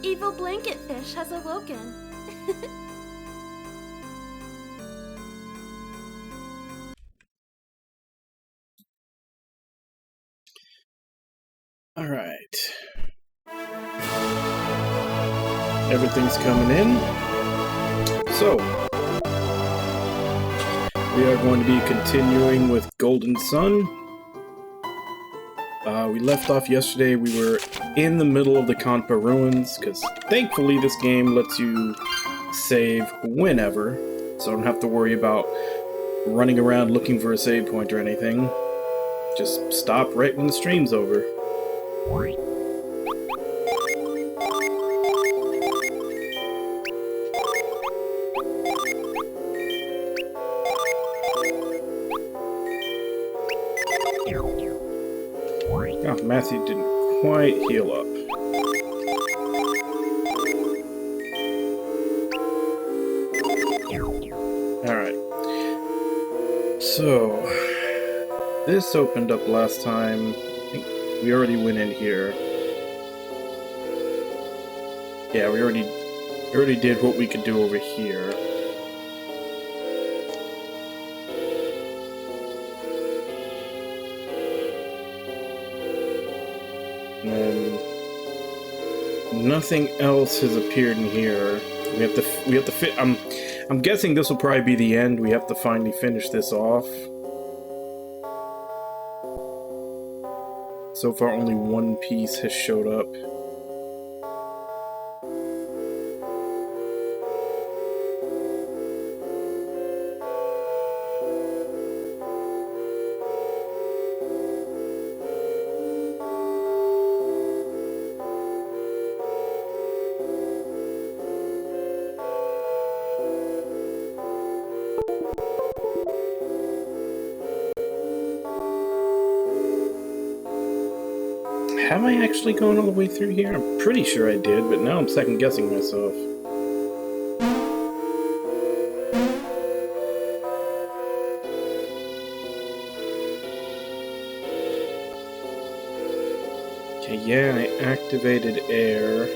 evil blanket fish has awoken. All right. Everything's coming in. So, we are going to be continuing with Golden Sun. We left off yesterday. We were in the middle of the Kanpa ruins, because thankfully this game lets you save whenever, so I don't have to worry about running around looking for a save point or anything. Just stop right when the stream's over. Oh, Matthew didn't quite heal up. Alright. So, this opened up last time. I think we already went in here. Yeah, we already did what we could do over here. And then nothing else has appeared in here. We have to fit. I'm guessing this will probably be the end. We have to finally finish this off. So far, only one piece has showed up. Have I actually gone all the way through here? I'm pretty sure I did, but now I'm second guessing myself. Okay, yeah, I activated air.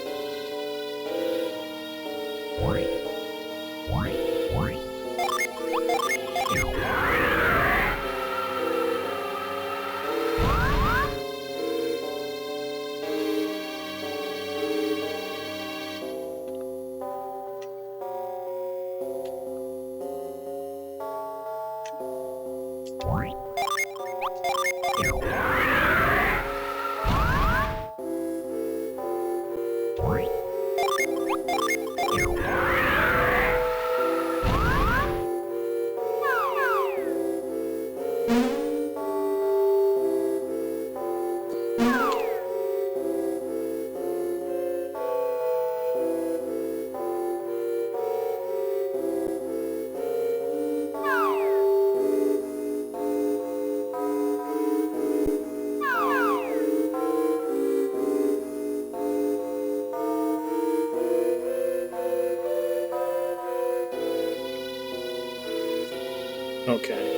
Okay.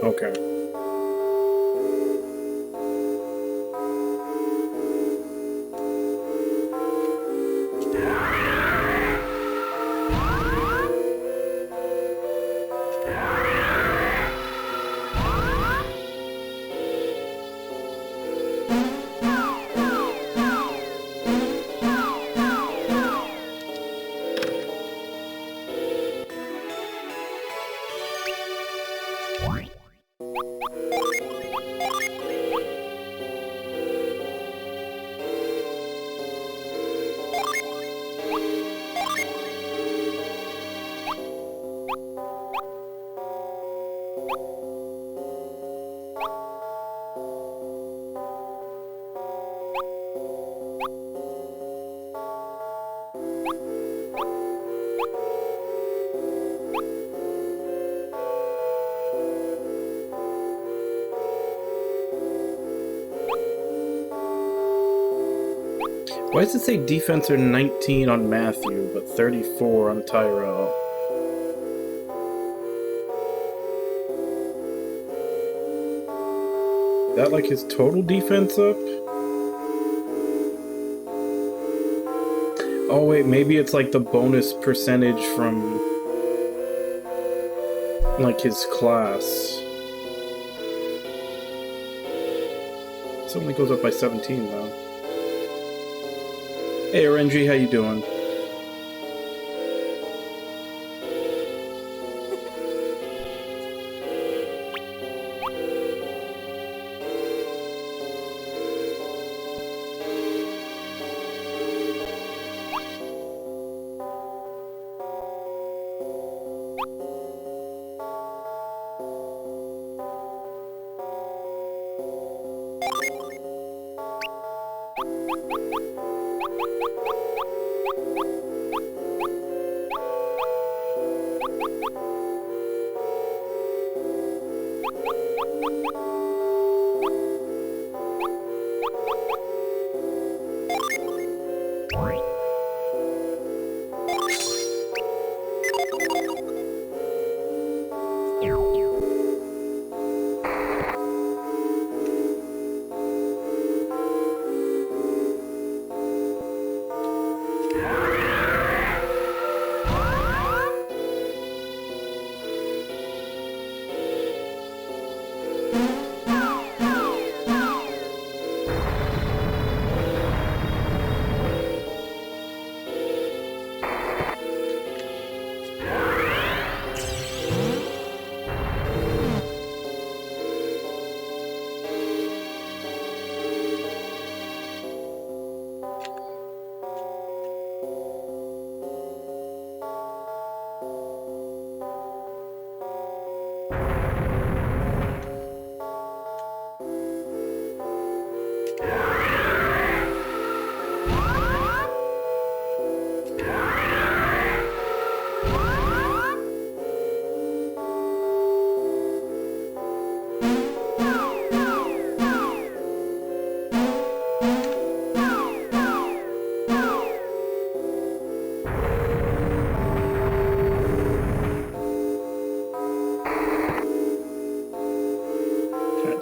Okay. Why does it say defense 19 on Matthew, but 34 on Tyrell? Is that like his total defense up? Oh wait, maybe it's like the bonus percentage from like his class. It only goes up by 17 though. Hey RNG, how you doing?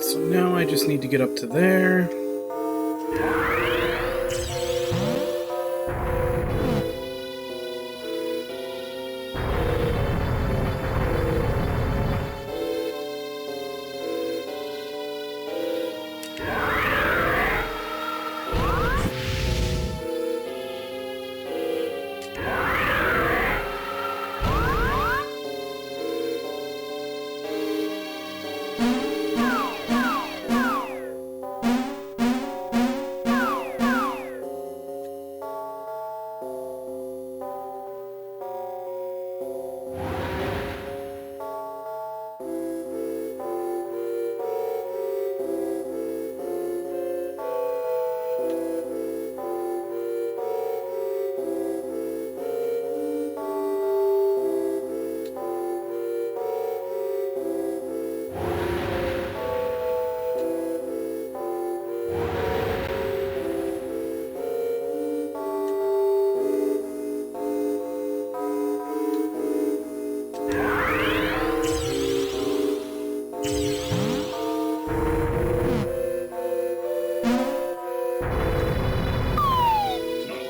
So now I just need to get up to there.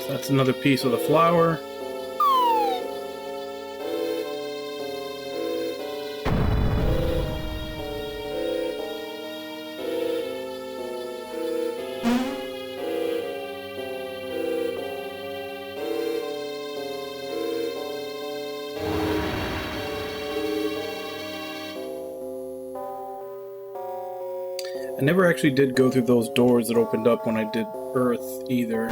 That's another piece of the flower. I never actually did go through those doors that opened up when I did Earth either.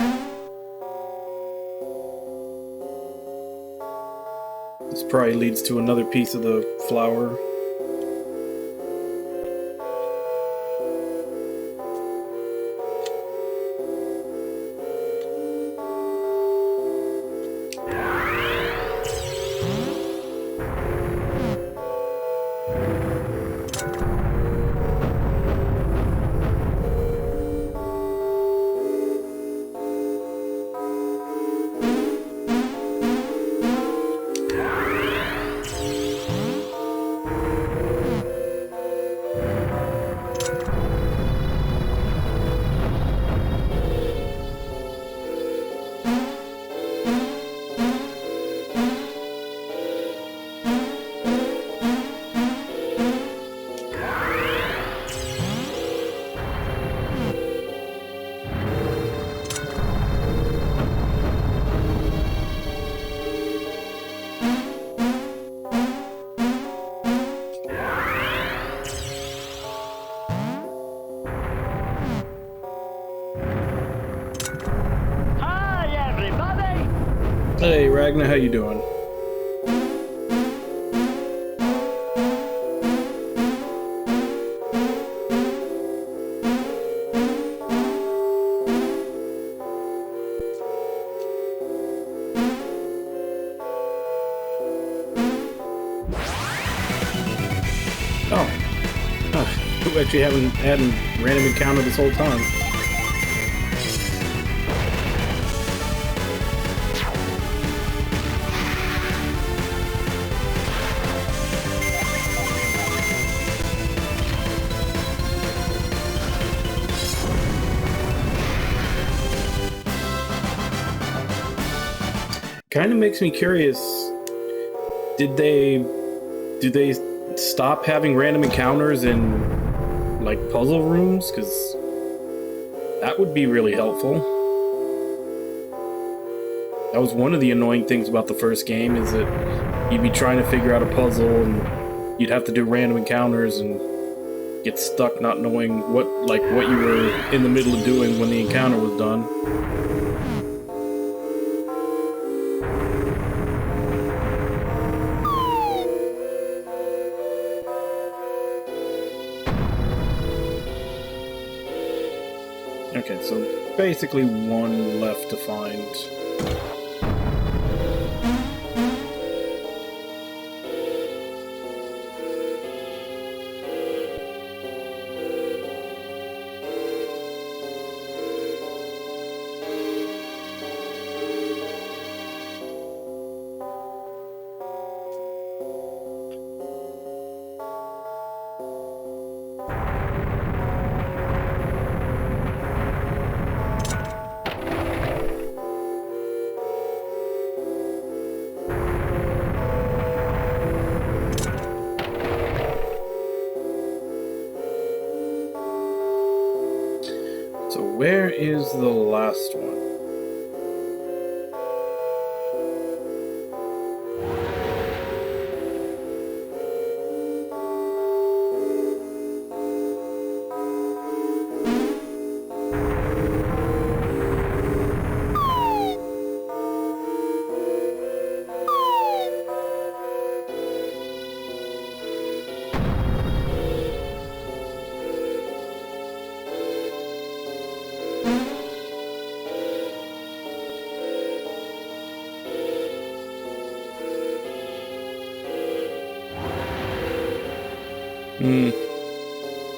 This probably leads to another piece of the flower. Hey, Ragnar, how you doing? We actually haven't had a random encounter this whole time. Kind of makes me curious. Do they stop having random encounters in like puzzle rooms? Because that would be really helpful. That was one of the annoying things about the first game, is that you'd be trying to figure out a puzzle and you'd have to do random encounters and get stuck not knowing what you were in the middle of doing when the encounter was done. Okay, so basically one left to find. So where is the last one?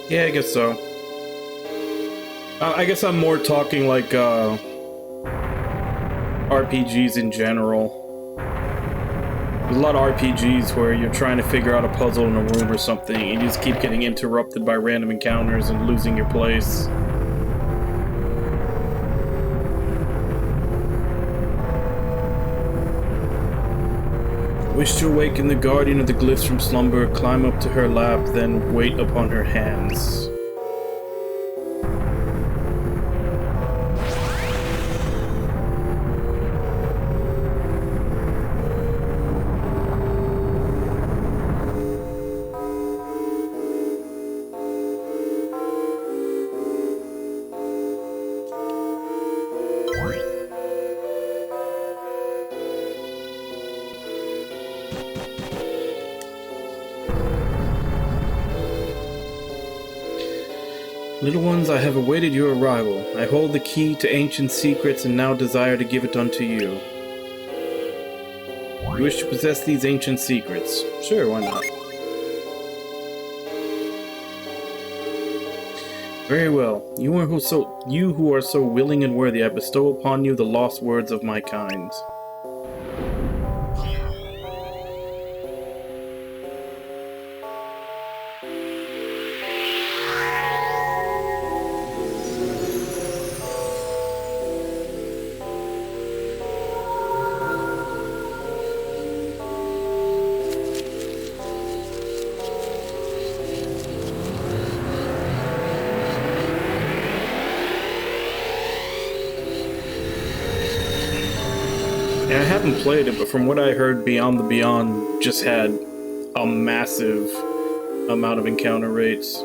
Yeah, I guess so. I guess I'm more talking like RPGs in general. There's a lot of RPGs where you're trying to figure out a puzzle in a room or something, and you just keep getting interrupted by random encounters and losing your place. Wish to awaken the guardian of the glyphs from slumber, climb up to her lap, then wait upon her hands. Little ones, I have awaited your arrival. I hold the key to ancient secrets and now desire to give it unto you. You wish to possess these ancient secrets? Sure, why not? Very well. You who are so willing and worthy, I bestow upon you the lost words of my kind. Yeah, I haven't played it, but from what I heard, Beyond the Beyond just had a massive amount of encounter rates.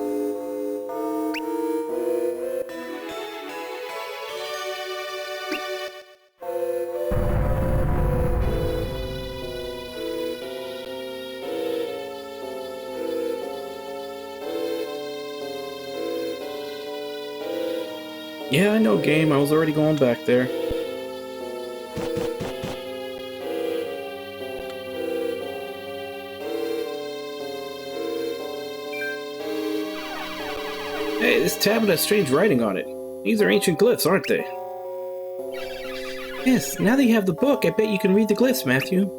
Yeah, I know, game. I was already going back there. Hey, this tablet has strange writing on it. These are ancient glyphs, aren't they? Yes, now that you have the book, I bet you can read the glyphs, Matthew.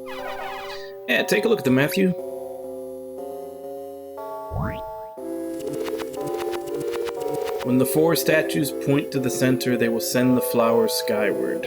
Yeah, take a look at them, Matthew. When the four statues point to the center, they will send the flowers skyward.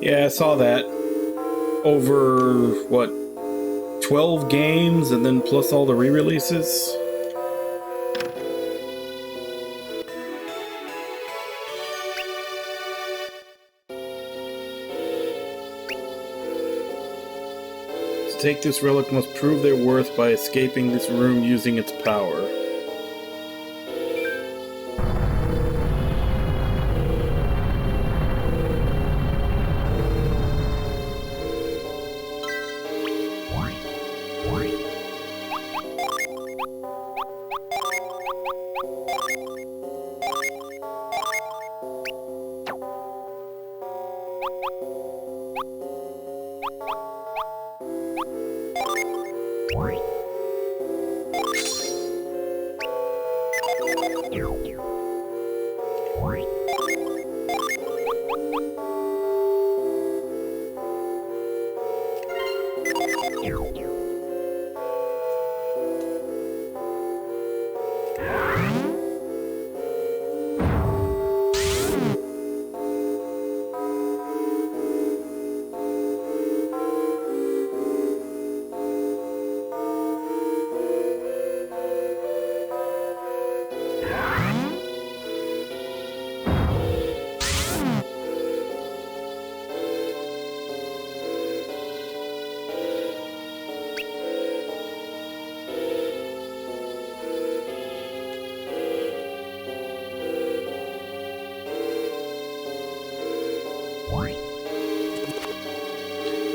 Yeah, I saw that. Over, what, 12 games and then plus all the re-releases? To take this relic must prove their worth by escaping this room using its power.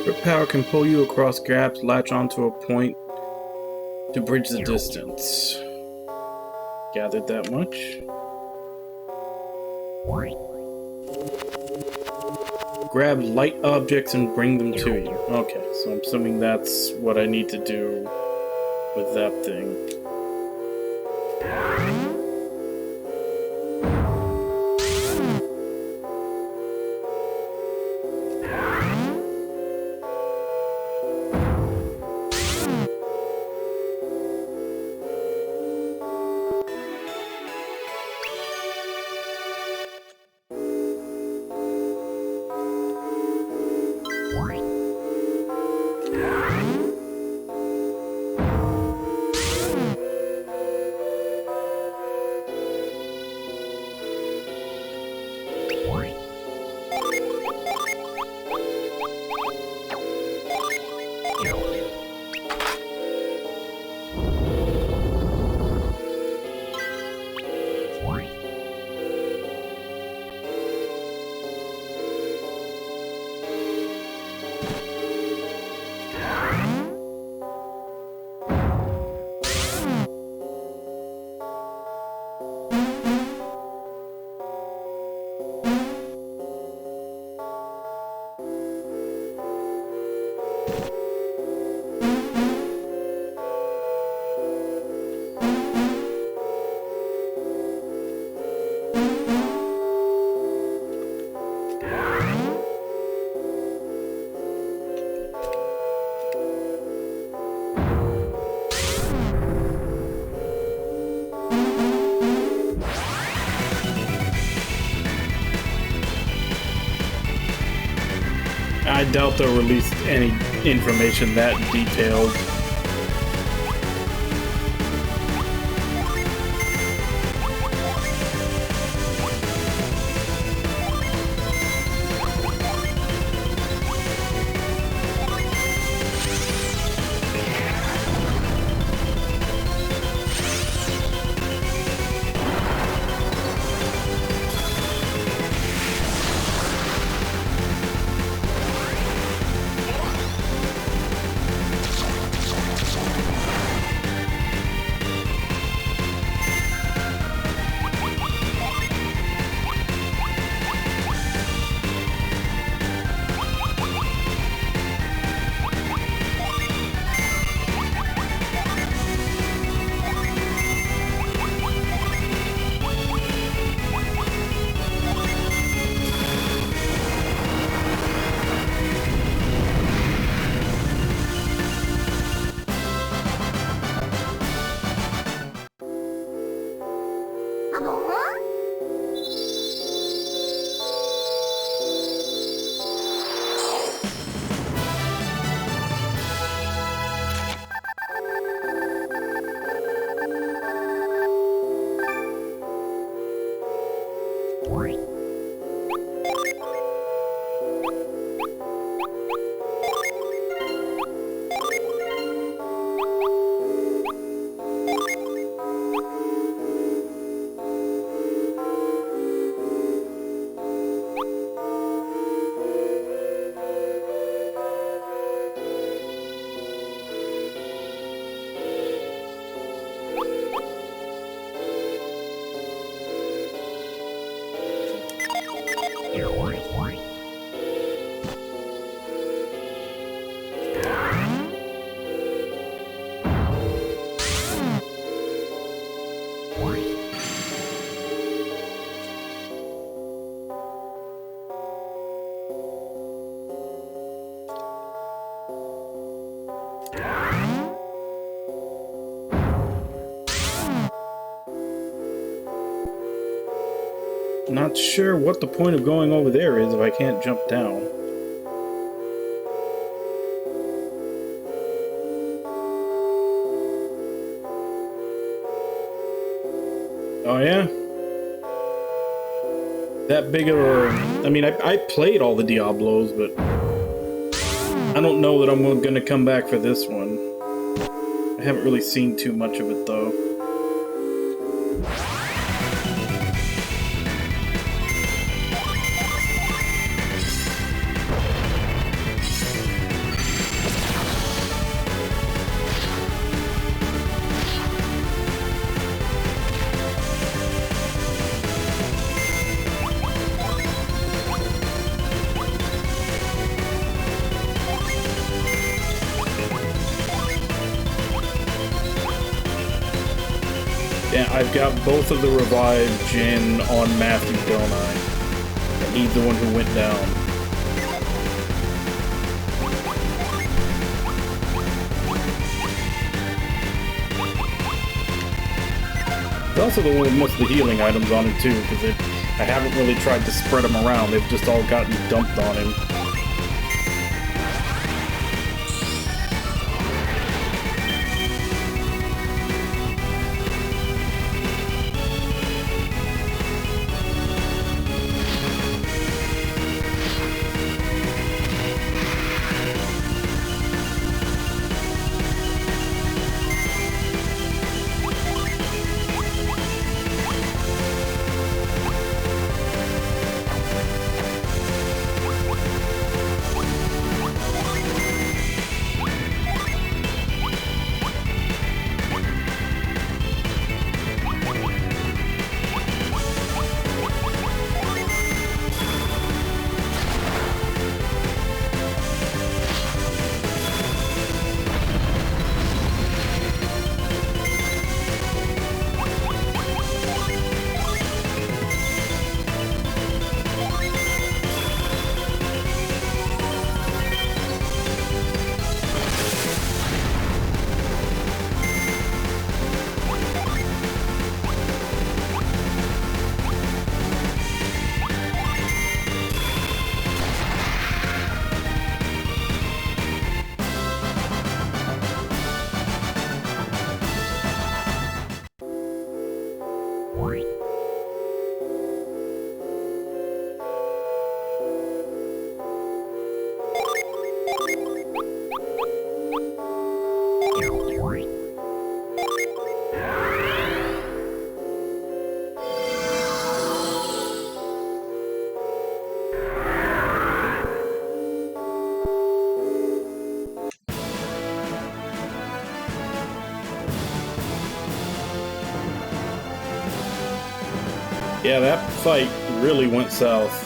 Grip power can pull you across gaps, latch onto a point to bridge the distance. Gathered that much. Grab light objects and bring them to you. Okay, so I'm assuming that's what I need to do with that thing. I doubt they'll release any information that detailed. Not sure what the point of going over there is if I can't jump down. Oh yeah? That big of a... I mean, I played all the Diablos, but I don't know that I'm gonna come back for this one. I haven't really seen too much of it, though. I've got both of the revived Jin on Matthew, don't I? I need the one who went down. It's also the one with most of the healing items on it too, because I haven't really tried to spread them around. They've just all gotten dumped on him. Yeah, that fight really went south.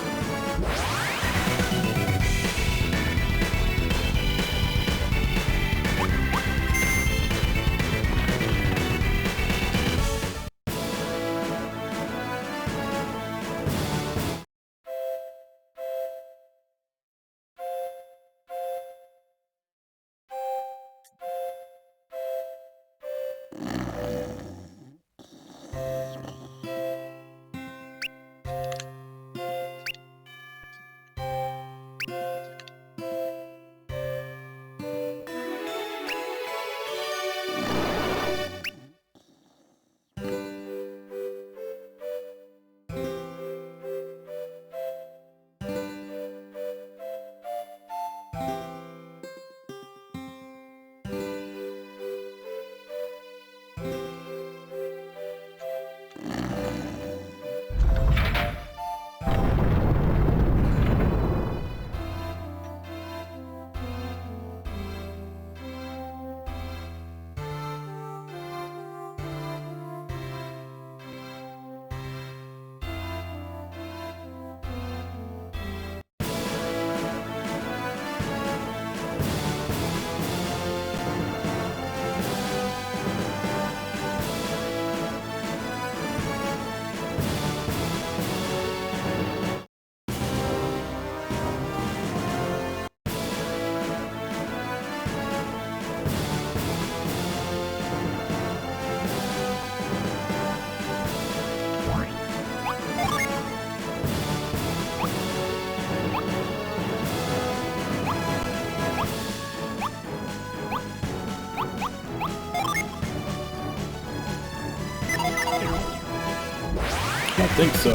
I don't think so.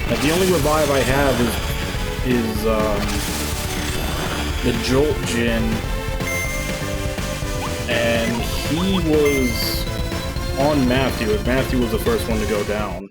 Now, the only revive I have is the Jolt Jin, and he was on Matthew, and Matthew was the first one to go down.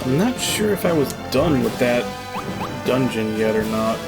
I'm not sure if I was done with that dungeon yet or not.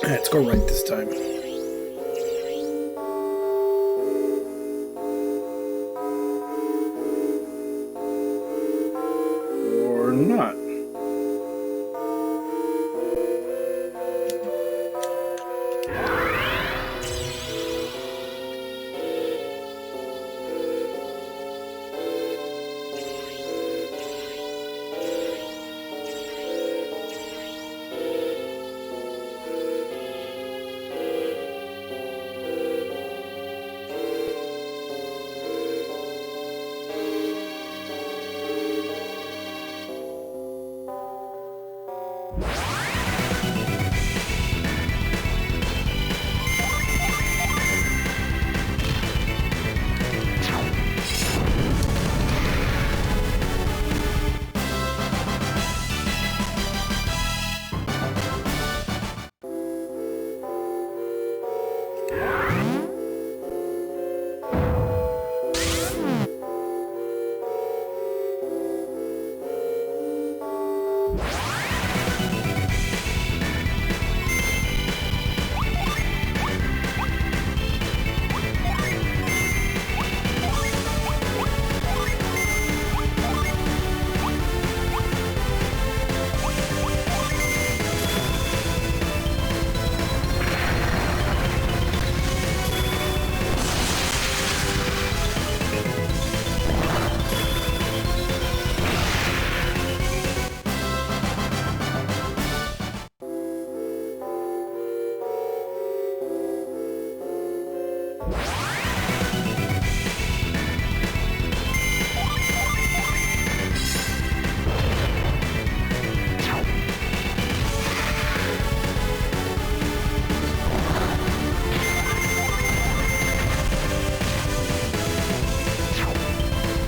Let's go right this time. Or not.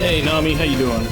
Hey Nami, how you doing?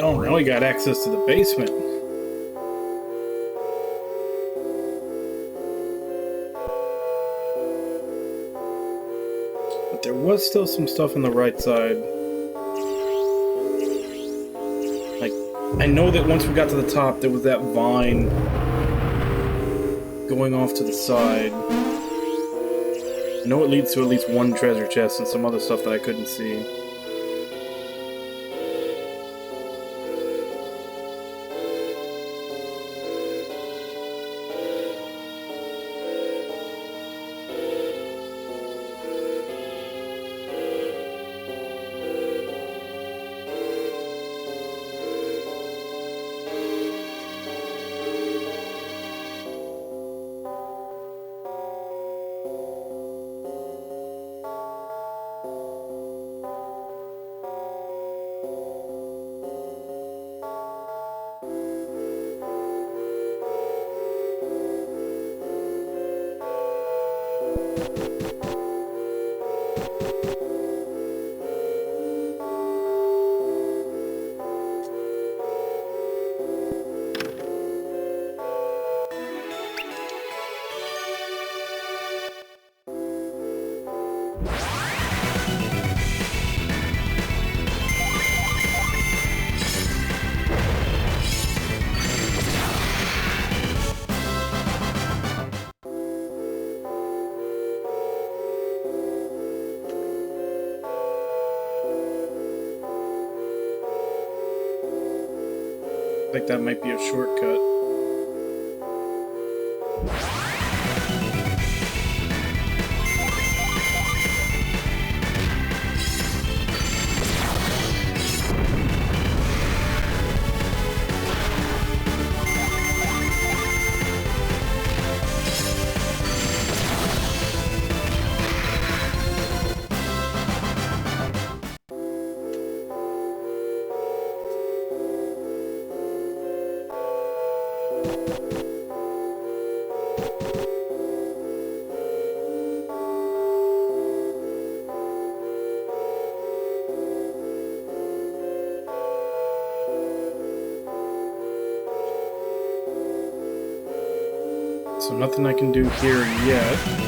Oh, now we got access to the basement. But there was still some stuff on the right side. Like, I know that once we got to the top, there was that vine going off to the side. I know it leads to at least one treasure chest and some other stuff that I couldn't see. I think that might be a shortcut. So nothing I can do here yet.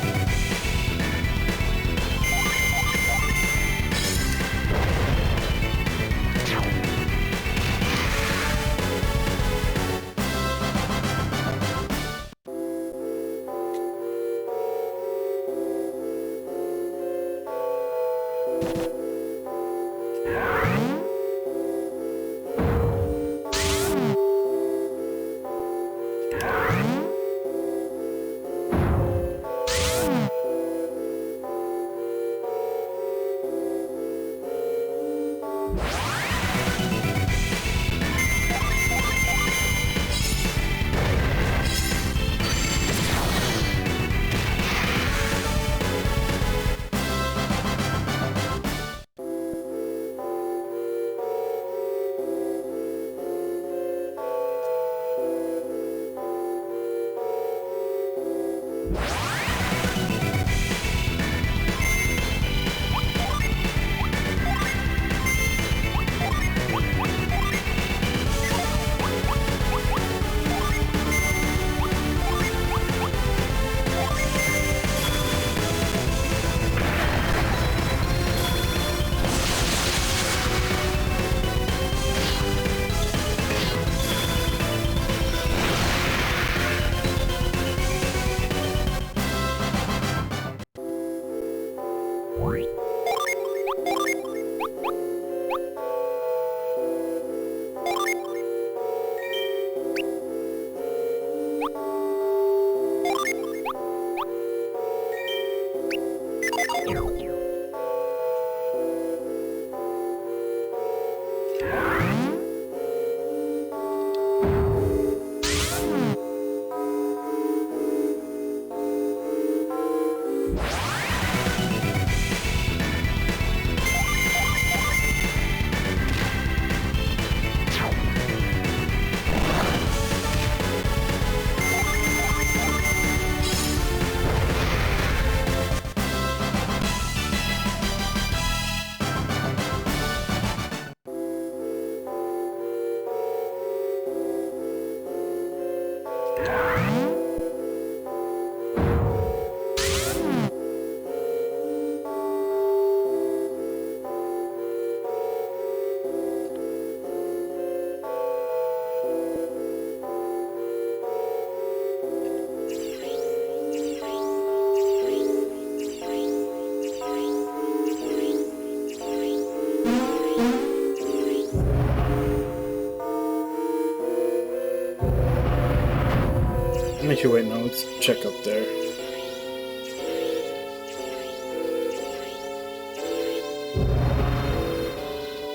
Actually, wait, no, let's check up there.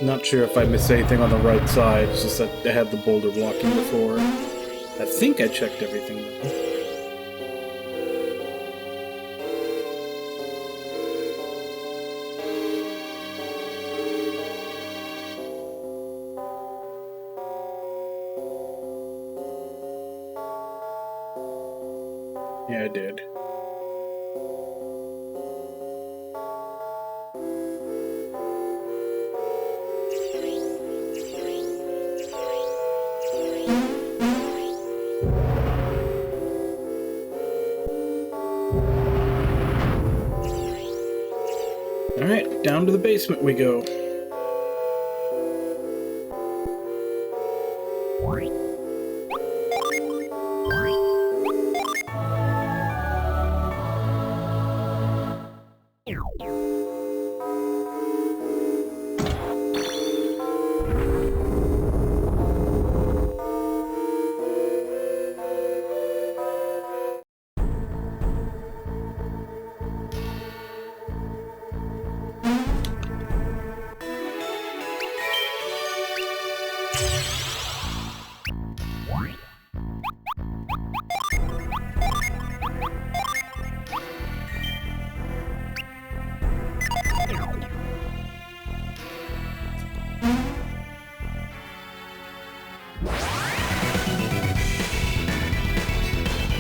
Not sure if I missed anything on the right side, it's just that I had the boulder blocking before. I think I checked everything though. Yeah, I did. Alright, down to the basement we go.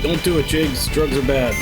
Don't do it, Jigs. Drugs are bad.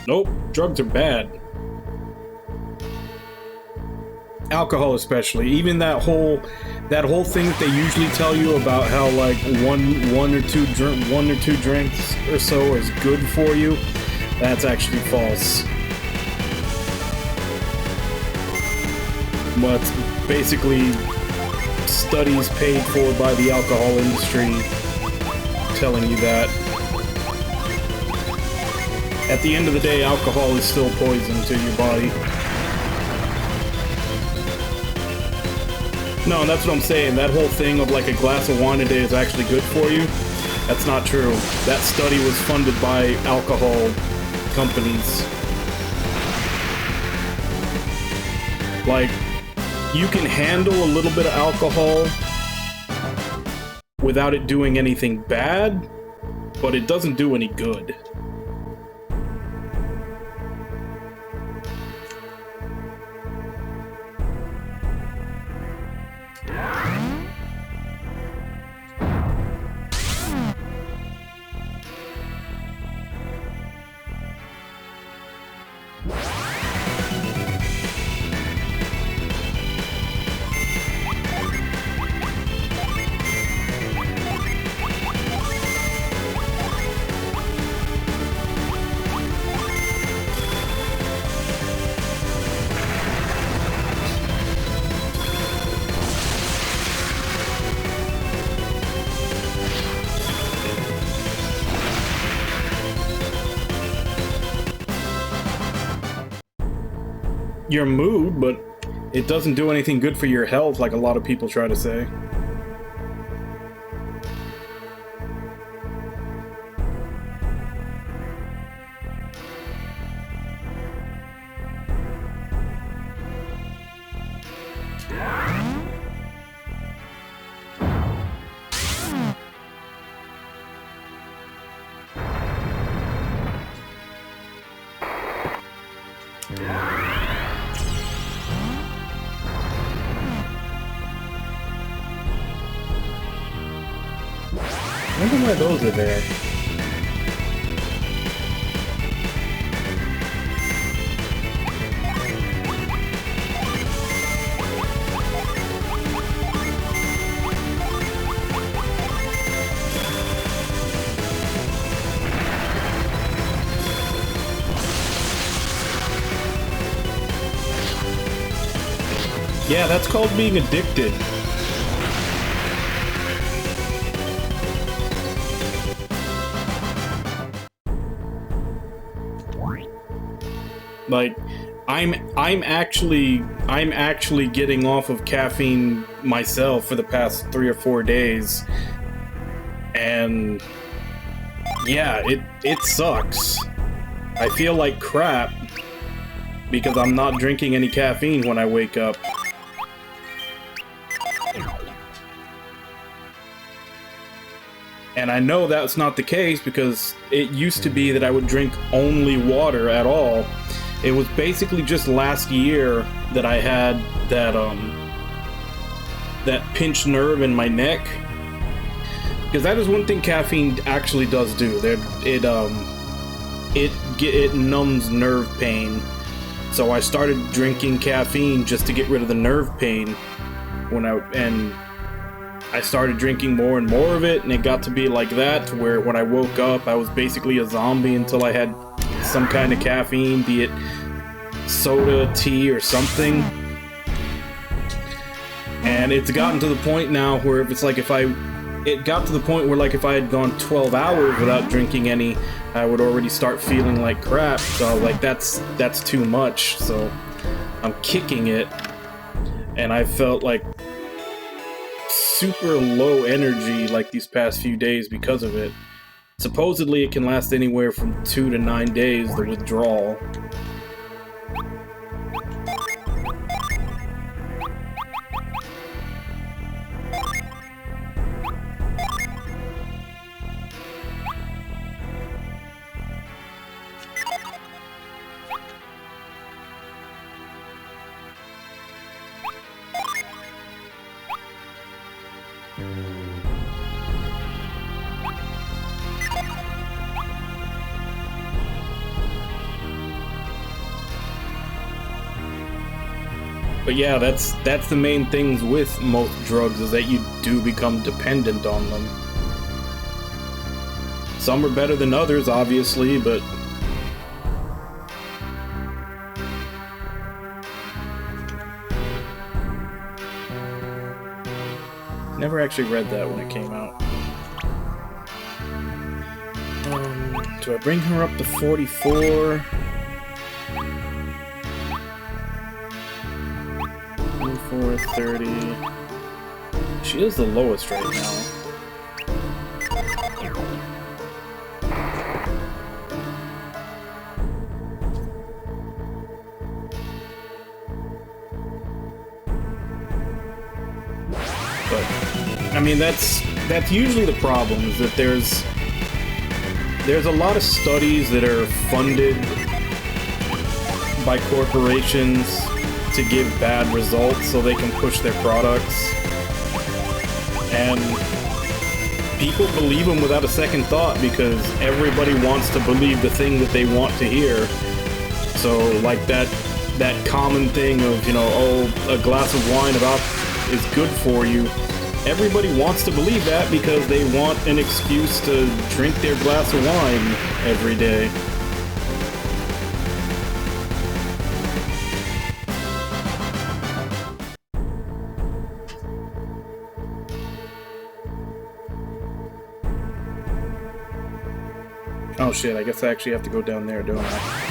Nope, drugs are bad. Alcohol especially. Even that whole thing that they usually tell you about how like one or two drinks or so is good for you, that's actually false. But basically studies paid for by the alcohol industry telling you that. At the end of the day, alcohol is still poison to your body. No, that's what I'm saying. That whole thing of like a glass of wine a day is actually good for you, that's not true. That study was funded by alcohol companies. Like, you can handle a little bit of alcohol without it doing anything bad, but it doesn't do any good. Your mood, but it doesn't do anything good for your health like a lot of people try to say. I wonder why those are there. Yeah, that's called being addicted. Like, I'm actually getting off of caffeine myself for the past 3 or 4 days, and yeah, it sucks. I feel like crap because I'm not drinking any caffeine when I wake up. And I know that's not the case because it used to be that I would drink only water at all. It was basically just last year that I had that pinched nerve in my neck. Because that is one thing caffeine actually does do. It numbs nerve pain. So I started drinking caffeine just to get rid of the nerve pain and I started drinking more and more of it, and it got to be like that, to where when I woke up, I was basically a zombie until I had some kind of caffeine, be it soda, tea, or something. And it's gotten to the point now where if I had gone 12 hours without drinking any, I would already start feeling like crap. So like that's too much. So I'm kicking it, and I felt like super low energy like these past few days because of it. Supposedly it can last anywhere from 2 to 9 days, the withdrawal. But yeah, that's the main things with most drugs, is that you do become dependent on them. Some are better than others, obviously, but never actually read that when it came out. Do I bring her up to 44? 24, 30. She is the lowest right now. But I mean, that's usually the problem, is that there's a lot of studies that are funded by corporations to give bad results so they can push their products. And people believe them without a second thought because everybody wants to believe the thing that they want to hear. So, like that common thing of, you know, oh, a glass of wine is good for you. Everybody wants to believe that because they want an excuse to drink their glass of wine every day. Oh shit, I guess I actually have to go down there, don't I?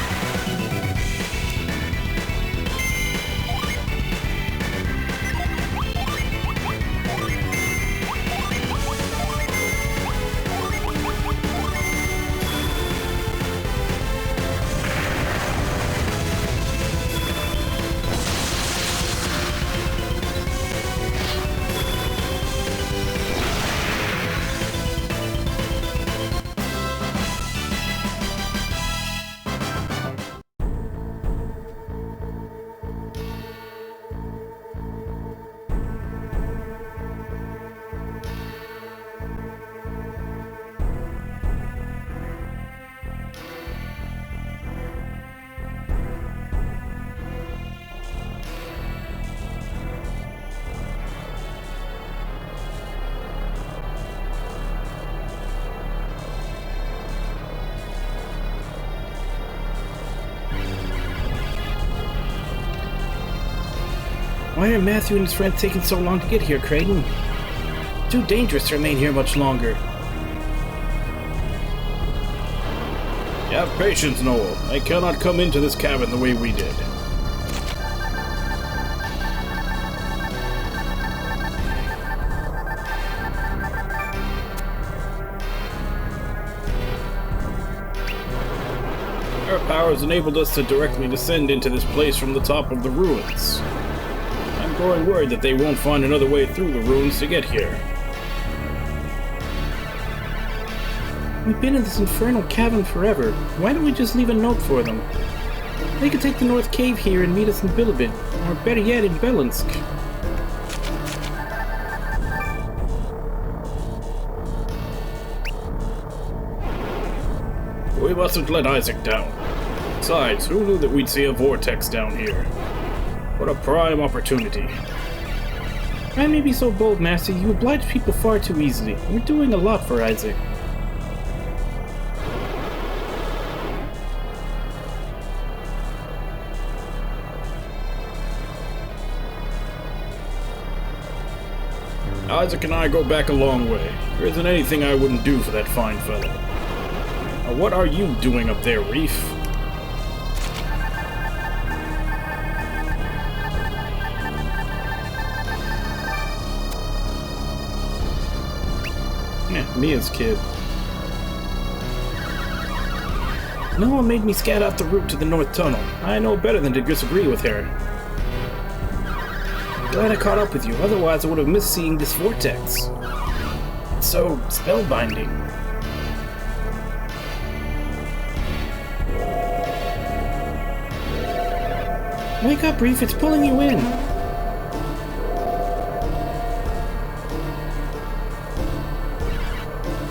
Why are Matthew and his friend taking so long to get here, Creighton? Too dangerous to remain here much longer. Have patience, Noel. I cannot come into this cabin the way we did. Our powers enabled us to directly descend into this place from the top of the ruins. I'm growing worried that they won't find another way through the ruins to get here. We've been in this infernal cabin forever. Why don't we just leave a note for them? They could take the North Cave here and meet us in Bilibid, or better yet, in Belensk. We mustn't let Isaac down. Besides, who knew that we'd see a vortex down here? What a prime opportunity. I may be so bold, Master. You oblige people far too easily. We're doing a lot for Isaac. Isaac and I go back a long way. There isn't anything I wouldn't do for that fine fellow. Now, what are you doing up there, Reef? Yeah, Mia's kid. No one made me scout out the route to the North Tunnel. I know better than to disagree with her. Glad I caught up with you, otherwise I would have missed seeing this vortex. It's so spellbinding. Wake up, Reef, it's pulling you in.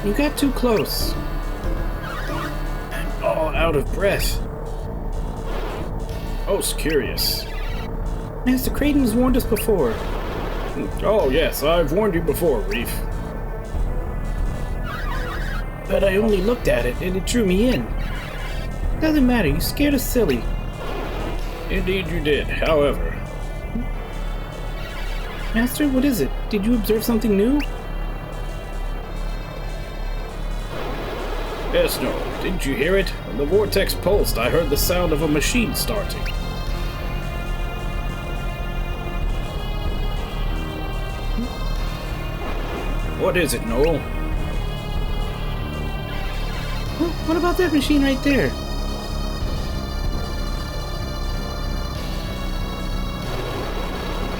You got too close. I'm all out of breath. Most curious. Master Creighton has warned us before. Oh yes, I've warned you before, Reef. But I only looked at it and it drew me in. Doesn't matter, you scared us silly. Indeed you did, however. Master, what is it? Did you observe something new? Yes, no. Didn't you hear it? When the vortex pulsed, I heard the sound of a machine starting. What is it, Noel? What about that machine right there?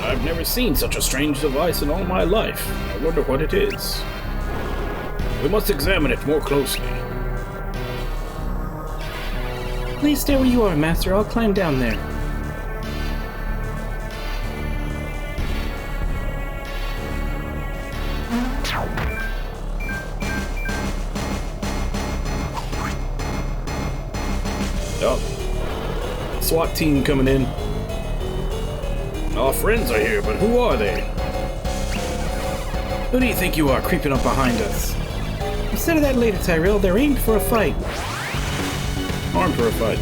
I've never seen such a strange device in all my life. I wonder what it is. We must examine it more closely. Please stay where you are, Master. I'll climb down there. Oh. SWAT team coming in. Our friends are here, but who are they? Who do you think you are creeping up behind us? Consider that later, Tyrell. They're aimed for a fight. Armed for a fight.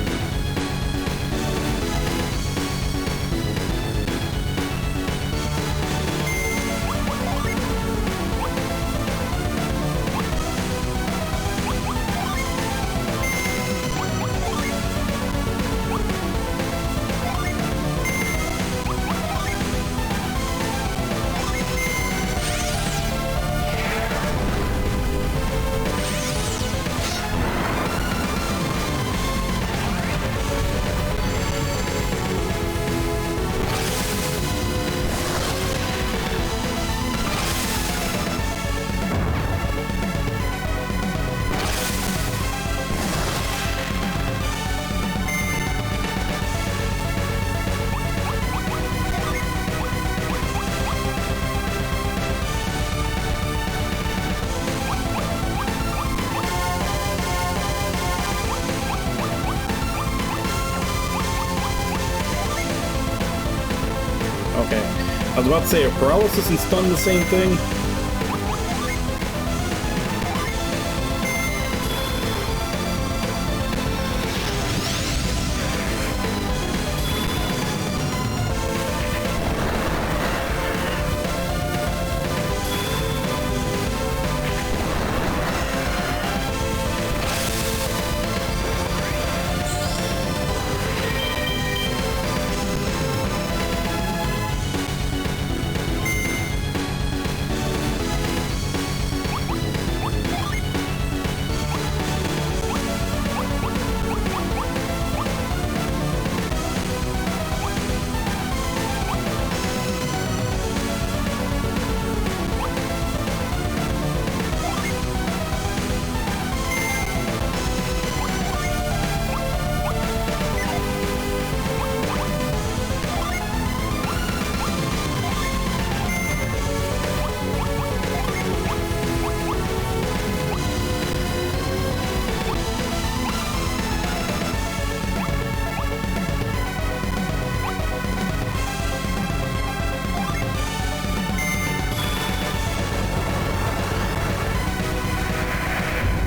Okay. I was about to say, are paralysis and stun the same thing?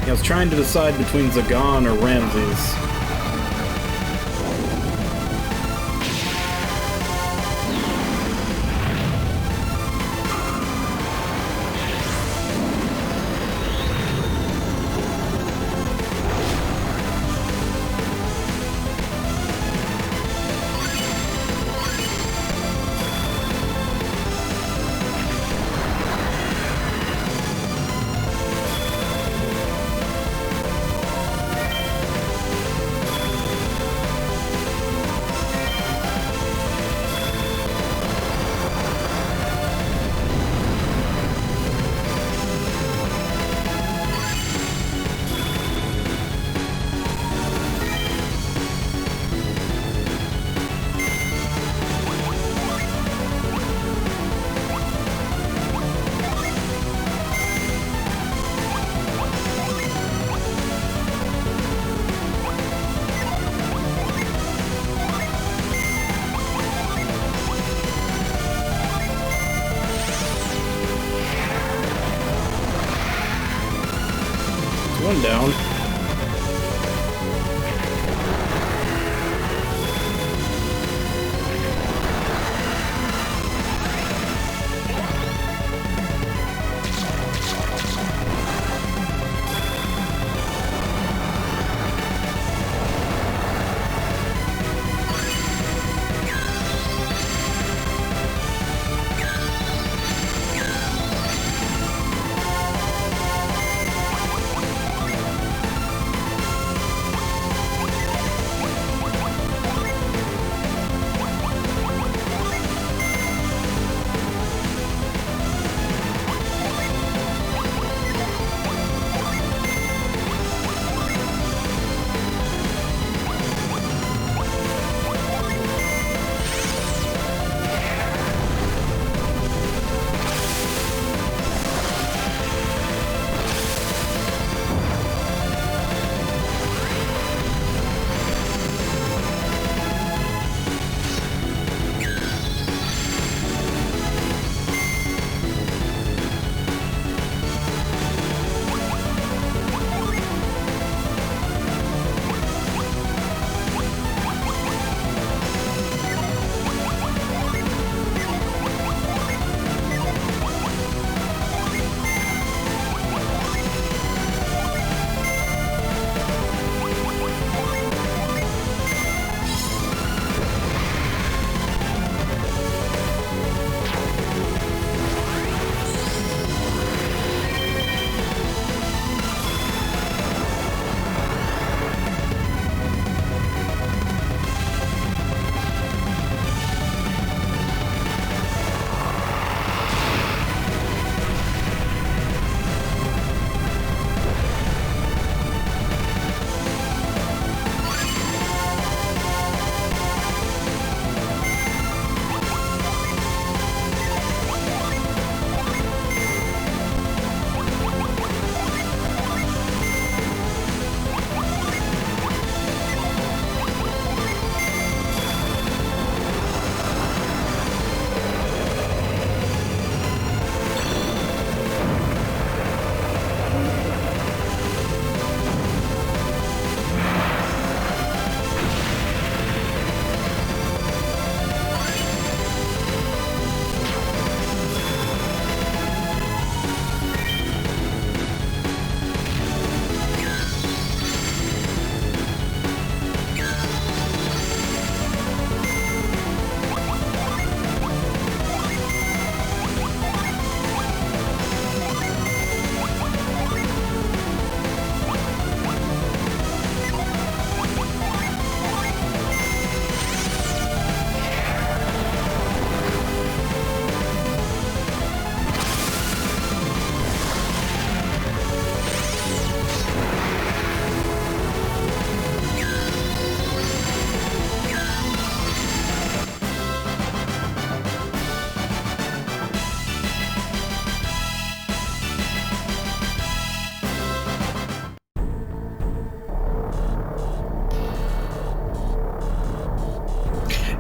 I was trying to decide between Zagan or Ramses. one down.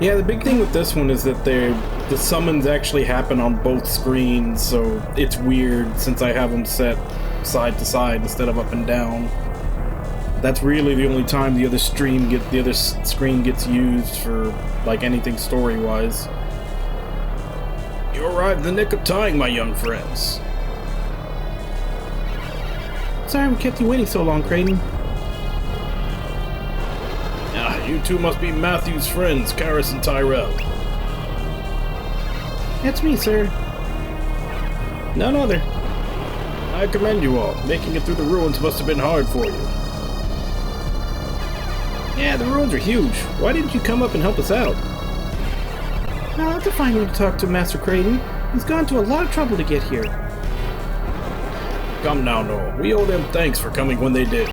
Yeah, the big thing with this one is that the summons actually happen on both screens, so it's weird since I have them set side to side instead of up and down. That's really the only time the other screen gets used for like anything story-wise. You arrived in the nick of time, my young friends. Sorry we kept you waiting so long, Creighton. You two must be Matthew's friends, Karis and Tyrell. That's me, sir. None other. I commend you all. Making it through the ruins must have been hard for you. Yeah, the ruins are huge. Why didn't you come up and help us out? I'll have to find you to talk to Master Creighton. He's gone to a lot of trouble to get here. Come now, Noel. We owe them thanks for coming when they did.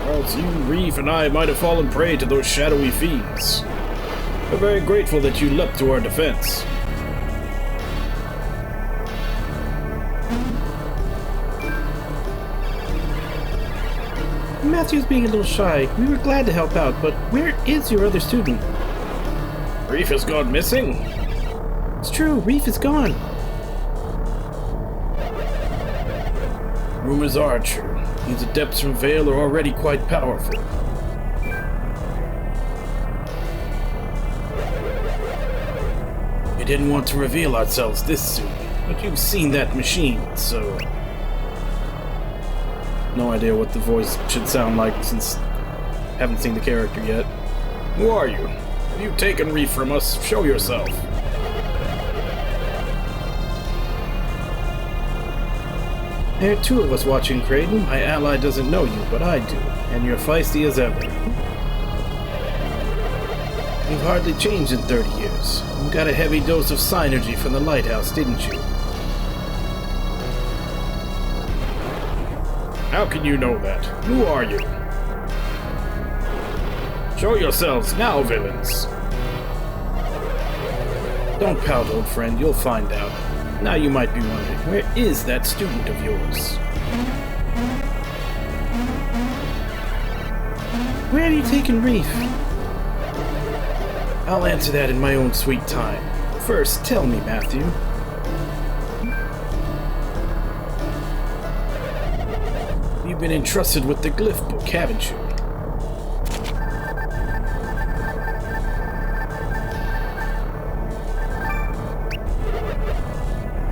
Or else you, Reef, and I might have fallen prey to those shadowy fiends. We're very grateful that you leapt to our defense. Matthew's being a little shy. We were glad to help out, but where is your other student? Reef has gone missing? It's true, Reef is gone. Rumors are true. These adepts from Vale are already quite powerful. We didn't want to reveal ourselves this soon, but you've seen that machine, so... No idea what the voice should sound like since I haven't seen the character yet. Who are you? Have you taken Reef from us? Show yourself. There are two of us watching, Kraden. My ally doesn't know you, but I do, and you're feisty as ever. You've hardly changed in 30 years. You got a heavy dose of synergy from the lighthouse, didn't you? How can you know that? Who are you? Show yourselves now, villains! Don't pout, old friend. You'll find out. Now you might be wondering, where is that student of yours? Where have you taken Reef? I'll answer that in my own sweet time. First, tell me, Matthew. You've been entrusted with the Glyph book, haven't you?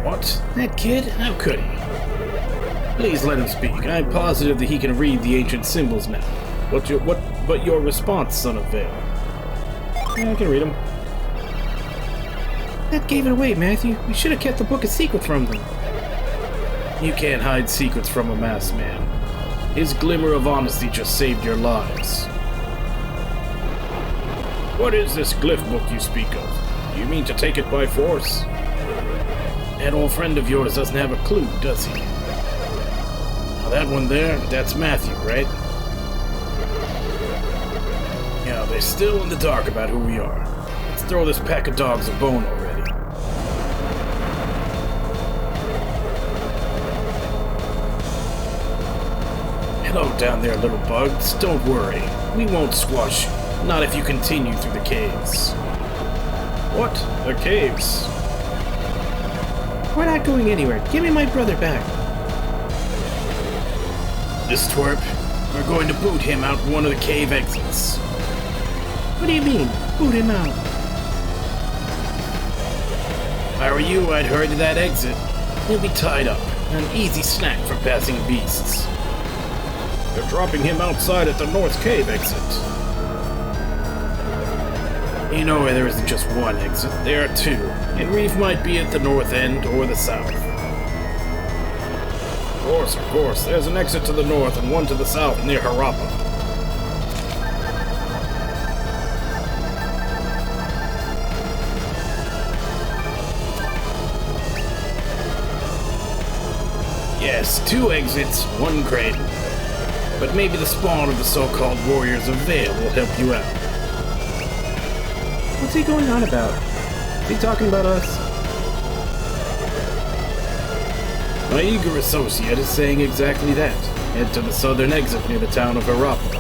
What? That kid? How could he? Please let him speak. I'm positive that he can read the ancient symbols now. But your response, son of Vale? Yeah, I can read them. That gave it away, Matthew. We should have kept the book a secret from them. You can't hide secrets from a masked man. His glimmer of honesty just saved your lives. What is this glyph book you speak of? Do you mean to take it by force? That old friend of yours doesn't have a clue, does he? Now that one there, that's Matthew, right? Yeah, they're still in the dark about who we are. Let's throw this pack of dogs a bone already. Hello down there, little bugs. Don't worry. We won't squash you. Not if you continue through the caves. What? The caves? We're not going anywhere. Give me my brother back. This twerp, we're going to boot him out one of the cave exits. What do you mean, boot him out? If I were you, I'd hurry to that exit. He'll be tied up. An easy snack for passing beasts. They're dropping him outside at the North Cave exit. You know there isn't just one exit, there are two, and Reef might be at the north end or the south. Of course, there's an exit to the north and one to the south near Harappa. Yes, two exits, one cradle. But maybe the spawn of the so-called Warriors of Vale will help you out. What's he going on about? Is he talking about us? My eager associate is saying exactly that. Head to the southern exit near the town of Harappa.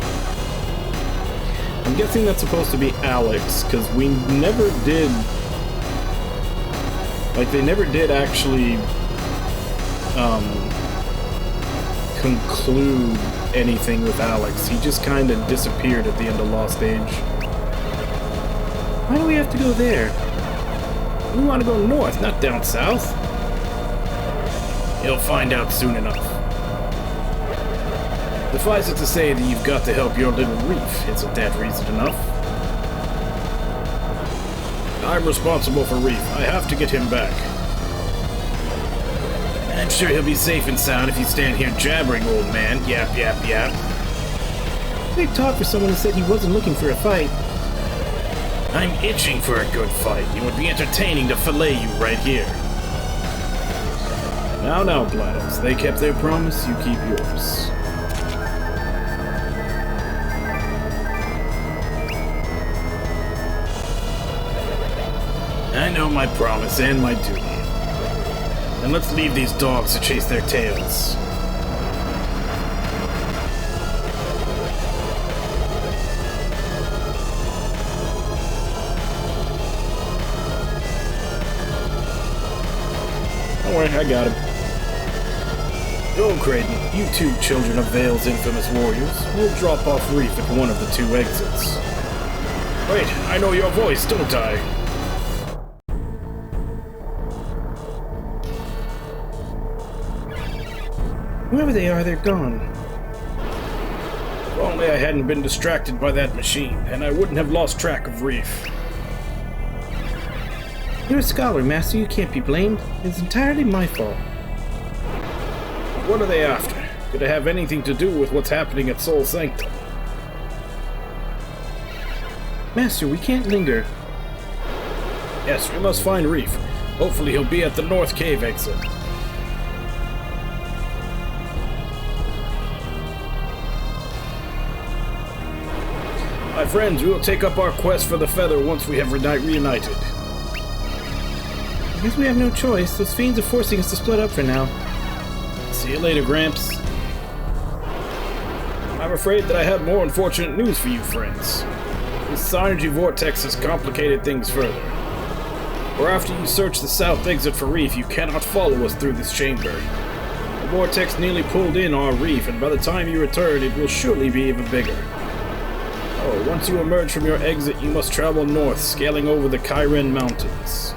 I'm guessing that's supposed to be Alex, because we never did... Like, they never did actually... conclude anything with Alex. He just kind of disappeared at the end of Lost Age. Why do we have to go there? We want to go north, not down south. You'll find out soon enough. Suffice it to say that you've got to help your little Reef. Isn't that reason enough? I'm responsible for Reef. I have to get him back. I'm sure he'll be safe and sound if you stand here jabbering, old man. Yap, yap, yap. Big talk for someone who said he wasn't looking for a fight. I'm itching for a good fight. It would be entertaining to fillet you right here. Now, GLaDOS. They kept their promise, you keep yours. I know my promise and my duty. And let's leave these dogs to chase their tails. Don't worry, I got him. Go, Creighton. You two children of Vale's infamous warriors. We'll drop off Reef at one of the two exits. Wait, I know your voice, don't I? Whoever they are, they're gone. If only I hadn't been distracted by that machine, and I wouldn't have lost track of Reef. You're a scholar, Master. You can't be blamed. It's entirely my fault. What are they after? Could it have anything to do with what's happening at Soul Sanctum? Master, we can't linger. Yes, we must find Reef. Hopefully he'll be at the North Cave exit. My friends, we will take up our quest for the feather once we have reunited. I guess we have no choice. Those fiends are forcing us to split up for now. See you later, Gramps. I'm afraid that I have more unfortunate news for you, friends. This synergy vortex has complicated things further. For after you search the south exit for Reef, you cannot follow us through this chamber. The vortex nearly pulled in our Reef, and by the time you return, it will surely be even bigger. Oh, once you emerge from your exit, you must travel north, scaling over the Kyren Mountains.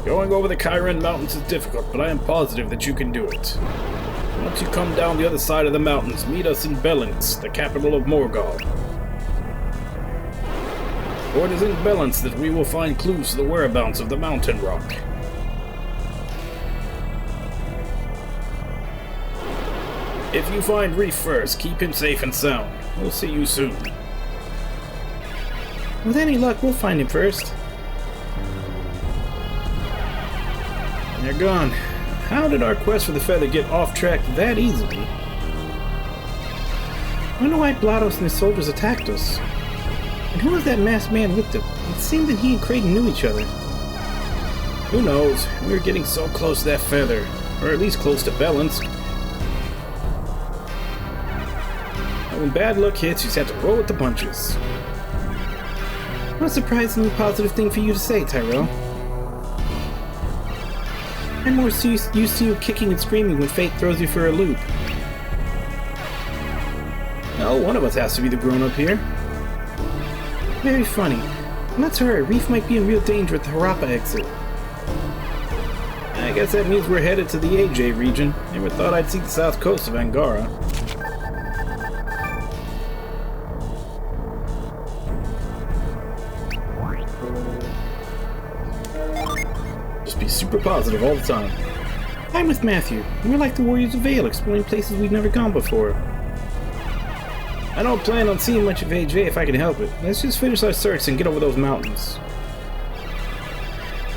Going over the Kyren Mountains is difficult, but I am positive that you can do it. Once you come down the other side of the mountains, meet us in Belence, the capital of Morgal. For it is in Belence that we will find clues to the whereabouts of the mountain rock. If you find Reef first, keep him safe and sound. We'll see you soon. With any luck, we'll find him first. They're gone. How did our quest for the feather get off track that easily? I wonder why GLaDOS and his soldiers attacked us. And who was that masked man with them? It seemed that he and Creighton knew each other. Who knows? We were getting so close to that feather. Or at least close to Belence. And when bad luck hits, you just have to roll with the punches. What a surprisingly positive thing for you to say, Tyrell. I'm more used to you kicking and screaming when fate throws you for a loop. No, one of us has to be the grown-up here. Very funny. Let's hurry. Reef might be in real danger at the Harappa exit. I guess that means we're headed to the AJ region. Never thought I'd see the south coast of Angara. Just be super positive all the time. I'm with Matthew. We're like the Warriors of Vale, exploring places we've never gone before. I don't plan on seeing much of AJ if I can help it. Let's just finish our search and get over those mountains.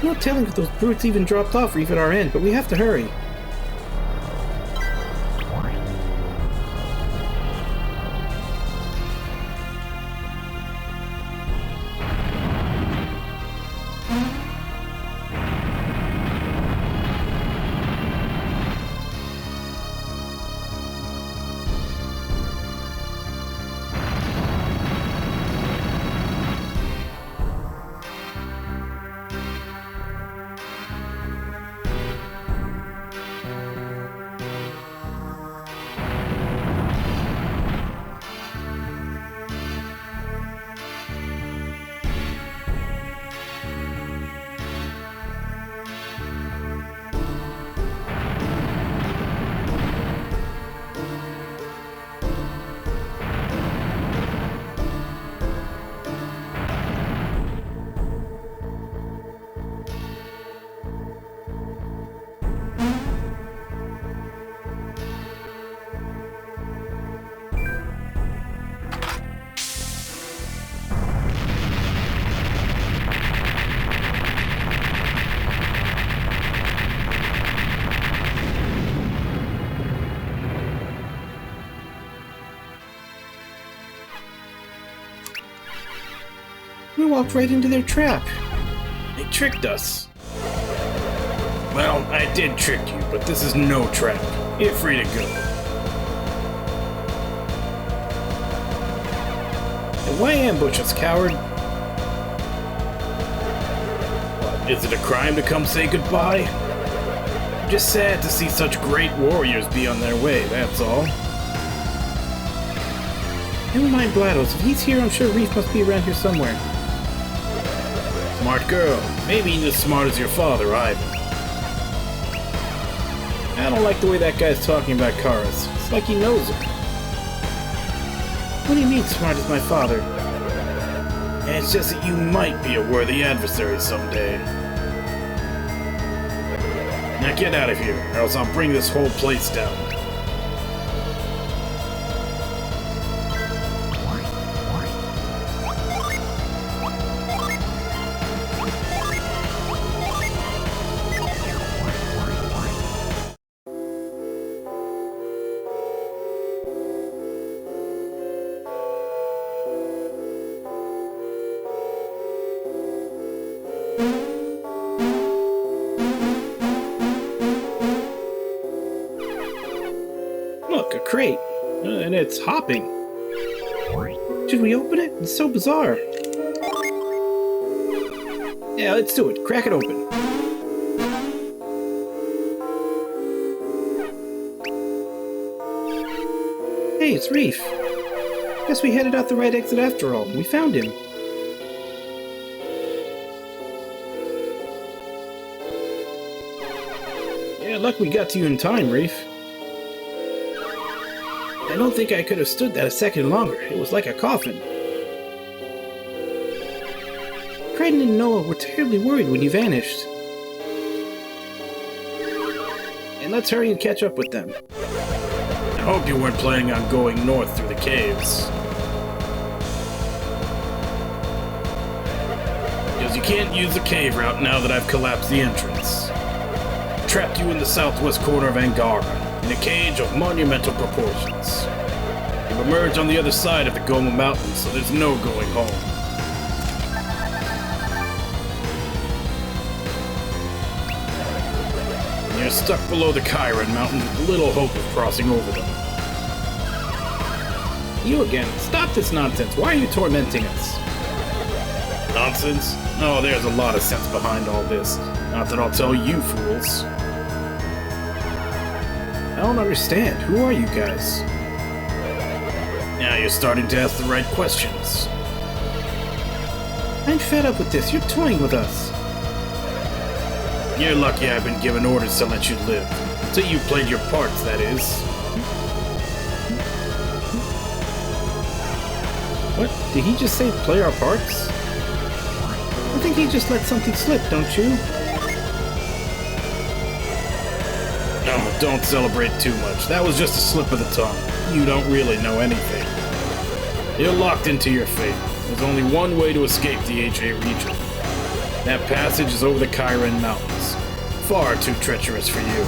No telling if those brutes even dropped off Reef at our end, but we have to hurry. We walked right into their trap. They tricked us. Well, I did trick you, but this is no trap. You're free to go. And why ambush us, coward? Is it a crime to come say goodbye? I'm just sad to see such great warriors be on their way, that's all. Never mind GLaDOS. If he's here, I'm sure Reef must be around here somewhere. Smart girl. Maybe he's as smart as your father, Ivan. I don't like the way that guy's talking about Karas. It's like he knows her. What do you mean, smart as my father? It's just that you might be a worthy adversary someday. Now get out of here, or else I'll bring this whole place down. Look, a crate. And it's hopping. Should we open it? It's so bizarre. Yeah, let's do it. Crack it open. Hey, it's Reef. Guess we headed out the right exit after all. We found him. Yeah, luck we got to you in time, Reef. I don't think I could have stood that a second longer. It was like a coffin. Kraden and Noah were terribly worried when you vanished. And let's hurry and catch up with them. I hope you weren't planning on going north through the caves. Because you can't use the cave route now that I've collapsed the entrance. Trapped you in the southwest corner of Angara, in a cage of monumental proportions. You've emerged on the other side of the Goma Mountains, so there's no going home. You're stuck below the Chiron Mountains with little hope of crossing over them. You again. Stop this nonsense. Why are you tormenting us? Nonsense? Oh, there's a lot of sense behind all this. Not that I'll tell you fools. I don't understand. Who are you guys? Now you're starting to ask the right questions. I'm fed up with this. You're toying with us. You're lucky I've been given orders to let you live. Until you've played your parts, that is. What? Did he just say play our parts? I think he just let something slip, don't you? No, don't celebrate too much. That was just a slip of the tongue. You don't really know anything. You're locked into your fate. There's only one way to escape the HA region. That passage is over the Chiron Mountains. Far too treacherous for you.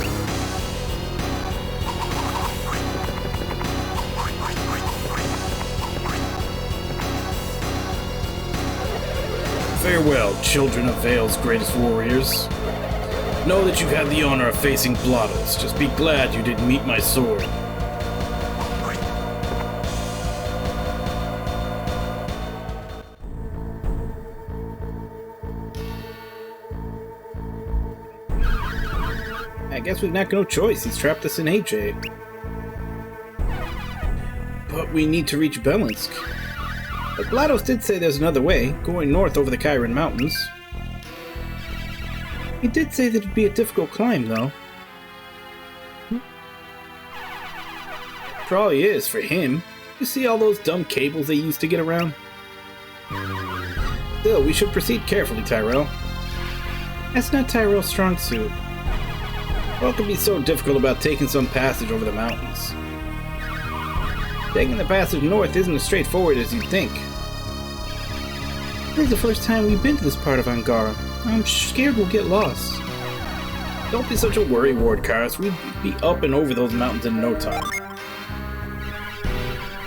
Farewell, children of Vale's greatest warriors. Know that you've had the honor of facing GLaDOS. Just be glad you didn't meet my sword. I guess we've not got no choice. He's trapped us in HA. But we need to reach Belensk. But GLaDOS did say there's another way, going north over the Chiron Mountains. He did say that it'd be a difficult climb, though. Probably is, for him. You see all those dumb cables they used to get around? Still, we should proceed carefully, Tyrell. That's not Tyrell's strong suit. What could be so difficult about taking some passage over the mountains? Taking the passage north isn't as straightforward as you'd think. This is the first time we've been to this part of Angara. I'm scared we'll get lost. Don't be such a worrywart, Karas. We'd be up and over those mountains in no time.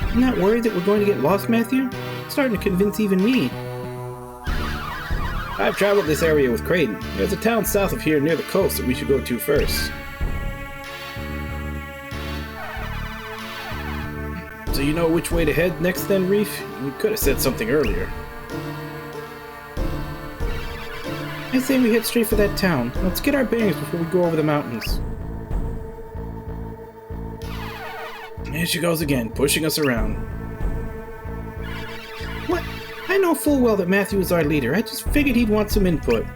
I'm not worried that we're going to get lost, Matthew. It's starting to convince even me. I've traveled this area with Kraden. There's a town south of here near the coast that we should go to first. So you know which way to head next then, Reef? You could have said something earlier. I say we head straight for that town. Let's get our bearings before we go over the mountains. Here she goes again, pushing us around. What? I know full well that Matthew is our leader. I just figured he'd want some input.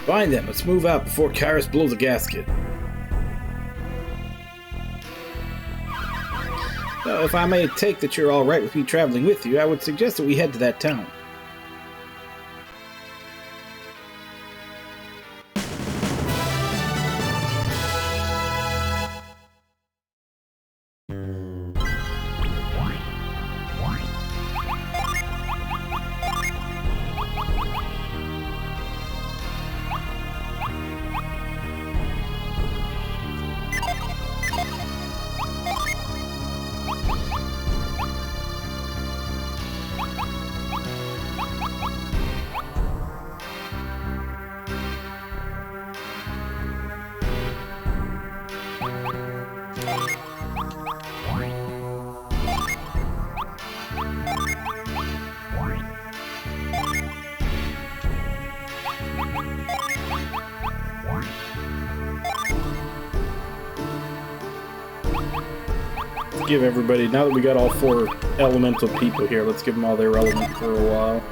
Fine then, let's move out before Kairos blows a gasket. If I may take that you're alright with me traveling with you, I would suggest that we head to that town. Give everybody, now that we got all 4 elemental people here, let's give them all their element for a while.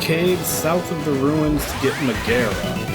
Caves south of the ruins to get Megara.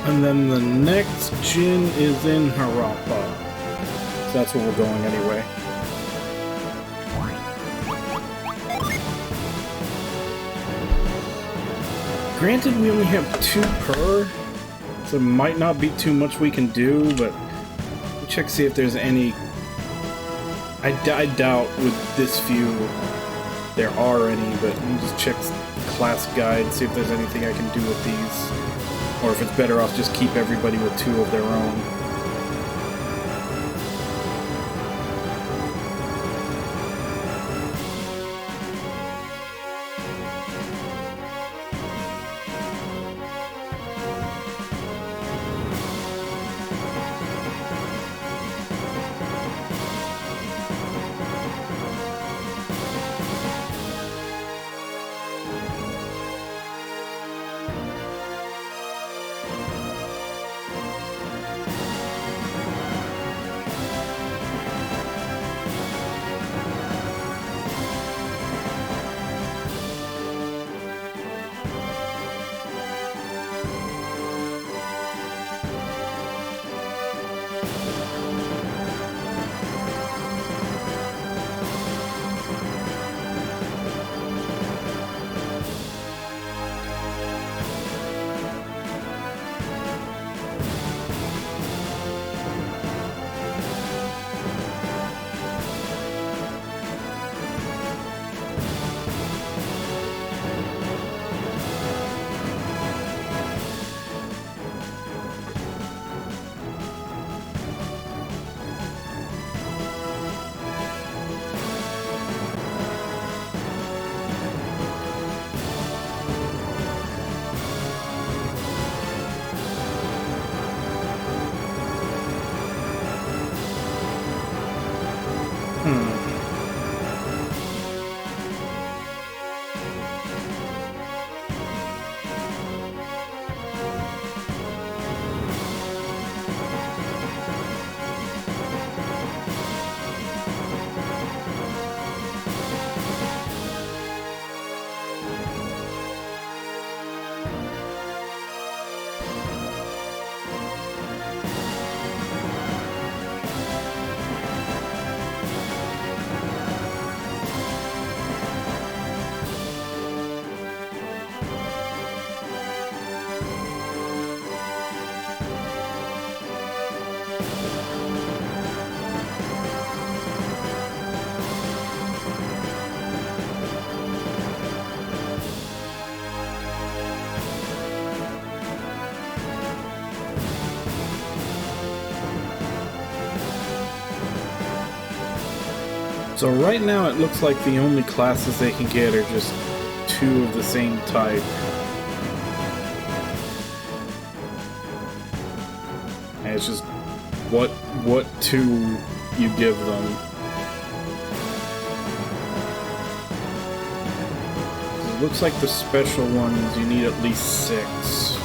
And then the next gin is in Harappa. So that's where we're going anyway. Granted, we only have 2 per, so it might not be too much we can do, but we'll check to see if there's any... I doubt with this few there are any, but we'll just check class guide, see if there's anything I can do with these. Or if it's better off just keep everybody with 2 of their own. So right now it looks like the only classes they can get are just 2 of the same type. And it's just what 2 you give them. It looks like the special ones you need at least 6.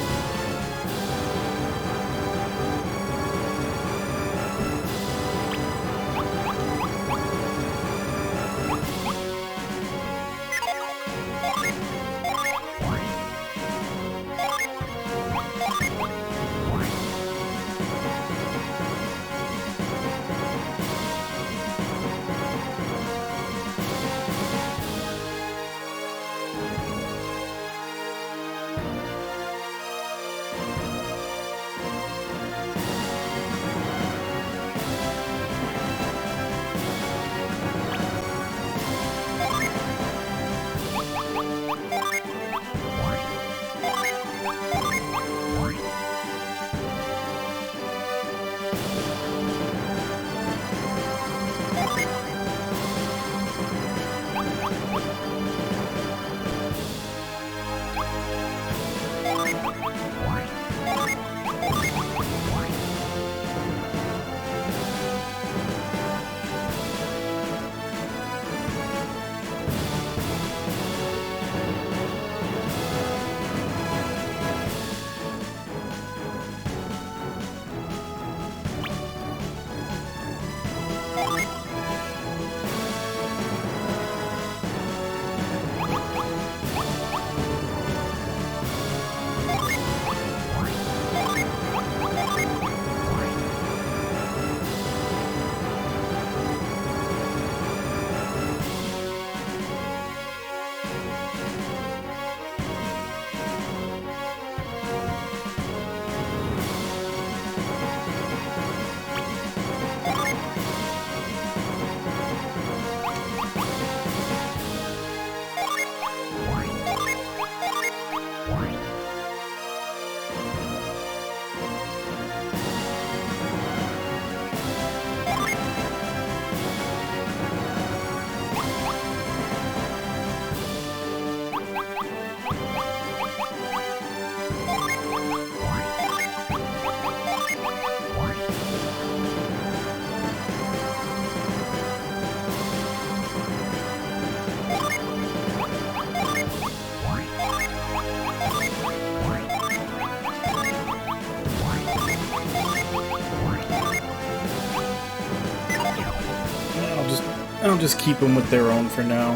I'll just keep them with their own for now.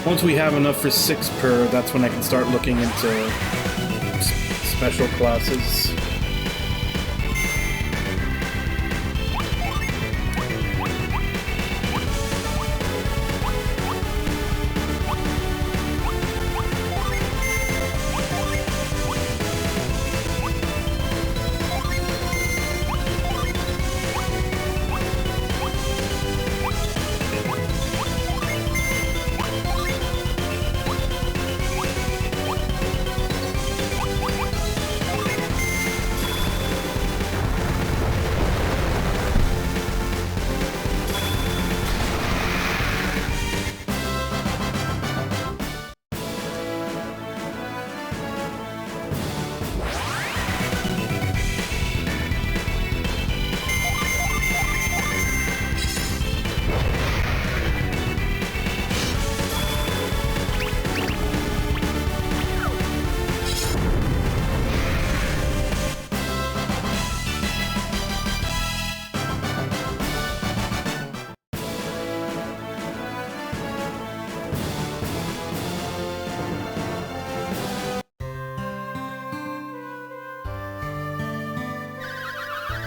Once we have enough for 6 per, that's when I can start looking into special classes.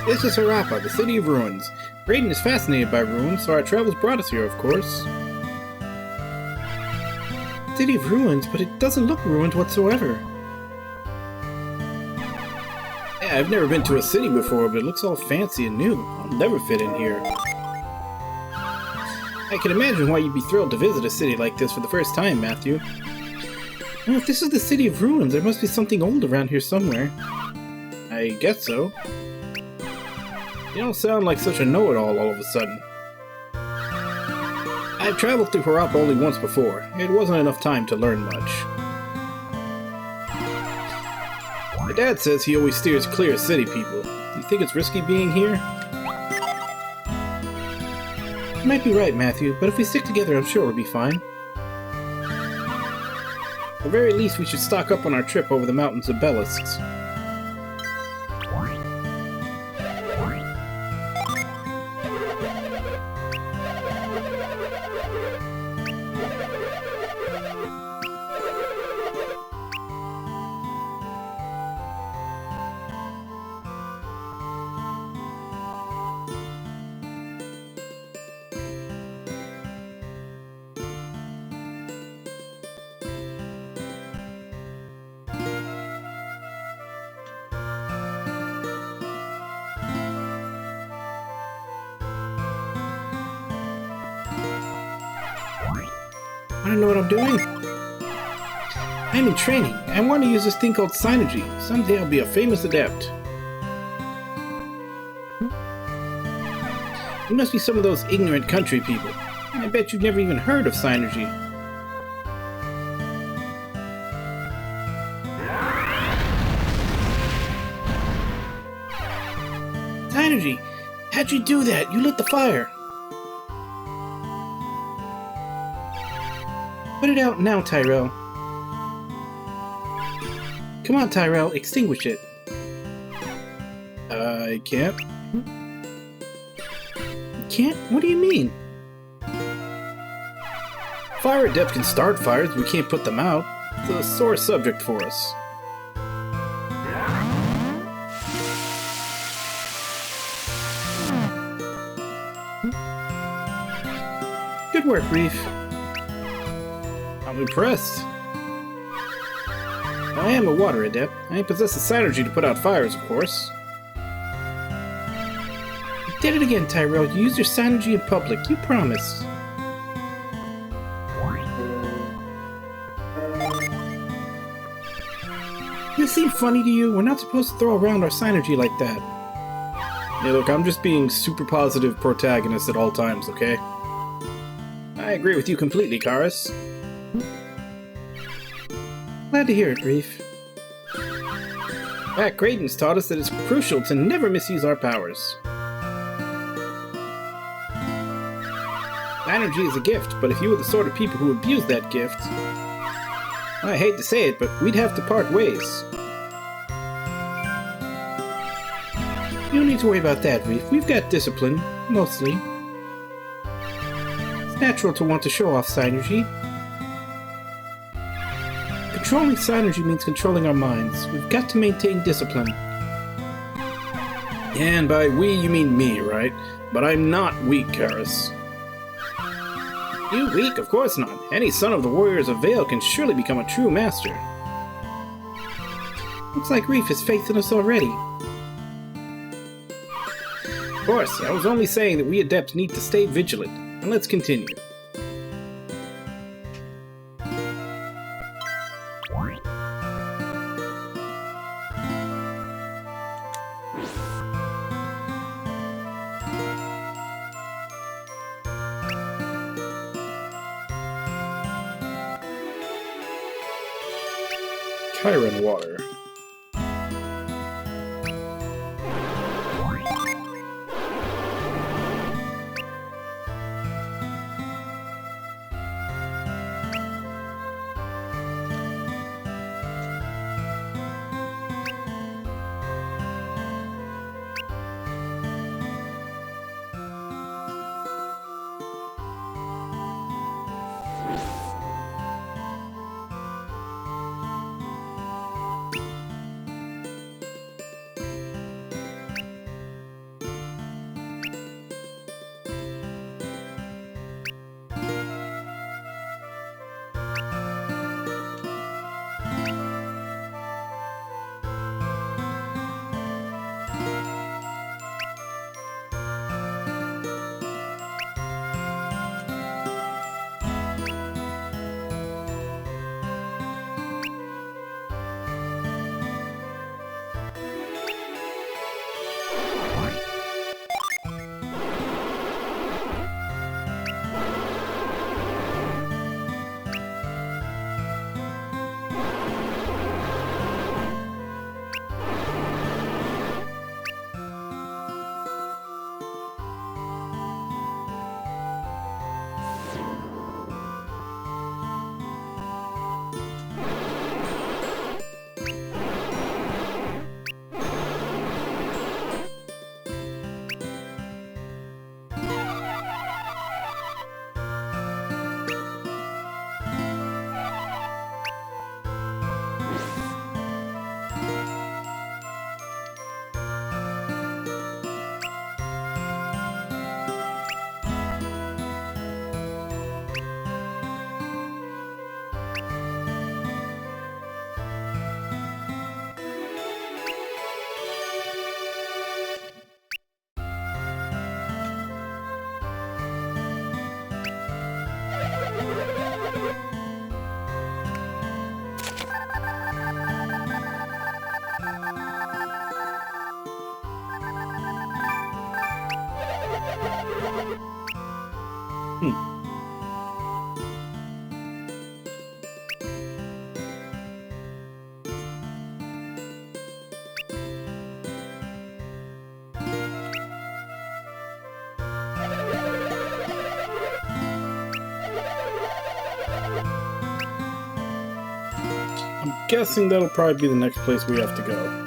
This is Harappa, the City of Ruins. Raiden is fascinated by ruins, so our travels brought us here, of course. City of Ruins, but it doesn't look ruined whatsoever. Yeah, I've never been to a city before, but it looks all fancy and new. I'll never fit in here. I can imagine why you'd be thrilled to visit a city like this for the first time, Matthew. Well, if this is the City of Ruins, there must be something old around here somewhere. I guess so. You don't sound like such a know-it-all all of a sudden. I've traveled through Harappa only once before. It wasn't enough time to learn much. My dad says he always steers clear of city people. Do you think it's risky being here? You might be right, Matthew, but if we stick together, I'm sure we'll be fine. At the very least, we should stock up on our trip over the mountains of Belisks. Want to know what I'm doing? I'm in training. I want to use this thing called Synergy. Someday I'll be a famous adept. You must be some of those ignorant country people. I bet you've never even heard of Synergy. Synergy! How'd you do that? You lit the fire. Put it out now, Tyrell. Come on, Tyrell, extinguish it. I can't. You can't? What do you mean? Fire Adept can start fires, but we can't put them out. It's a sore subject for us. Good work, Reef. I'm impressed. I am a water adept. I possess the synergy to put out fires, of course. You did it again, Tyrell. You used your synergy in public. You promised. Does this seem funny to you? We're not supposed to throw around our synergy like that. Hey, look, I'm just being super positive protagonist at all times, okay? I agree with you completely, Karis. Glad to hear it, Reef. Back Raiden's taught us that it's crucial to never misuse our powers. Energy is a gift, but if you were the sort of people who abuse that gift, I hate to say it, but we'd have to part ways. You don't need to worry about that, Reef. We've got discipline, mostly. natural to want to show off synergy. Controlling synergy means controlling our minds. We've got to maintain discipline. And by we, you mean me, right? But I'm not weak, Karis. You weak? Of course not. Any son of the Warriors of Vale can surely become a true master. Looks like Reef has faith in us already. Of course, I was only saying that we adepts need to stay vigilant. And let's continue. Chiron water. I'm guessing that'll probably be the next place we have to go.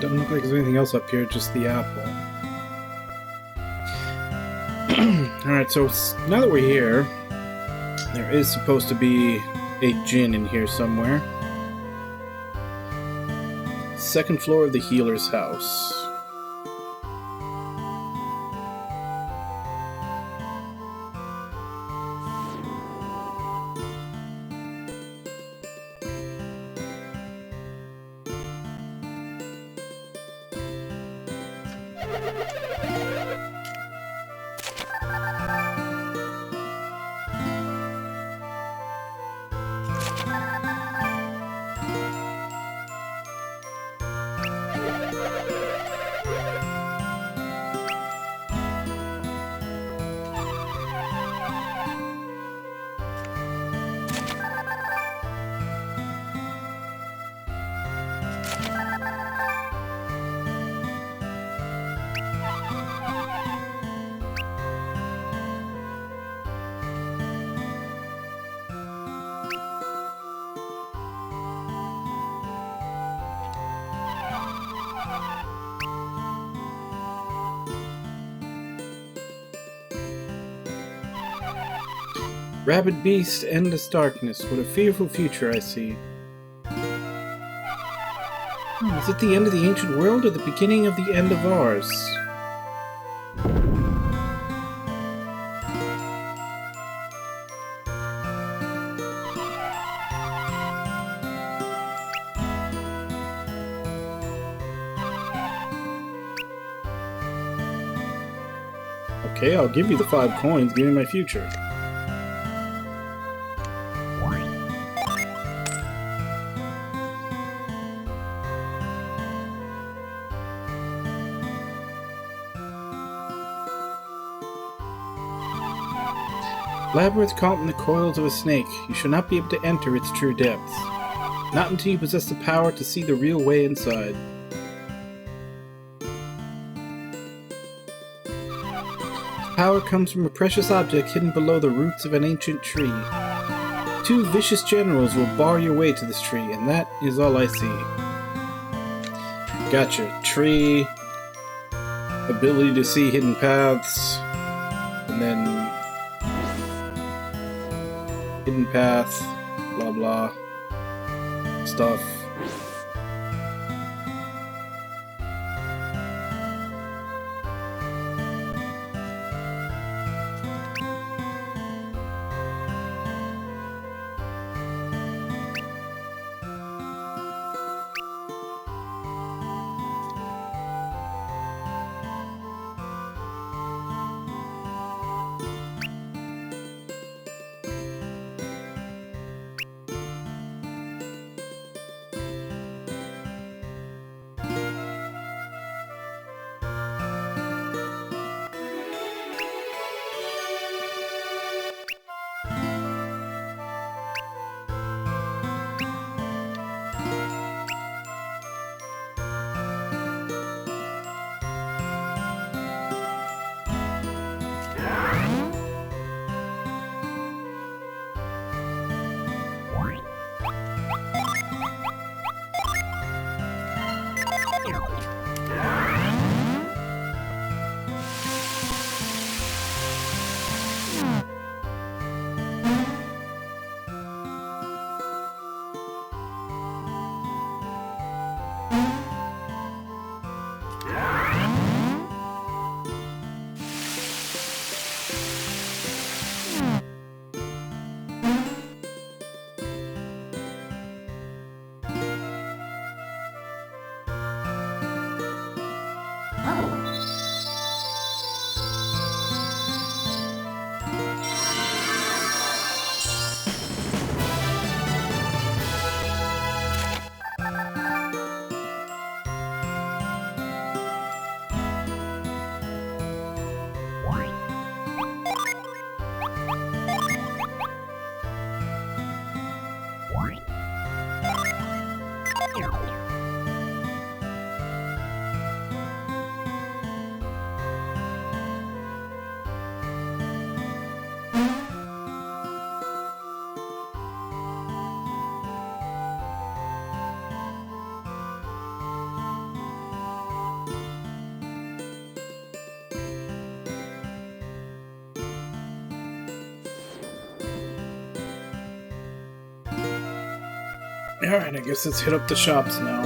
Doesn't look like there's anything else up here, just the apple. Alright, so now that we're here, there is supposed to be a djinn in here somewhere. Second floor of the healer's house. Rabid beast, endless darkness. What a fearful future I see. Is it the end of the ancient world or the beginning of the end of ours? Okay, I'll give you the 5 coins. Give me my future. Labyrinth caught in the coils of a snake. You shall not be able to enter its true depths. Not until you possess the power to see the real way inside. Power comes from a precious object hidden below the roots of an ancient tree. 2 vicious generals will bar your way to this tree, and that is all I see. Gotcha. Tree, ability to see hidden paths, and then hidden path, blah blah stuff. Alright, I guess let's hit up the shops now.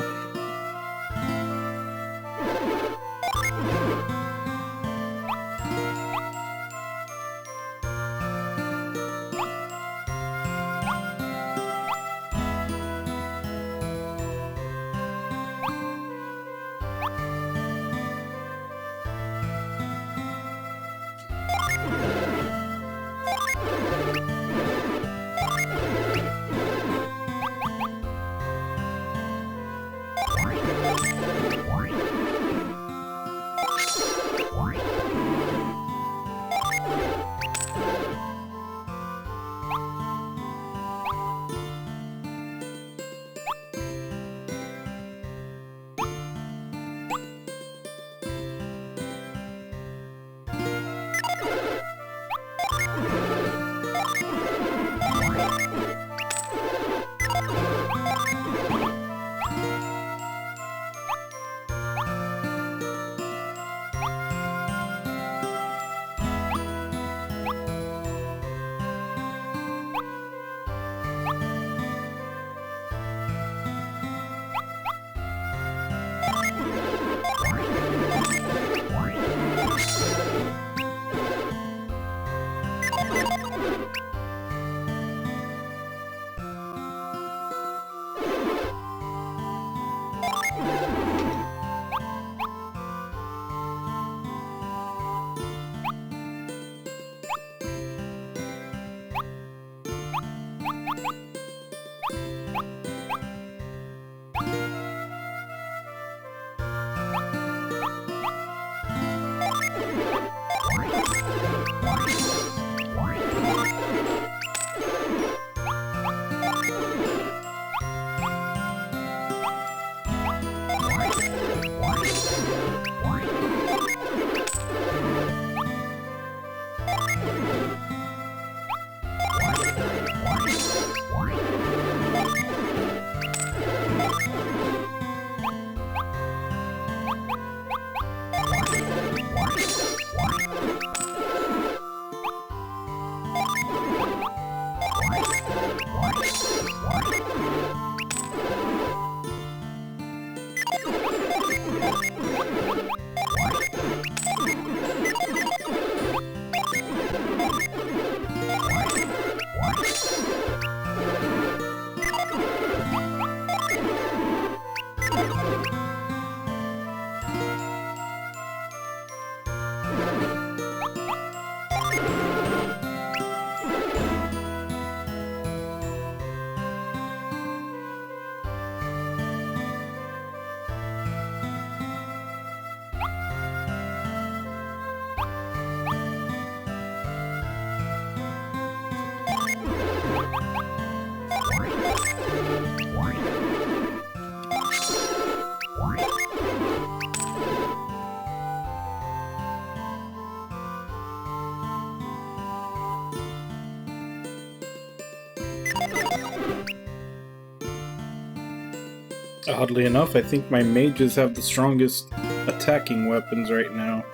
Oddly enough, I think my mages have the strongest attacking weapons right now.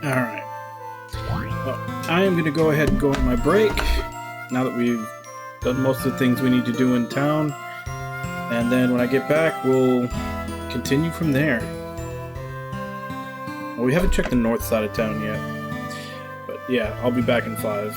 Alright. Well, I am going to go ahead and go on my break, now that we've done most of the things we need to do in town. And then when I get back, we'll continue from there. Well, we haven't checked the north side of town yet. But yeah, I'll be back in 5.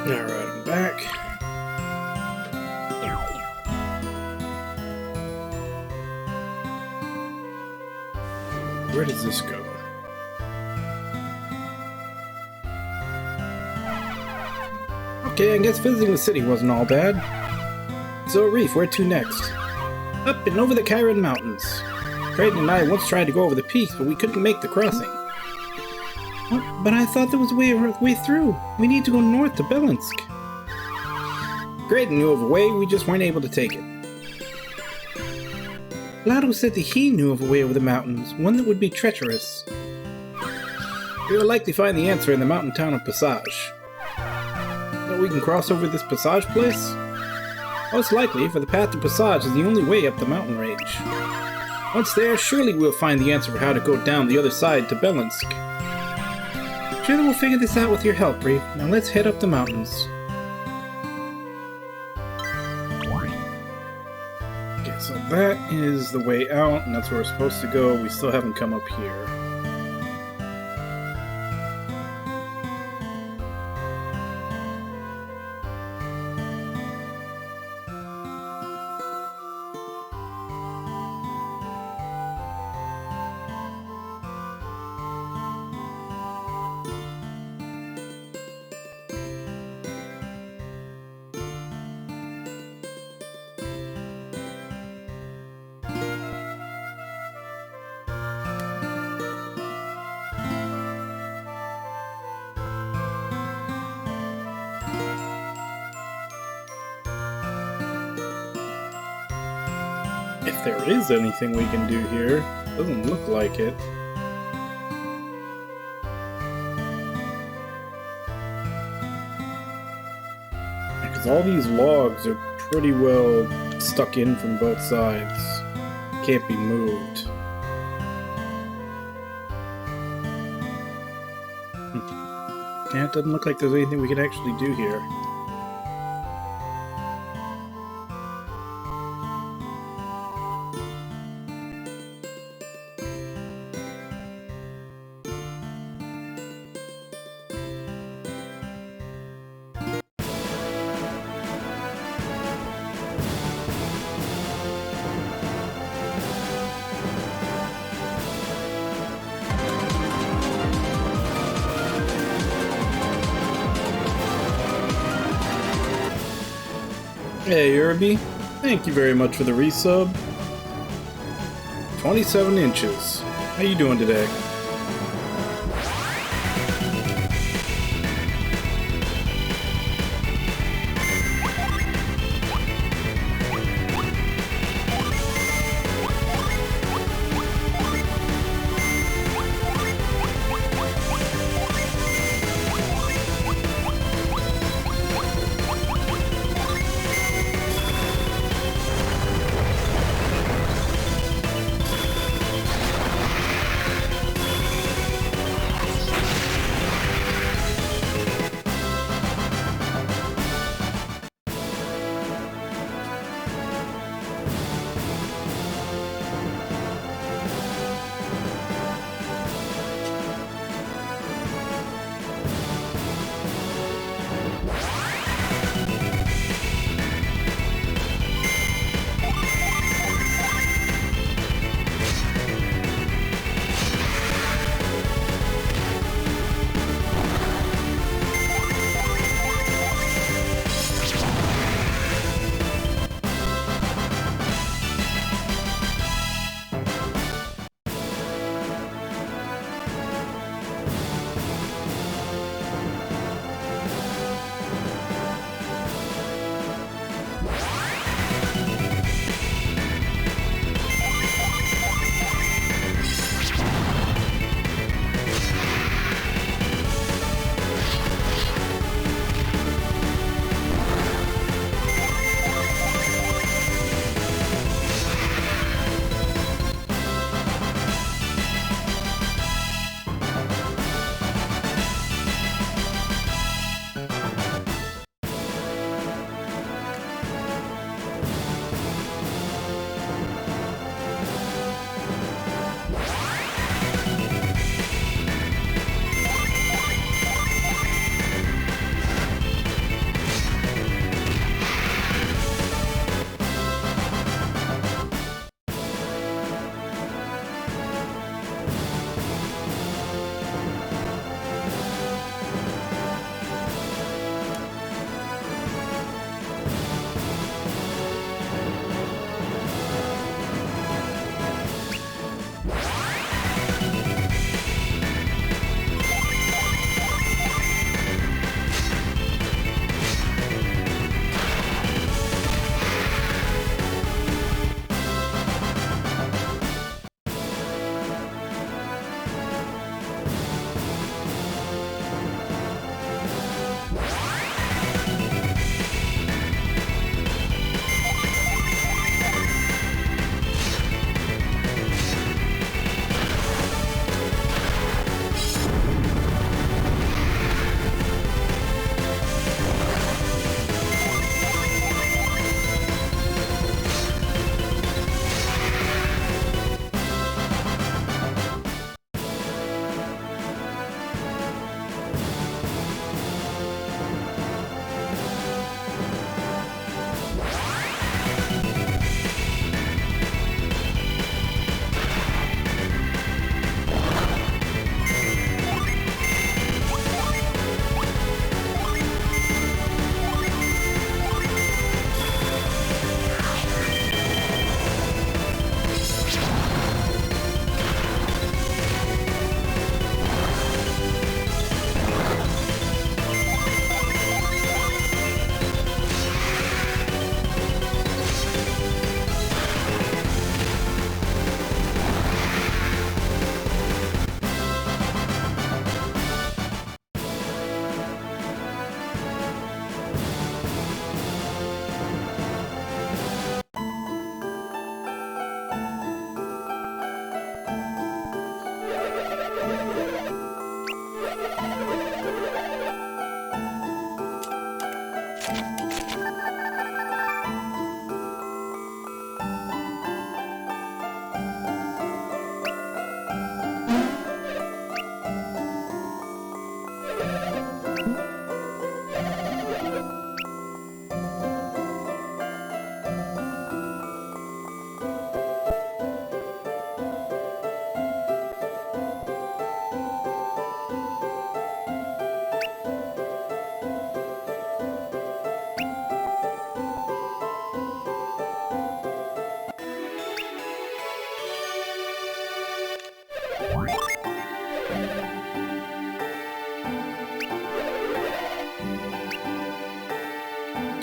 Alright, I'm back. Where does this go? Okay, I guess visiting the city wasn't all bad. So, Reef, where to next? Up and over the Chiron Mountains. Creighton and I once tried to go over the peaks, but we couldn't make the crossing. What? But I thought there was a way through. We need to go north to Belensk. Creighton knew of a way, we just weren't able to take it. Lado said that he knew of a way over the mountains, one that would be treacherous. We will likely find the answer in the mountain town of Passage. But we can cross over this Passage place? Most likely, for the path to Passage is the only way up the mountain range. Once there, surely we'll find the answer for how to go down the other side to Belensk. Sure that we'll figure this out with your help, Reef. Now let's head up the mountains. Okay, so that is the way out, and that's where we're supposed to go. We still haven't come up here. If there is anything we can do here, doesn't look like it. Because all these logs are pretty well stuck in from both sides. Can't be moved. Yeah, it doesn't look like there's anything we can actually do here. Hey, Irby. Thank you very much for the resub. 27 inches. How you doing today?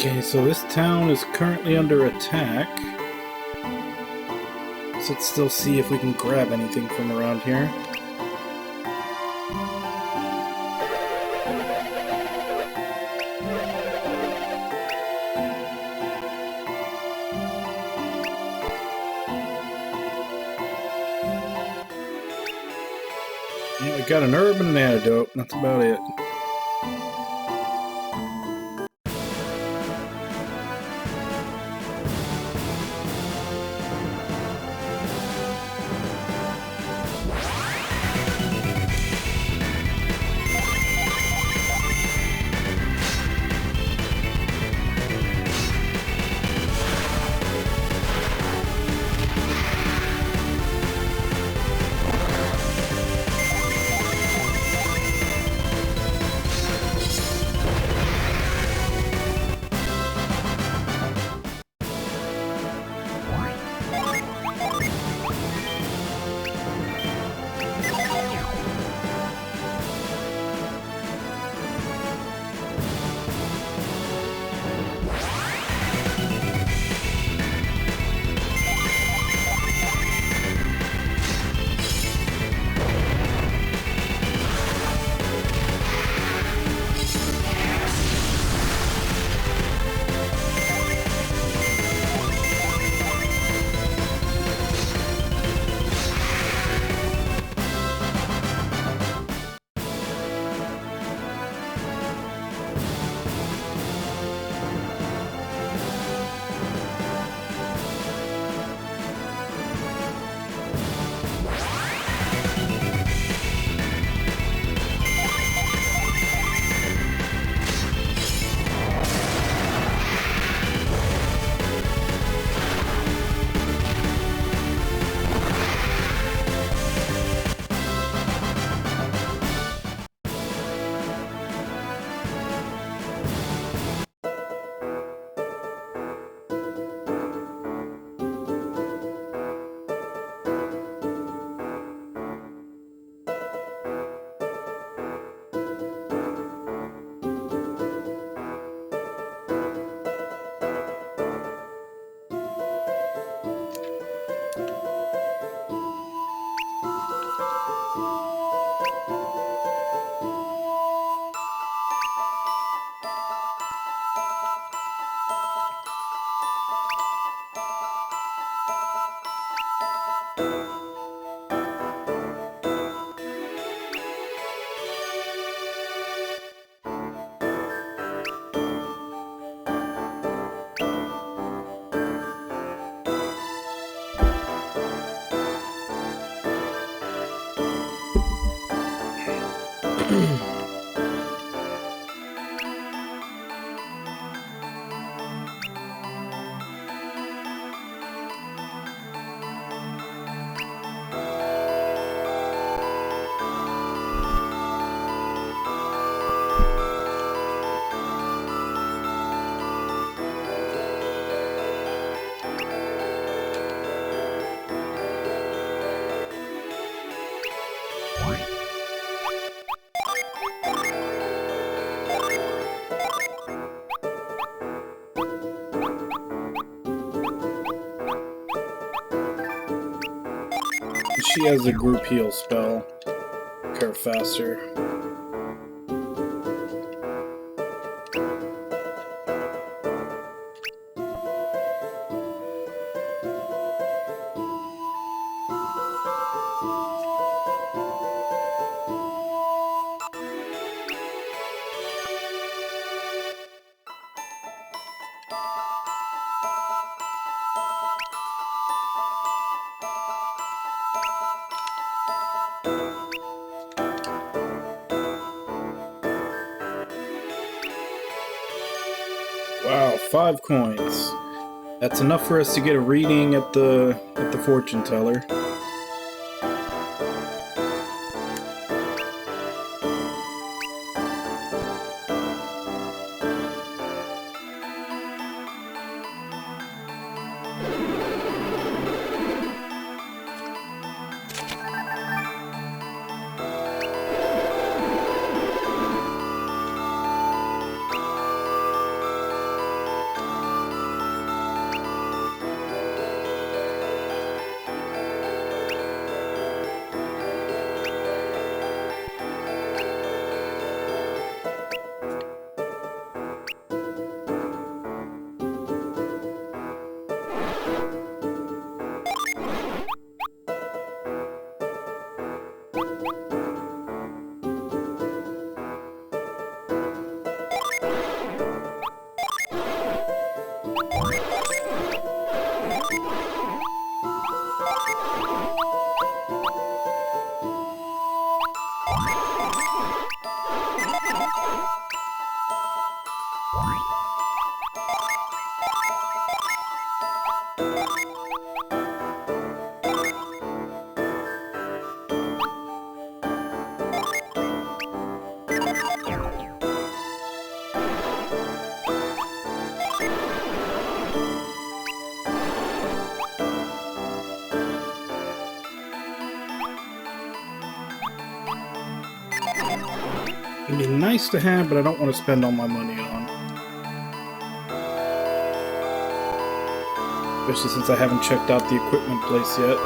Okay, so this town is currently under attack. So let's still see if we can grab anything from around here. Yeah, we got an herb and an antidote. That's about it. She has a group heal spell. Care faster. Wow, 5 coins. That's enough for us to get a reading at the fortune teller. It'd be nice to have, but I don't want to spend all my money on. Especially since I haven't checked out the equipment place yet.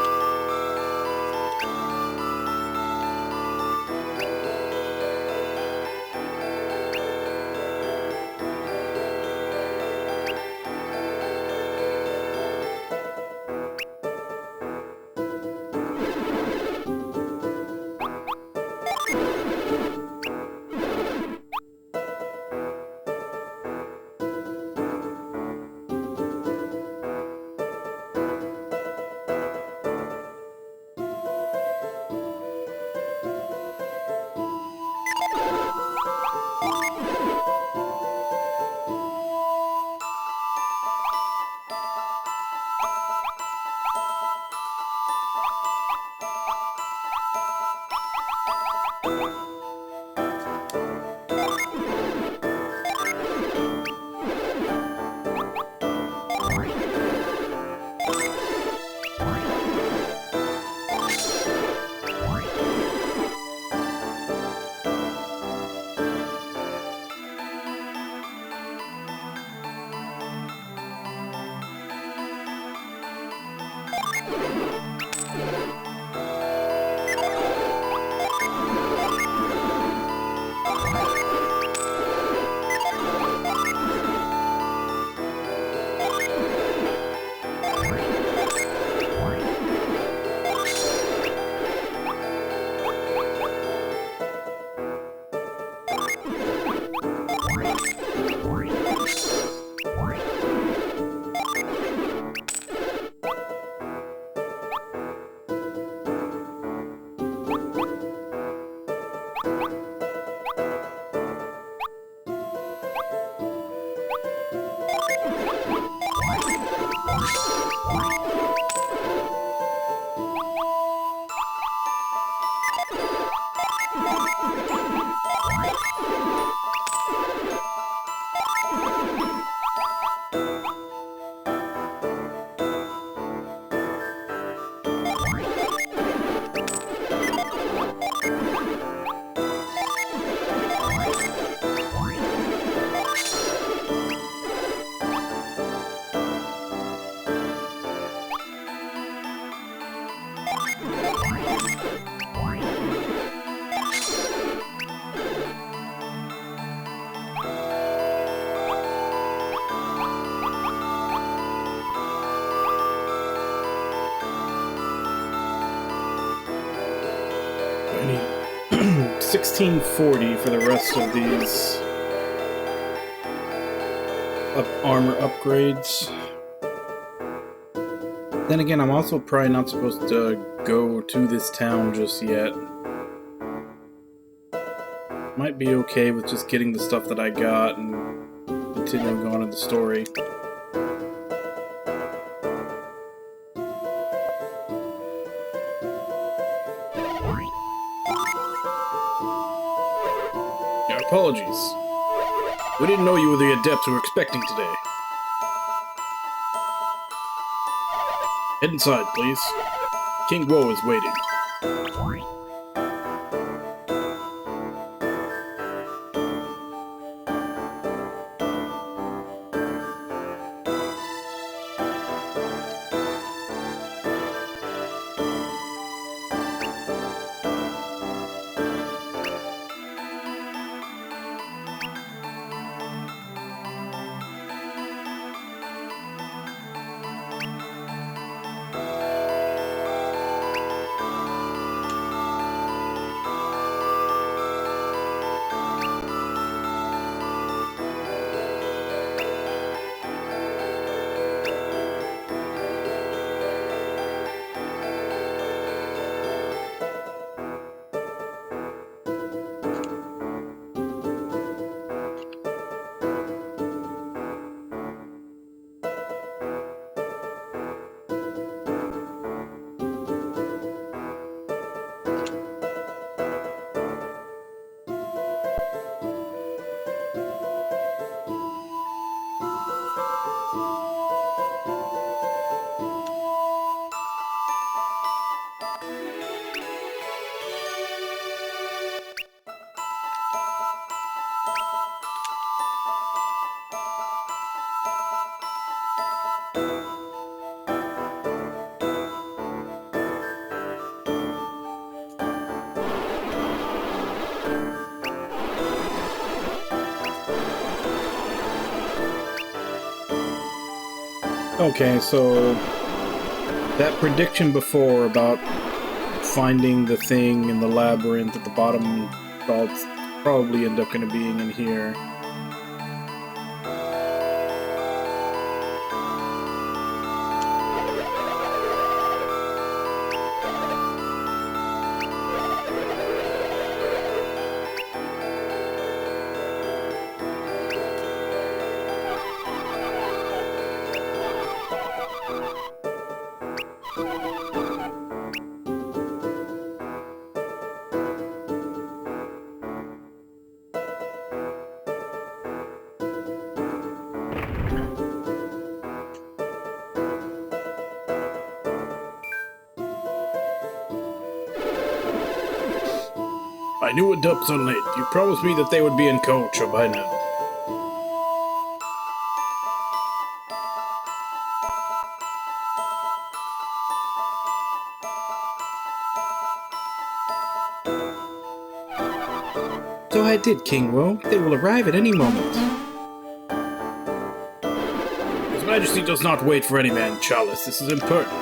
I need 1640 for the rest of these armor upgrades. Then again, I'm also probably not supposed to go to this town just yet. Might be okay with just getting the stuff that I got and continuing on in the story. Yeah, apologies. We didn't know you were the adept we were expecting today. Head inside, please. King Woe is waiting. Okay, so that prediction before about finding the thing in the labyrinth at the bottom, I'll probably end up going to being in here. I knew adepts are late. You promised me that they would be in culture by now. So I did, King Woe. They will arrive at any moment. His Majesty does not wait for any man, Chalice. This is impertinent.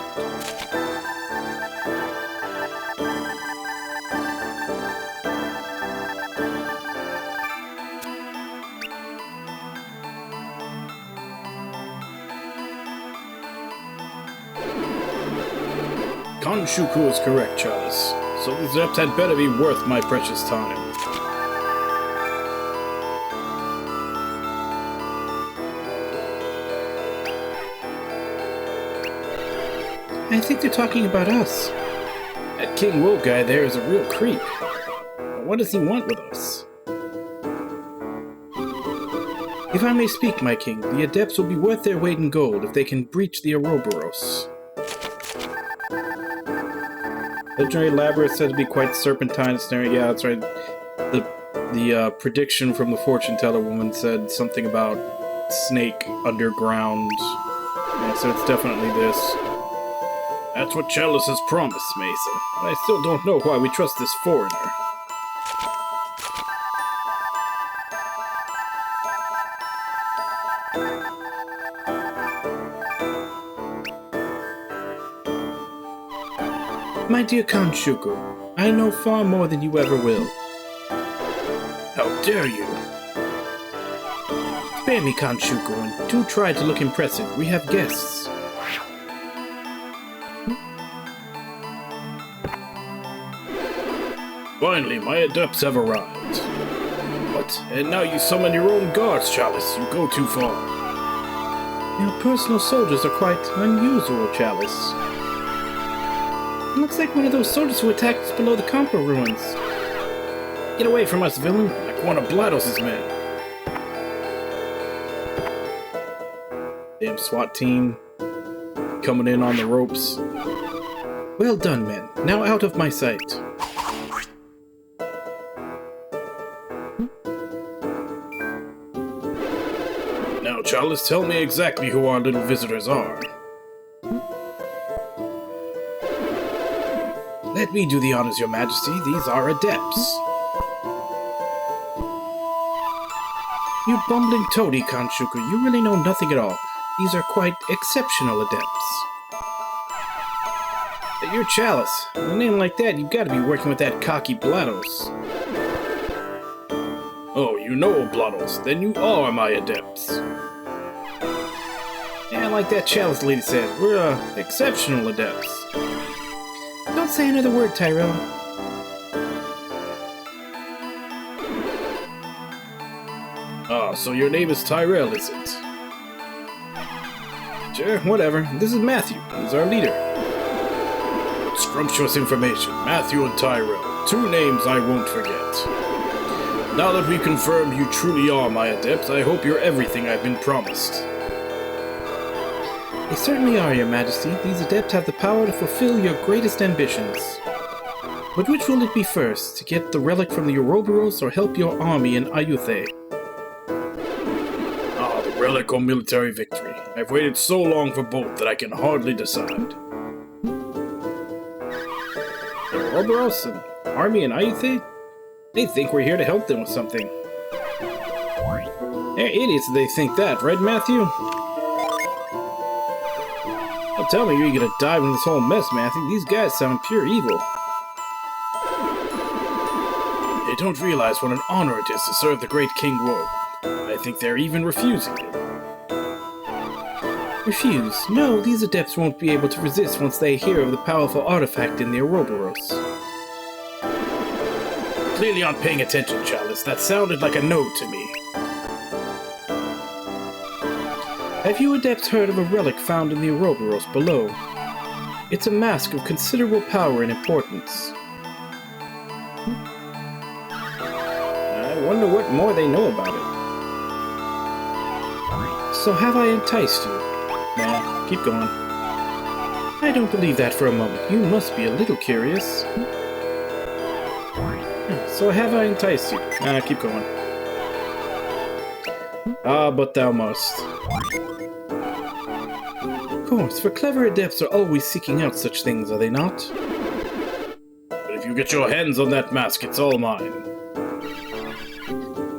Kanshuku is correct, Chalice. So these reps had better be worth my precious time. I think they're talking about us. That King Will guy there is a real creep. But what does he want with us? If I may speak, my king, the adepts will be worth their weight in gold if they can breach the Ouroboros. Legendary Labyrinth said to be quite serpentine snare. Yeah, that's right. The prediction from the fortune teller woman said something about snake underground. Yeah, so it's definitely this. That's what Chalice has promised, Mesa. But I still don't know why we trust this foreigner. My dear Kanshuku, I know far more than you ever will. How dare you? Spare me, Kanshuku, and do try to look impressive. We have guests. Finally, my adepts have arrived. What? And now you summon your own guards, Chalice. You go too far. Your personal soldiers are quite unusual, Chalice. It looks like one of those soldiers who attacked us below the Compa ruins. Get away from us, villain, like one of Blados's men. Damn SWAT team. Coming in on the ropes. Well done, men. Now out of my sight. Now, Chalice, tell me exactly who our little visitors are. Let me do the honors, your majesty. These are adepts. You bumbling toady, Kanshuku. You really know nothing at all. These are quite exceptional adepts. You're Chalice. With a name like that, you've got to be working with that cocky Blados. Oh, you know Blados. Then you are my adepts. Yeah, like that Chalice lady said, we're exceptional adepts. Don't say another word, Tyrell. Ah, so your name is Tyrell, is it? Sure, whatever. This is Matthew. He's our leader. What scrumptious information. Matthew and Tyrell. Two names I won't forget. Now that we've confirmed you truly are my adepts, I hope you're everything I've been promised. They certainly are, your majesty. These adepts have the power to fulfill your greatest ambitions. But which will it be first? To get the relic from the Ouroboros or help your army in Ayuthe? Ah, the relic or military victory. I've waited so long for both that I can hardly decide. The Ouroboros and army in Ayuthe? They think we're here to help them with something. They're idiots if they think that, right, Matthew? Don't tell me you're gonna dive in this whole mess, Matthew. These guys sound pure evil. They don't realize what an honor it is to serve the great King Woe. I think they're even refusing it. Refuse? No, these adepts won't be able to resist once they hear of the powerful artifact in the Ouroboros. Clearly aren't paying attention, Chalice. That sounded like a no to me. Have you adepts heard of a relic found in the Ouroboros below? It's a mask of considerable power and importance. I wonder what more they know about it. So have I enticed you? Nah, keep going. I don't believe that for a moment. You must be a little curious. So have I enticed you? Nah, keep going. Ah, but thou must. Of course, for clever adepts are always seeking out such things, are they not? But if you get your hands on that mask, it's all mine.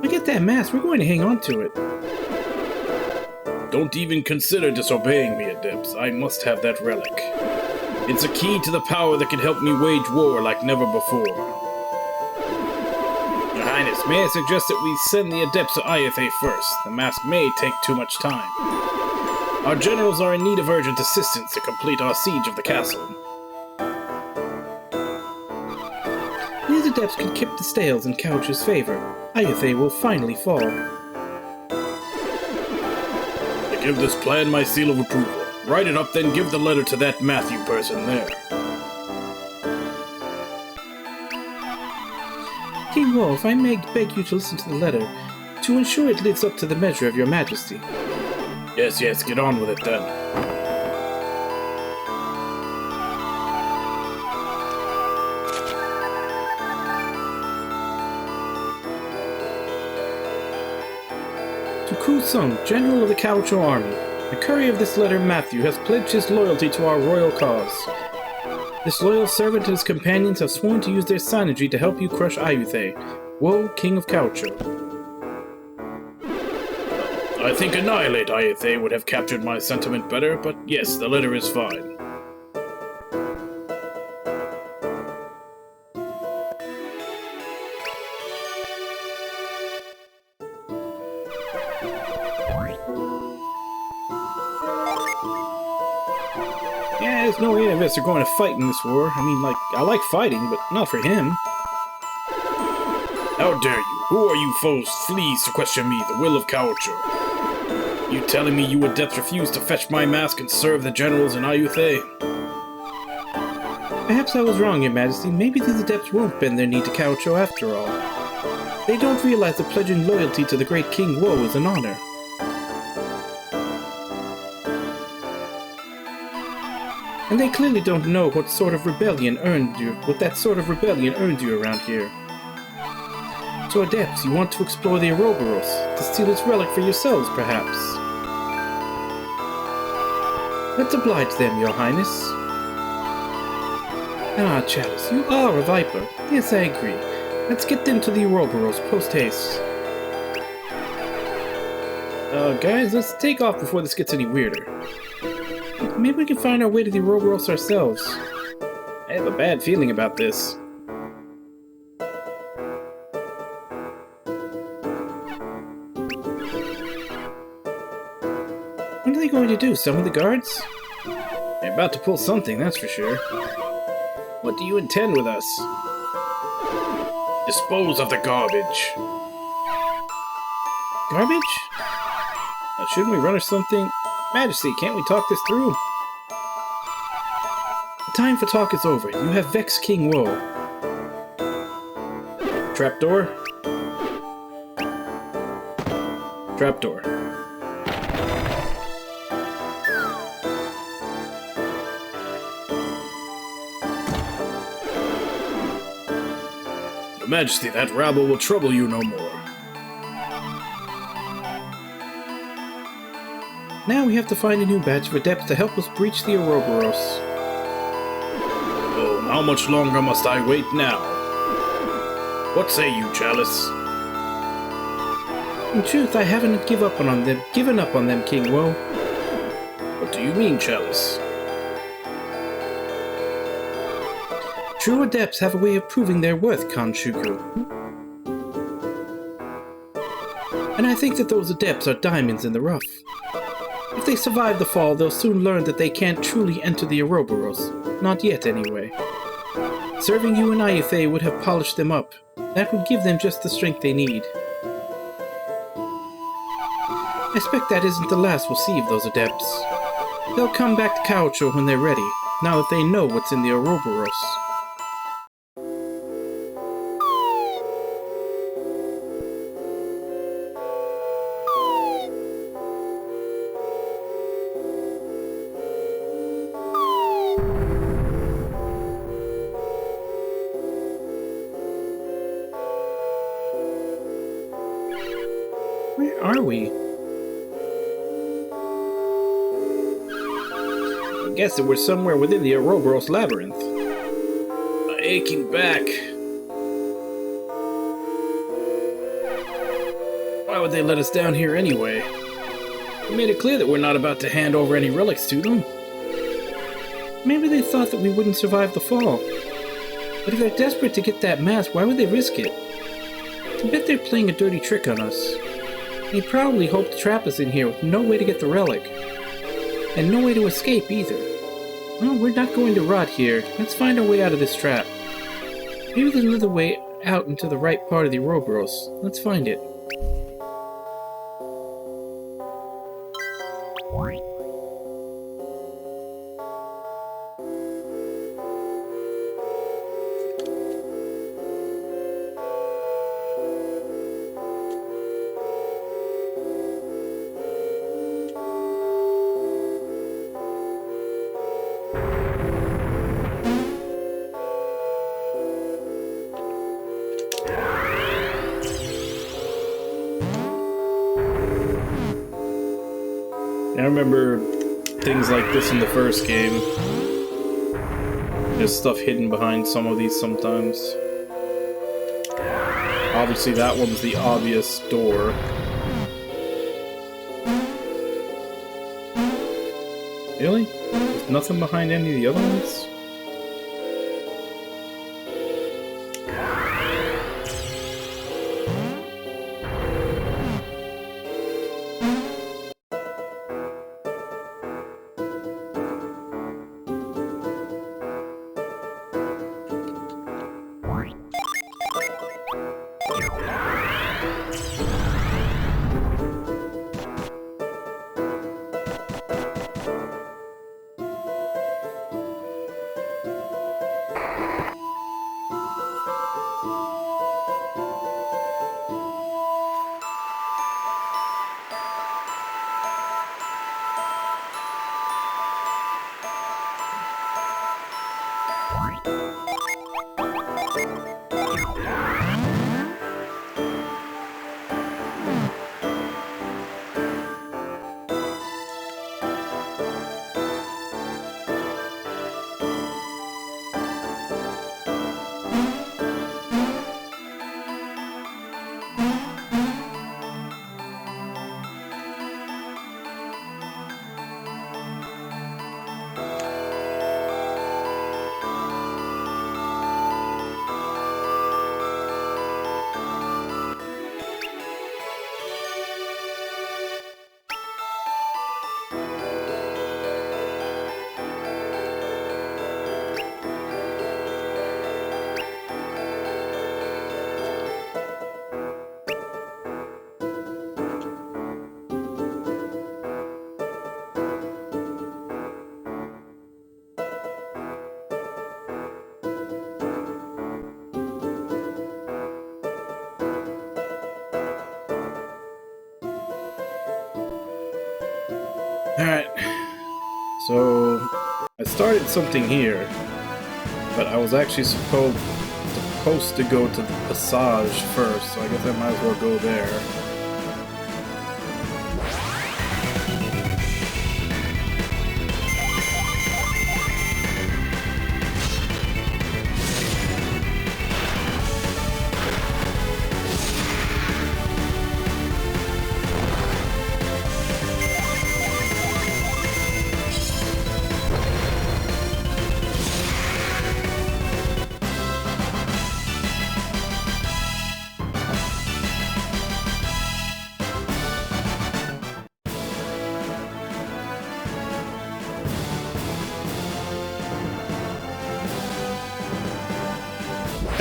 I get that mask, we're going to hang on to it. Don't even consider disobeying me, adepts. I must have that relic. It's a key to the power that can help me wage war like never before. Your Highness, may I suggest that we send the adepts to Ayathe first? The mask may take too much time. Our generals are in need of urgent assistance to complete our siege of the castle. These adepts can keep the stales in Couch's favor. Ayathe will finally fall. I give this plan my seal of approval. Write it up, then give the letter to that Matthew person there. King Wolf, I beg you to listen to the letter, to ensure it lives up to the measure of your majesty. Yes, get on with it then. To Ku Sung, General of the Kaucho Army, the courier of this letter, Matthew, has pledged his loyalty to our royal cause. This loyal servant and his companions have sworn to use their synergy to help you crush Ayuthe, Woe, King of Kaucho. I think annihilate Ayuthe would have captured my sentiment better, but yes, the letter is fine. Yeah, there's no way any of us are going to fight in this war. I mean, I like fighting, but not for him. How dare you? Who are you foes, fleas, to question me, the will of Kaucho? You telling me you adepts refuse to fetch my mask and serve the generals in Ayuthe? Perhaps I was wrong, Your Majesty. Maybe these adepts won't bend their knee to Kaucho after all. They don't realize that pledging loyalty to the great King Woe is an honor. And they clearly don't know what sort of rebellion earned you around here. So adepts, you want to explore the Ouroboros, to steal its relic for yourselves, perhaps? Let's oblige them, Your Highness. Ah, Chalice, you are a viper. Yes, I agree. Let's get them to the Ouroboros post-haste. Guys, let's take off before this gets any weirder. Maybe we can find our way to the Ouroboros ourselves. I have a bad feeling about this. What are they going to do? Summon the guards? They're about to pull something, that's for sure. What do you intend with us? Dispose of the garbage. Garbage? Shouldn't we run or something? Majesty, can't we talk this through? The time for talk is over. You have vexed King Woe. Trapdoor? Trapdoor. Your Majesty, that rabble will trouble you no more. Now we have to find a new batch of adepts to help us breach the Ouroboros. Oh, how much longer must I wait now? What say you, Chalice? In truth, I haven't given up on them, King Woe. What do you mean, Chalice? True adepts have a way of proving their worth, Kanshuku. And I think that those adepts are diamonds in the rough. If they survive the fall, they'll soon learn that they can't truly enter the Ouroboros. Not yet, anyway. Serving you and Ayufe would have polished them up. That would give them just the strength they need. I expect that isn't the last we'll see of those adepts. They'll come back to Kaocho when they're ready, now that they know what's in the Ouroboros. Where are we? I guess that we're somewhere within the Ouroboros labyrinth. My aching back. Why would they let us down here anyway? We made it clear that we're not about to hand over any relics to them. Maybe they thought that we wouldn't survive the fall. But if they're desperate to get that mask, why would they risk it? I bet they're playing a dirty trick on us. They probably hope to trap us in here with no way to get the relic. And no way to escape either. Well, we're not going to rot here. Let's find our way out of this trap. Maybe there's another way out into the right part of the Ouroboros. Let's find it. I remember things like this in the first game. There's stuff hidden behind some of these sometimes. Obviously that one's the obvious door. Really? There's nothing behind any of the other ones? Alright, so I started something here, but I was actually supposed to go to the passage first, so I guess I might as well go there.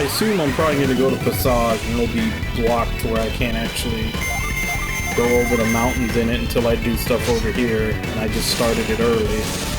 assume I'm probably going to go to Passage and it'll be blocked where I can't actually go over the mountains in it until I do stuff over here, and I just started it early.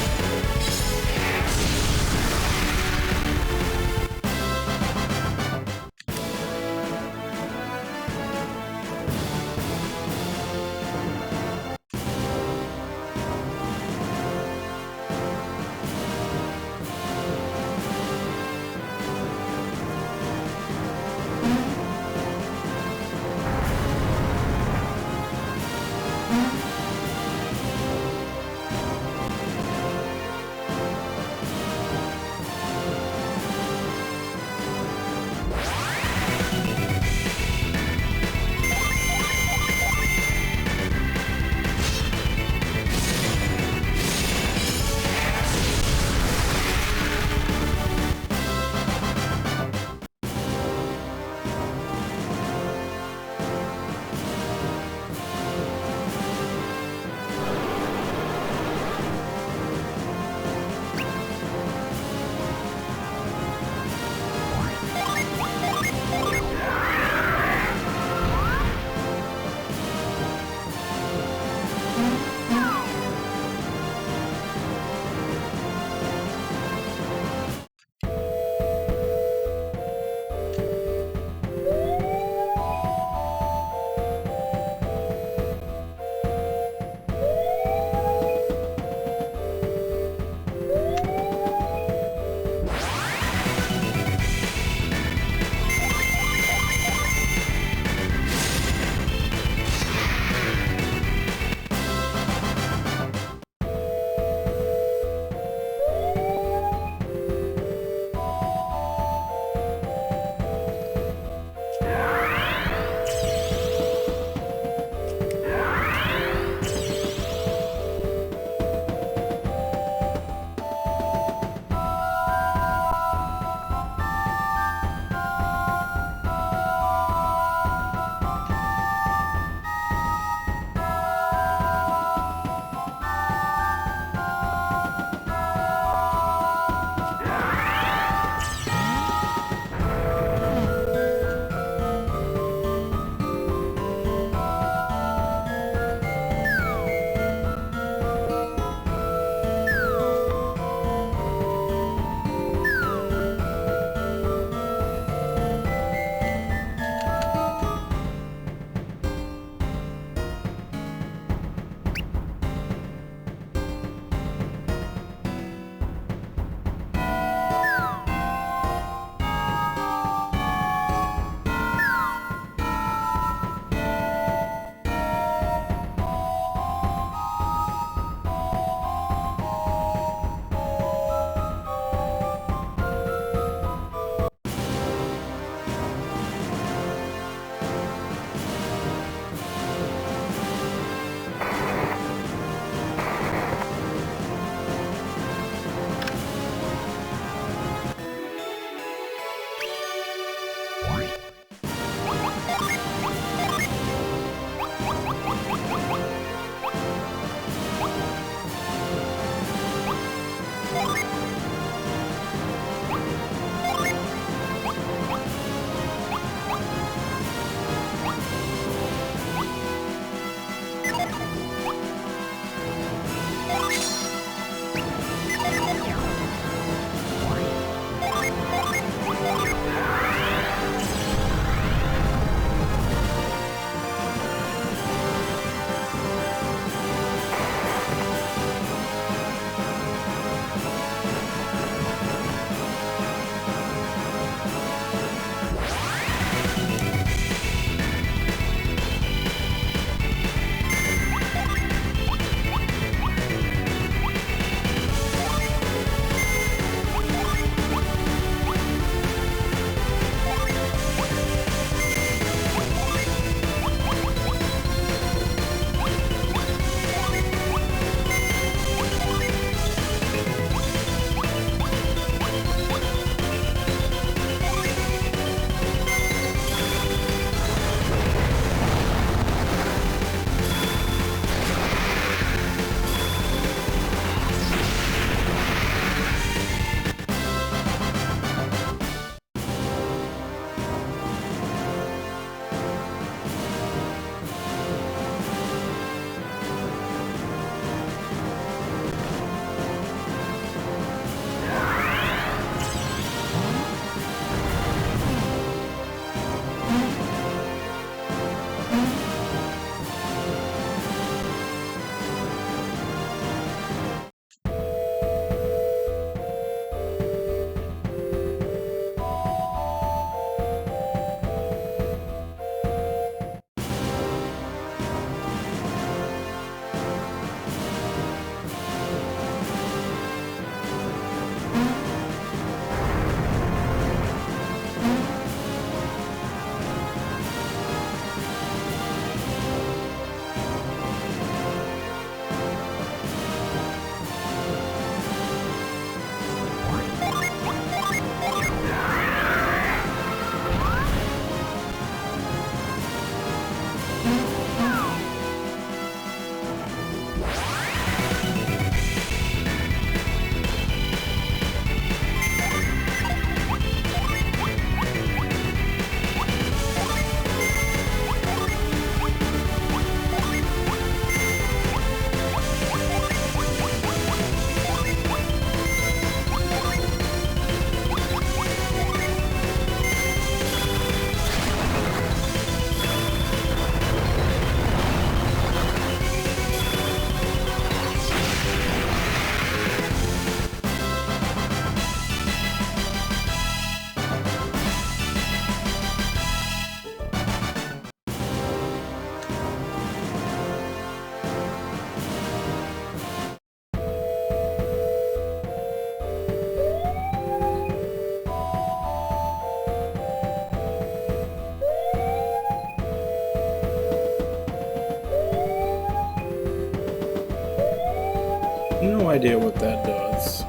No idea what that does.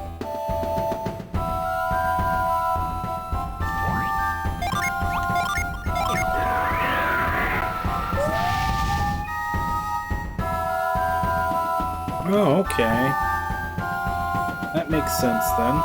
Oh, okay. That makes sense then.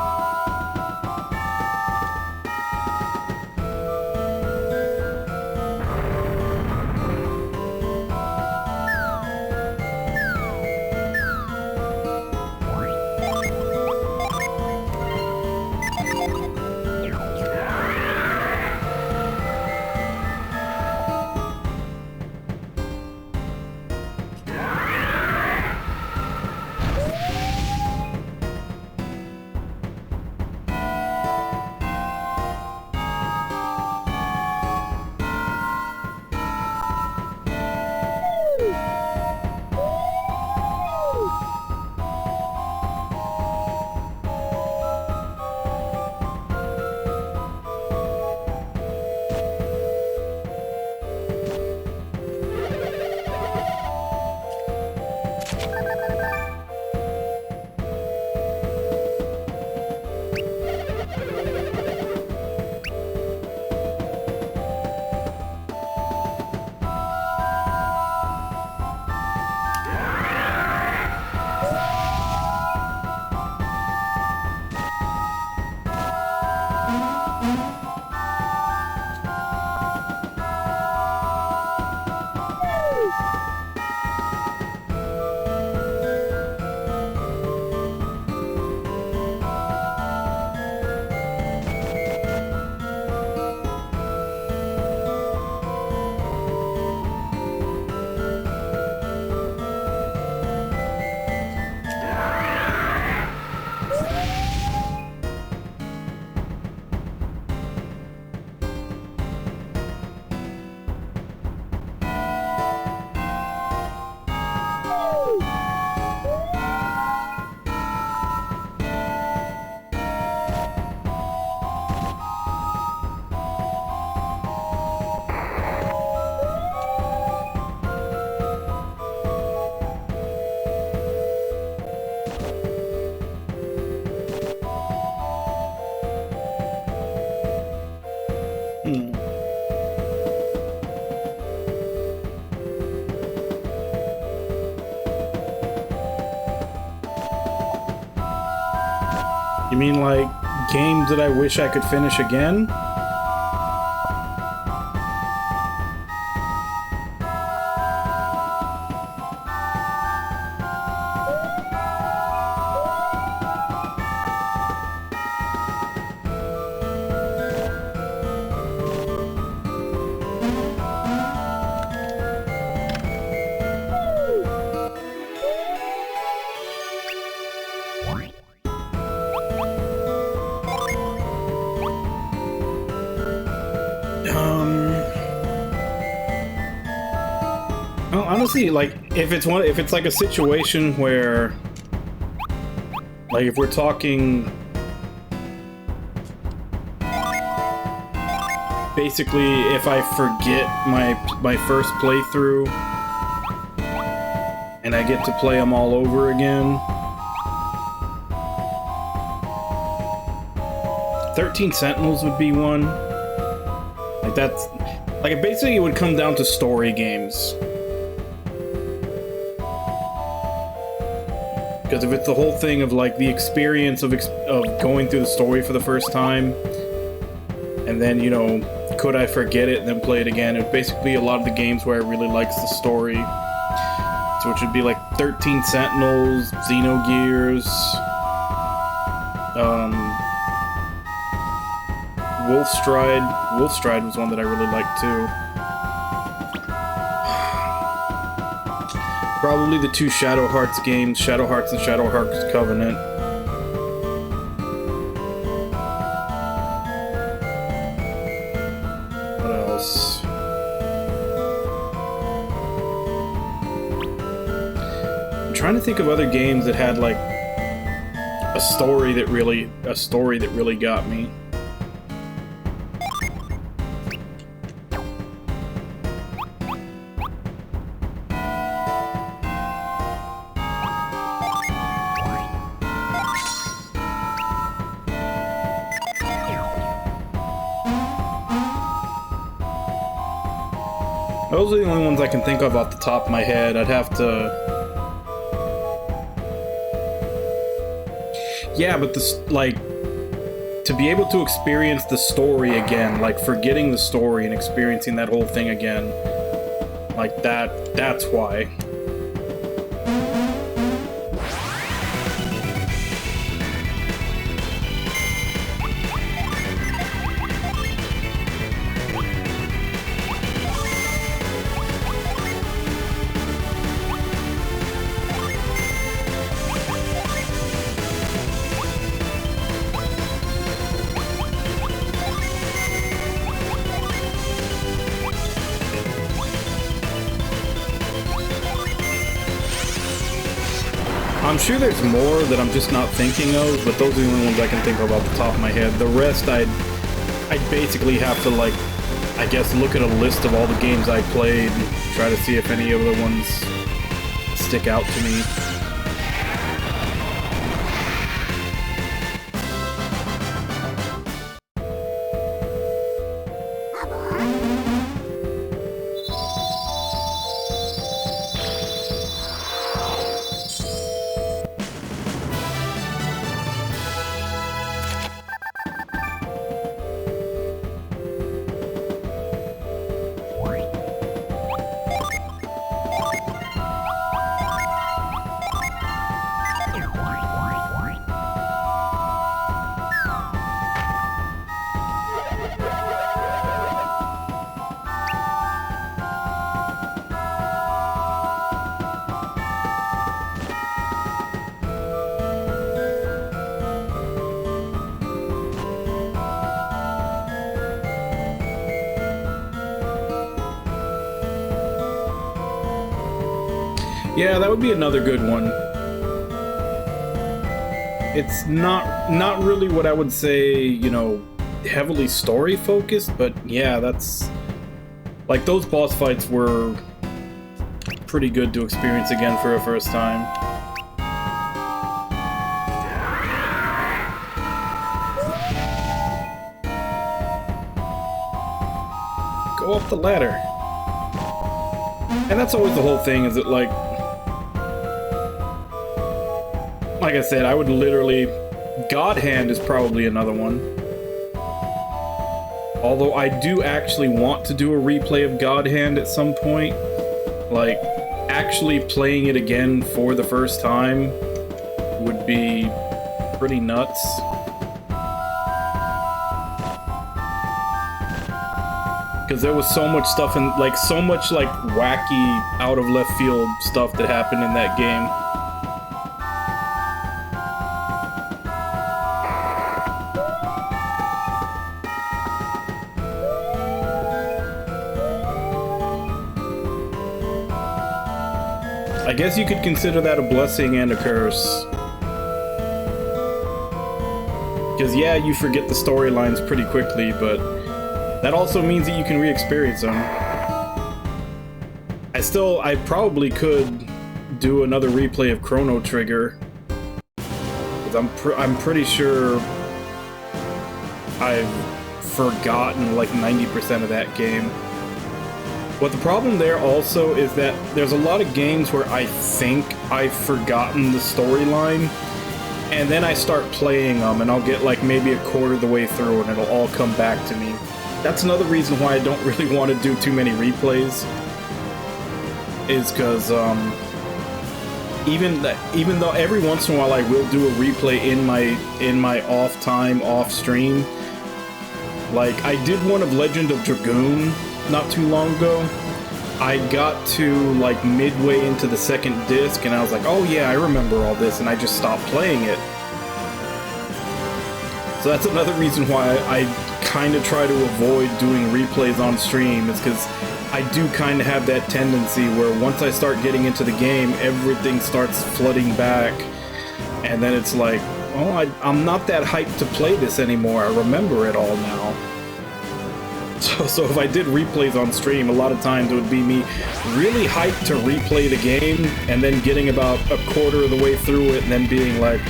You mean like games that I wish I could finish again? Well, honestly, like if it's like a situation where, like, if we're talking, basically, if I forget my first playthrough and I get to play them all over again. 13 Sentinels would be one. Like that's like basically it would come down to story games. Because if it's the whole thing of like the experience of going through the story for the first time, and then, you know, could I forget it and then play it again? It's basically a lot of the games where I really likes the story. So which would be like 13 Sentinels, Xenogears, Wolfstride. Wolfstride was one that I really liked too. Probably the two Shadow Hearts games, Shadow Hearts and Shadow Hearts Covenant. What else? I'm trying to think of other games that had like a story that really got me. Those are the only ones I can think of off the top of my head. I'd have to... Yeah, but this, like, to be able to experience the story again, like forgetting the story and experiencing that whole thing again, like that's why. I'm sure there's more that I'm just not thinking of, but those are the only ones I can think of off the top of my head. The rest, I'd basically have to, like, I guess look at a list of all the games I played and try to see if any other ones stick out to me. Yeah, that would be another good one. It's not really what I would say, you know, heavily story focused, but yeah, that's like those boss fights were pretty good to experience again for a first time. Go up the ladder. And that's always the whole thing, is that like I said, I would literally... God Hand is probably another one. Although I do actually want to do a replay of God Hand at some point. Like, actually playing it again for the first time would be pretty nuts. Because there was so much stuff in, like, so much, like, wacky, out of left field stuff that happened in that game. I guess you could consider that a blessing and a curse. Because yeah, you forget the storylines pretty quickly, but that also means that you can re-experience them. I probably could do another replay of Chrono Trigger. Because I'm pretty sure I've forgotten like 90% of that game. But the problem there also is that there's a lot of games where I think I've forgotten the storyline, and then I start playing them, and I'll get like maybe a quarter of the way through, and it'll all come back to me. That's another reason why I don't really want to do too many replays, is because even though every once in a while I will do a replay in my off time, off stream, like I did one of Legend of Dragoon not too long ago. I got to like midway into the second disc and I was like, oh yeah, I remember all this, and I just stopped playing it. So that's another reason why I kind of try to avoid doing replays on stream, is because I do kind of have that tendency where once I start getting into the game, everything starts flooding back, and then it's like, oh, I'm not that hyped to play this anymore, I remember it all now. So if I did replays on stream, a lot of times it would be me really hyped to replay the game, and then getting about a quarter of the way through it, and then being like,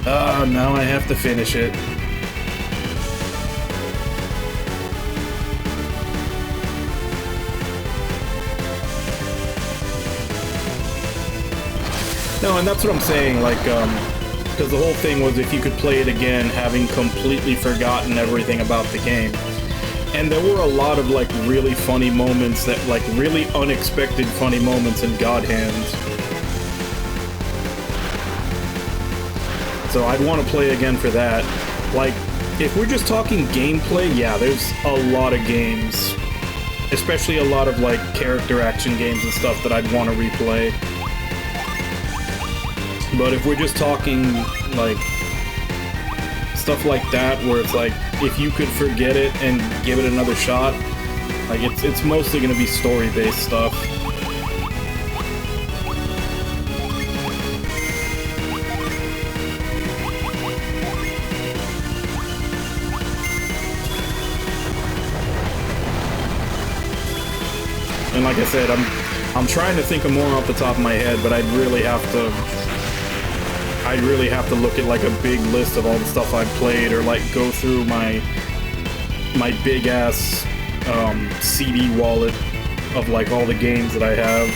oh, now I have to finish it. No, and that's what I'm saying, like, because the whole thing was if you could play it again, having completely forgotten everything about the game. And there were a lot of, like, really funny moments that, like, really unexpected funny moments in God Hand. So I'd want to play again for that. Like, if we're just talking gameplay, yeah, there's a lot of games. Especially a lot of, like, character action games and stuff that I'd want to replay. But if we're just talking, like, stuff like that, where it's like, if you could forget it and give it another shot, like, it's mostly going to be story-based stuff. And like I said, I'm trying to think of more off the top of my head, but I'd really have to look at, like, a big list of all the stuff I've played, or, like, go through my big ass CD wallet of, like, all the games that I have.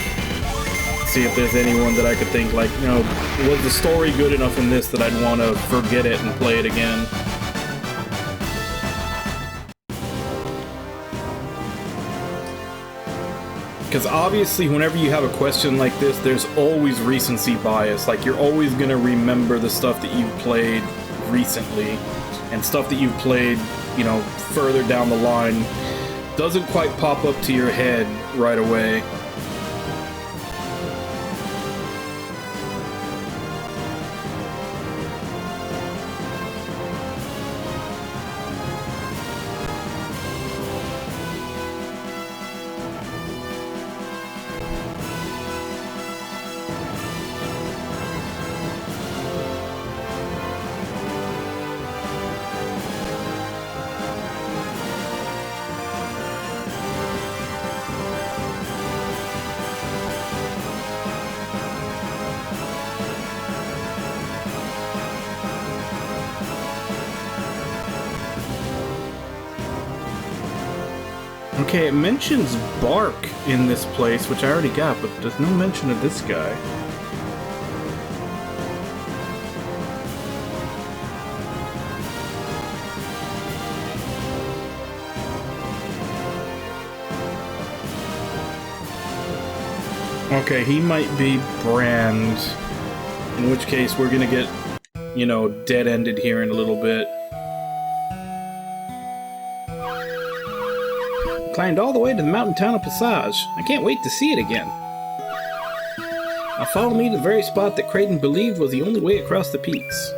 See if there's anyone that I could think, like, you know, was the story good enough in this that I'd want to forget it and play it again. Because obviously, whenever you have a question like this, there's always recency bias. Like, you're always going to remember the stuff that you've played recently, and stuff that you've played, you know, further down the line doesn't quite pop up to your head right away. Okay, it mentions bark in this place, which I already got, but there's no mention of this guy. Okay, he might be Brand, in which case we're gonna get, you know, dead-ended here in a little bit. Climbed all the way to the mountain town of Passage. I can't wait to see it again. Now follow me to the very spot that Creighton believed was the only way across the peaks.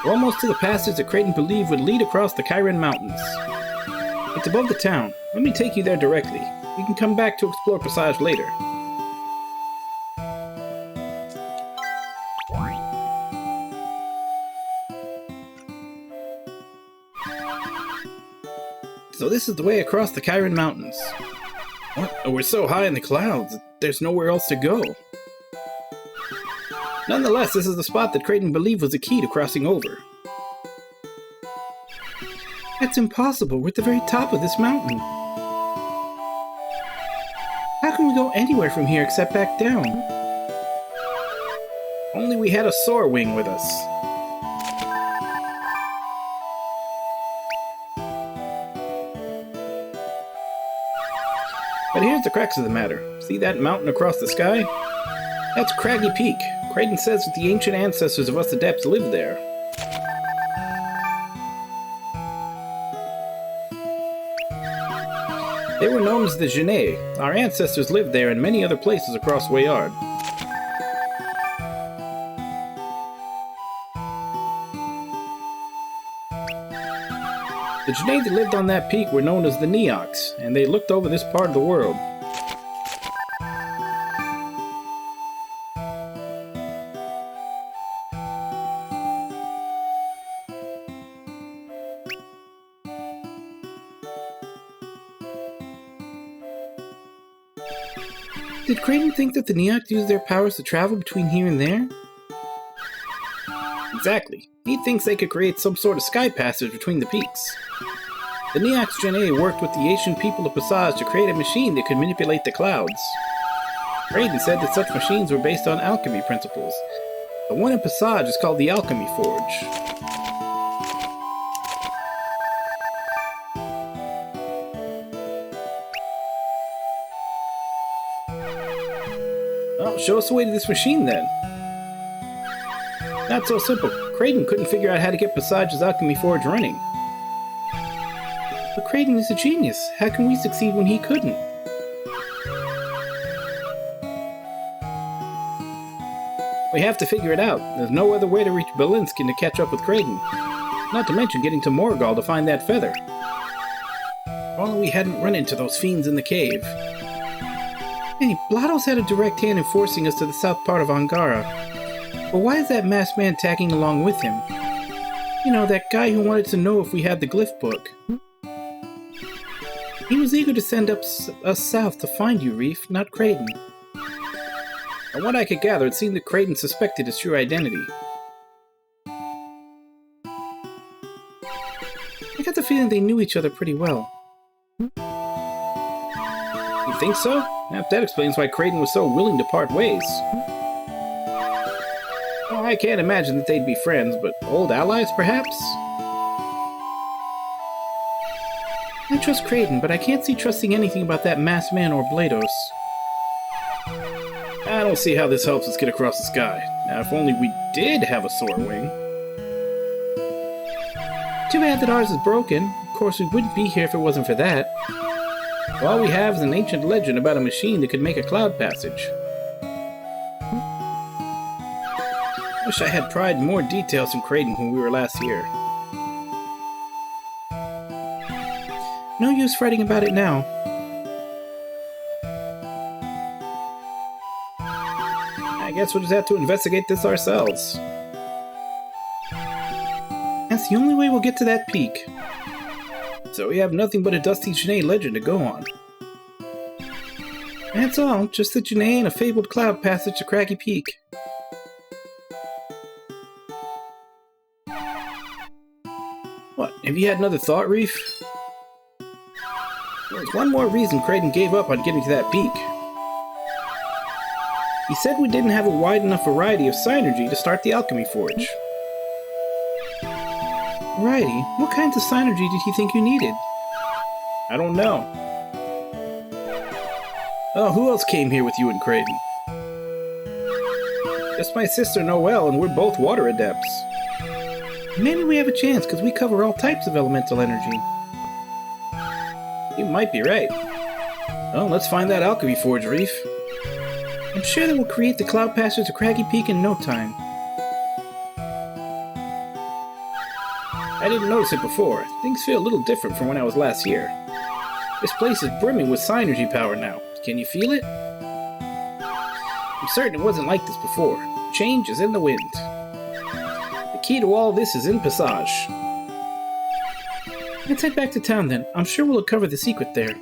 We're almost to the passage that Creighton believed would lead across the Chiron Mountains. It's above the town. Let me take you there directly. You can come back to explore Passage later. So this is the way across the Chiron Mountains. What? Oh, we're so high in the clouds, there's nowhere else to go. Nonetheless, this is the spot that Creighton believed was the key to crossing over. That's impossible. We're at the very top of this mountain. How can we go anywhere from here except back down? Only we had a Soar Wing with us. But here's the crux of the matter. See that mountain across the sky? That's Craggy Peak. Creighton says that the ancient ancestors of us Adepts lived there. They were known as the Genet. Our ancestors lived there and many other places across Wayard. The Genet that lived on that peak were known as the Neox, and they looked over this part of the world. Did Creighton think that the Neox used their powers to travel between here and there? Exactly. He thinks they could create some sort of sky passage between the peaks. The Neox Genet worked with the ancient people of Passage to create a machine that could manipulate the clouds. Raiden said that such machines were based on alchemy principles. The one in Passage is called the Alchemy Forge. Well, show us the way to this machine then. Not so simple. Kraden couldn't figure out how to get Passage's Alchemy Forge running. But Kraden is a genius. How can we succeed when he couldn't? We have to figure it out. There's no other way to reach Belinskin to catch up with Kraden. Not to mention getting to Morgal to find that feather. If only we hadn't run into those fiends in the cave. Hey, Blotto's had a direct hand in forcing us to the south part of Angara. But why is that masked man tagging along with him? You know, that guy who wanted to know if we had the glyph book. He was eager to send us south to find you, Reef, not Kraden. From what I could gather, it seemed that Kraden suspected his true identity. I got the feeling they knew each other pretty well. You think so? That explains why Kraden was so willing to part ways. Well, I can't imagine that they'd be friends, but old allies, perhaps? I trust Kraden, but I can't see trusting anything about that masked man or Blados. I don't see how this helps us get across the sky. Now, if only we did have a sword wing. Too bad that ours is broken. Of course, we wouldn't be here if it wasn't for that. All we have is an ancient legend about a machine that could make a cloud passage. Wish I had pried more details from Kraden when we were last here. No use fretting about it now. I guess we'll just have to investigate this ourselves. That's the only way we'll get to that peak. So we have nothing but a dusty Genet legend to go on. That's all, just the Genet and a fabled cloud passage to Craggy Peak. What, have you had another thought, Reef? There's one more reason Kraden gave up on getting to that peak. He said we didn't have a wide enough variety of Synergy to start the Alchemy Forge. Variety? What kinds of Synergy did he think you needed? I don't know. Oh, who else came here with you and Kraden? Just my sister Noelle, and we're both water adepts. Maybe we have a chance, because we cover all types of elemental energy. You might be right. Well, let's find that Alchemy Forge, Reef. I'm sure that we'll create the cloud passage to Craggy Peak in no time. I didn't notice it before. Things feel a little different from when I was last here. This place is brimming with Synergy power now. Can you feel it? I'm certain it wasn't like this before. Change is in the wind. The key to all this is in Passage. Let's head back to town then. I'm sure we'll uncover the secret there.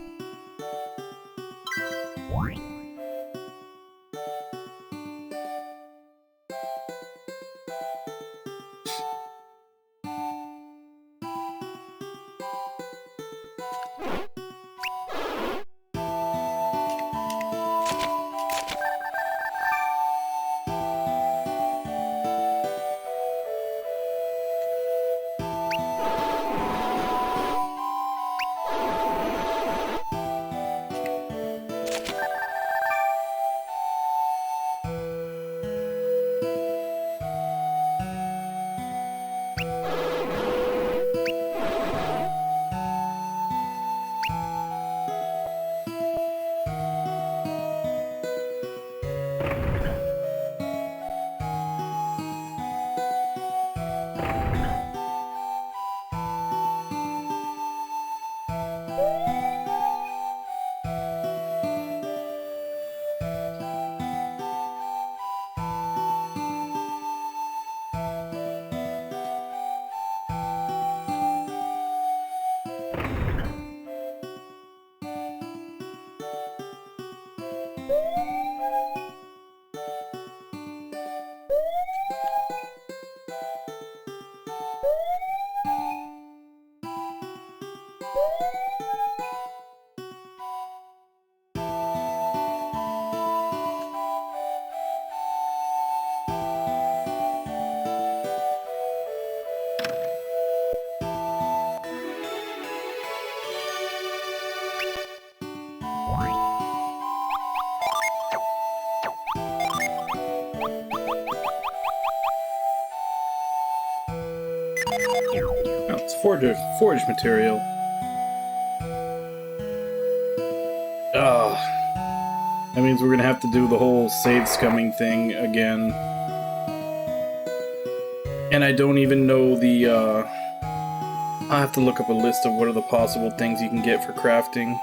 forge material. Ugh. That means we're gonna have to do the whole save scumming thing again. And I don't even know the, I'll have to look up a list of what are the possible things you can get for crafting.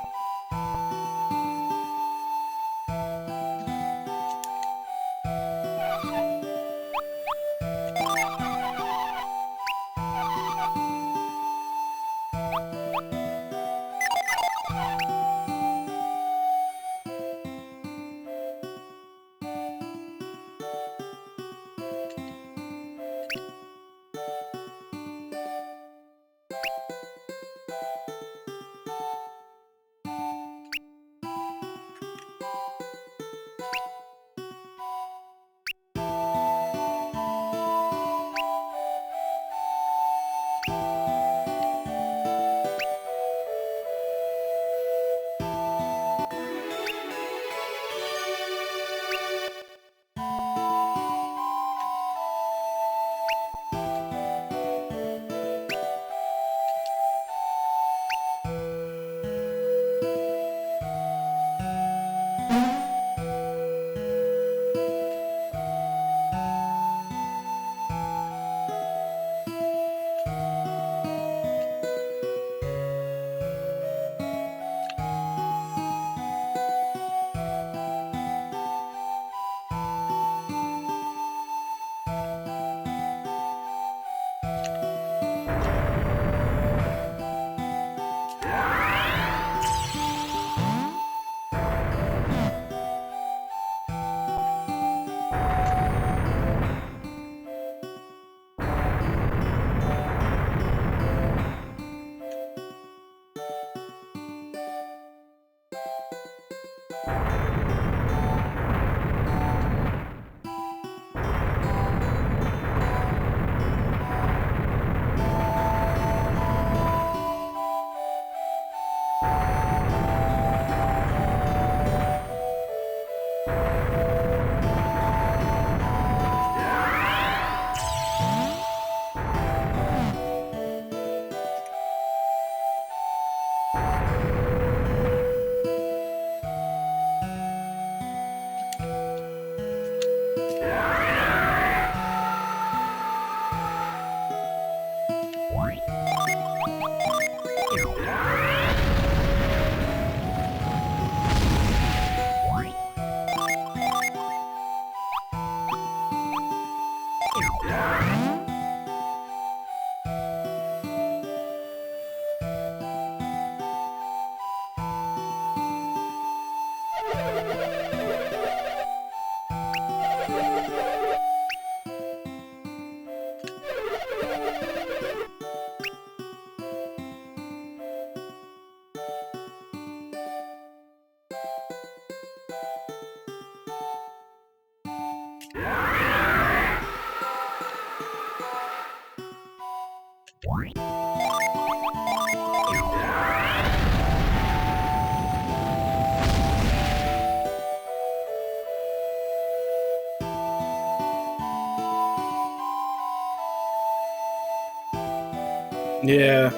Yeah.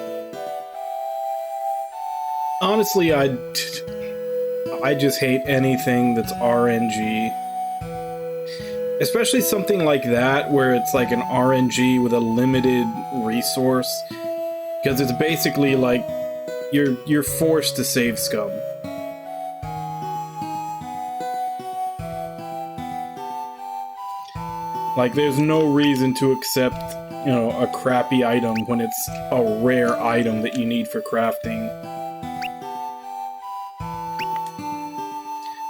Honestly, I just hate anything that's RNG. Especially something like that, where it's like an RNG with a limited resource. Because it's basically like, you're forced to save scum. Like, there's no reason to accept, you know, a crappy item when it's a rare item that you need for crafting.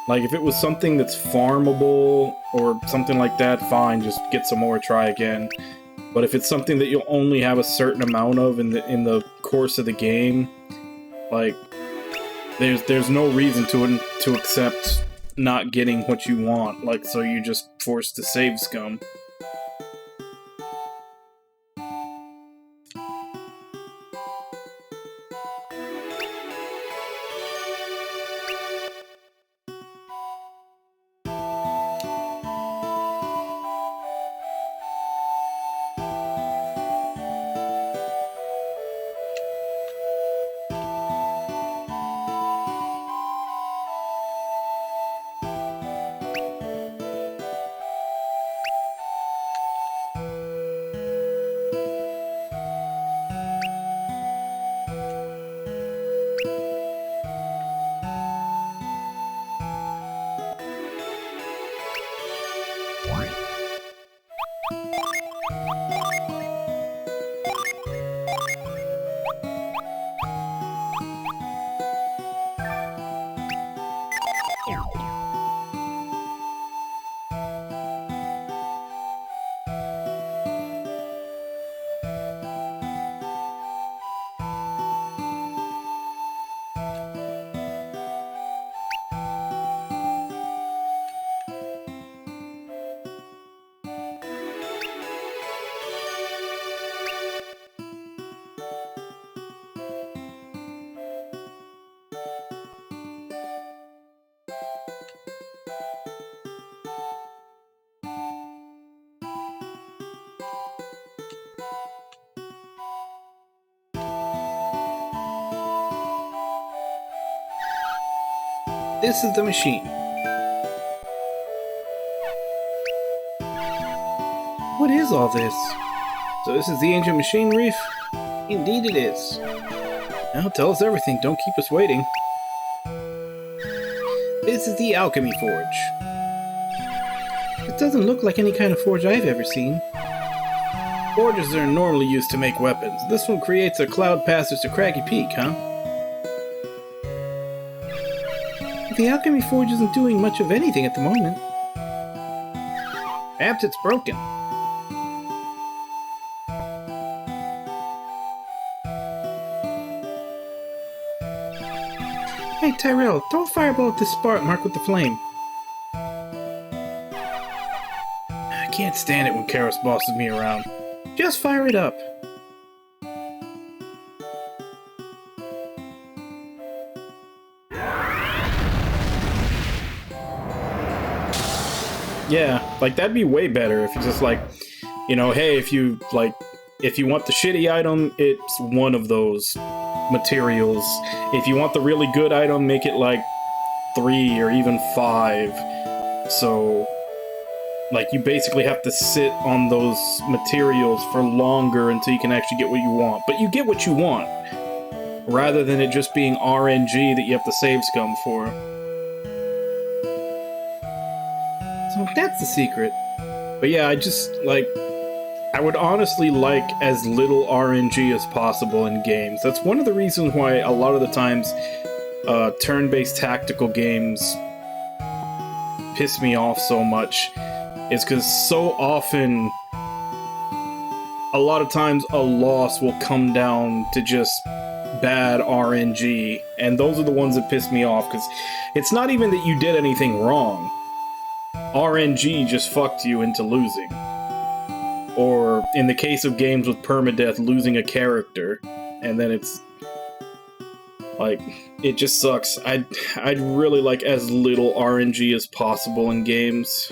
Like, if it was something that's farmable or something like that, fine, just get some more, try again. But if it's something that you'll only have a certain amount of in the course of the game, like, there's no reason to accept not getting what you want. Like, so you're just forced to save scum. This is the machine. What is all this? So this is the ancient machine reef? Indeed it is. Now tell us everything, don't keep us waiting. This is the Alchemy Forge. It doesn't look like any kind of forge I've ever seen. Forges are normally used to make weapons. This one creates a cloud passage to Craggy Peak, huh? The Alchemy Forge isn't doing much of anything at the moment. Perhaps it's broken. Hey Tyrell, throw a fireball at this spark marked with the flame. I can't stand it when Karos bosses me around. Just fire it up. Yeah, like that'd be way better if you just like, you know, hey, if you want the shitty item, it's one of those materials. If you want the really good item, make it like 3 or even 5. So like you basically have to sit on those materials for longer until you can actually get what you want. But you get what you want, rather than it just being RNG that you have to save scum for. So that's the secret. But yeah, I would honestly like as little RNG as possible in games. That's one of the reasons why a lot of the times turn-based tactical games piss me off so much. Is because so often, a lot of times a loss will come down to just bad RNG. And those are the ones that piss me off, because it's not even that you did anything wrong. RNG just fucked you into losing. Or, in the case of games with permadeath, losing a character. And then it's like, it just sucks. I'd really like as little RNG as possible in games.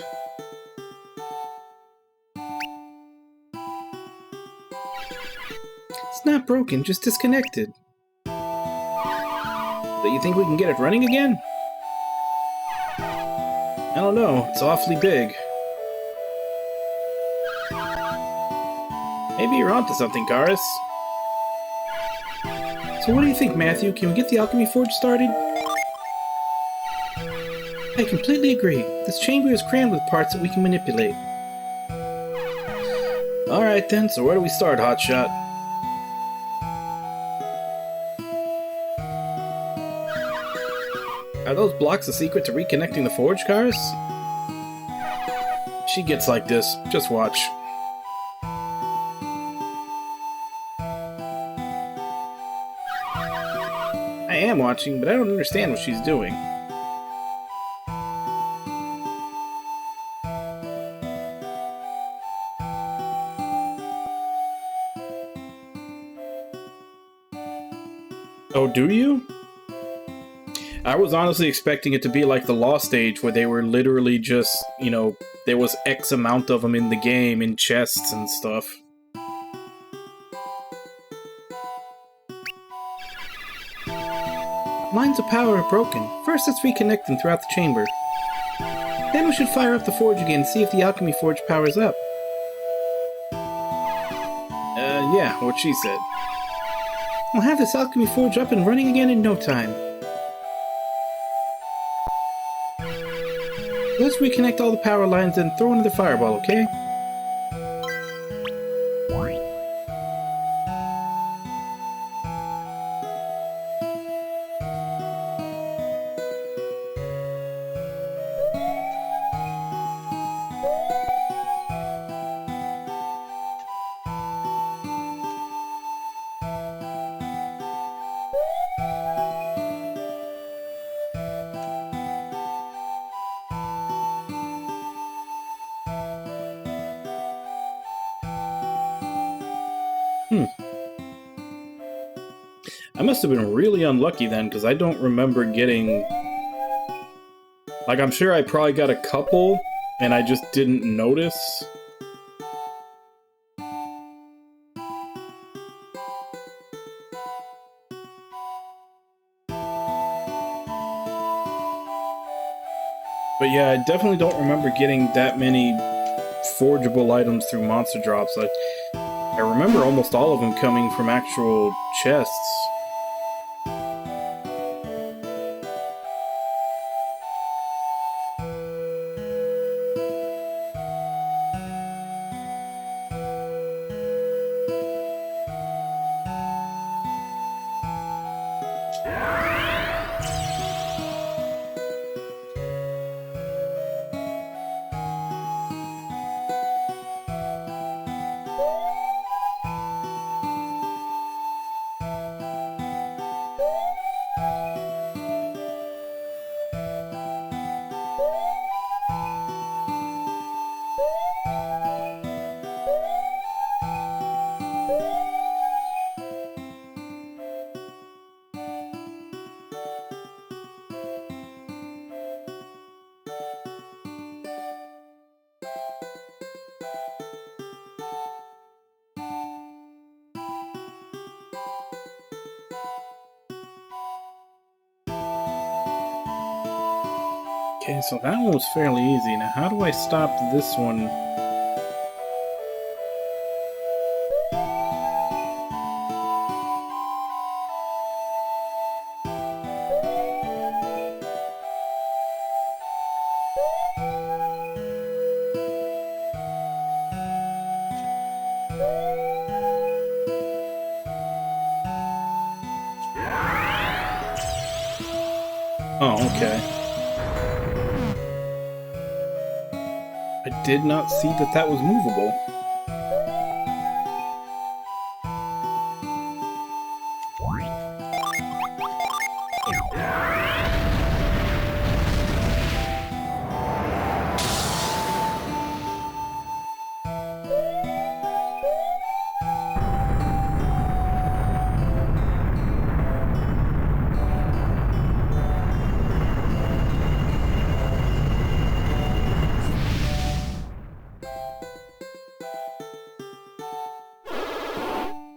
It's not broken, just disconnected. Do you think we can get it running again? I don't know, it's awfully big. Maybe you're onto something, Karis. So what do you think, Matthew? Can we get the Alchemy Forge started? I completely agree. This chamber is crammed with parts that we can manipulate. Alright then, so where do we start, Hotshot? Are those blocks the secret to reconnecting the forge, Karis? She gets like this. Just watch. I am watching, but I don't understand what she's doing. Oh, do you? I was honestly expecting it to be like the Lost stage, where they were literally just, you know, there was X amount of them in the game, in chests and stuff. Lines of power are broken. First, let's reconnect them throughout the chamber. Then we should fire up the forge again and see if the Alchemy Forge powers up. Yeah, what she said. We'll have this Alchemy Forge up and running again in no time. Let's reconnect all the power lines and throw another fireball, okay? I must have been really unlucky then, because I don't remember getting... Like, I'm sure I probably got a couple, and I just didn't notice. But yeah, I definitely don't remember getting that many forgeable items through monster drops. I remember almost all of them coming from actual chests. Okay, so that one was fairly easy. Now, how do I stop this one? Oh, okay. I did not see that that was movable.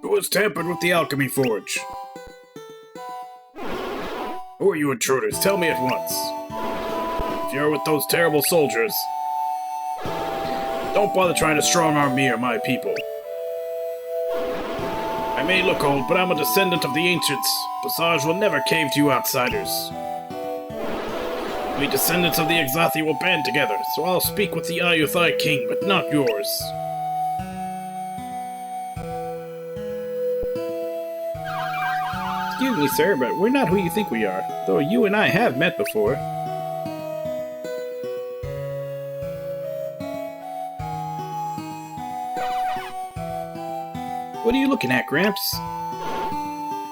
Who has tampered with the Alchemy Forge? Who are you intruders? Tell me at once. If you're with those terrible soldiers, don't bother trying to strong-arm me or my people. I may look old, but I'm a descendant of the ancients. Passage will never cave to you outsiders. We descendants of the Exathi will band together, so I'll speak with the Ayuthai king, but not yours. Excuse me, sir, but we're not who you think we are, though you and I have met before. What are you looking at, Gramps?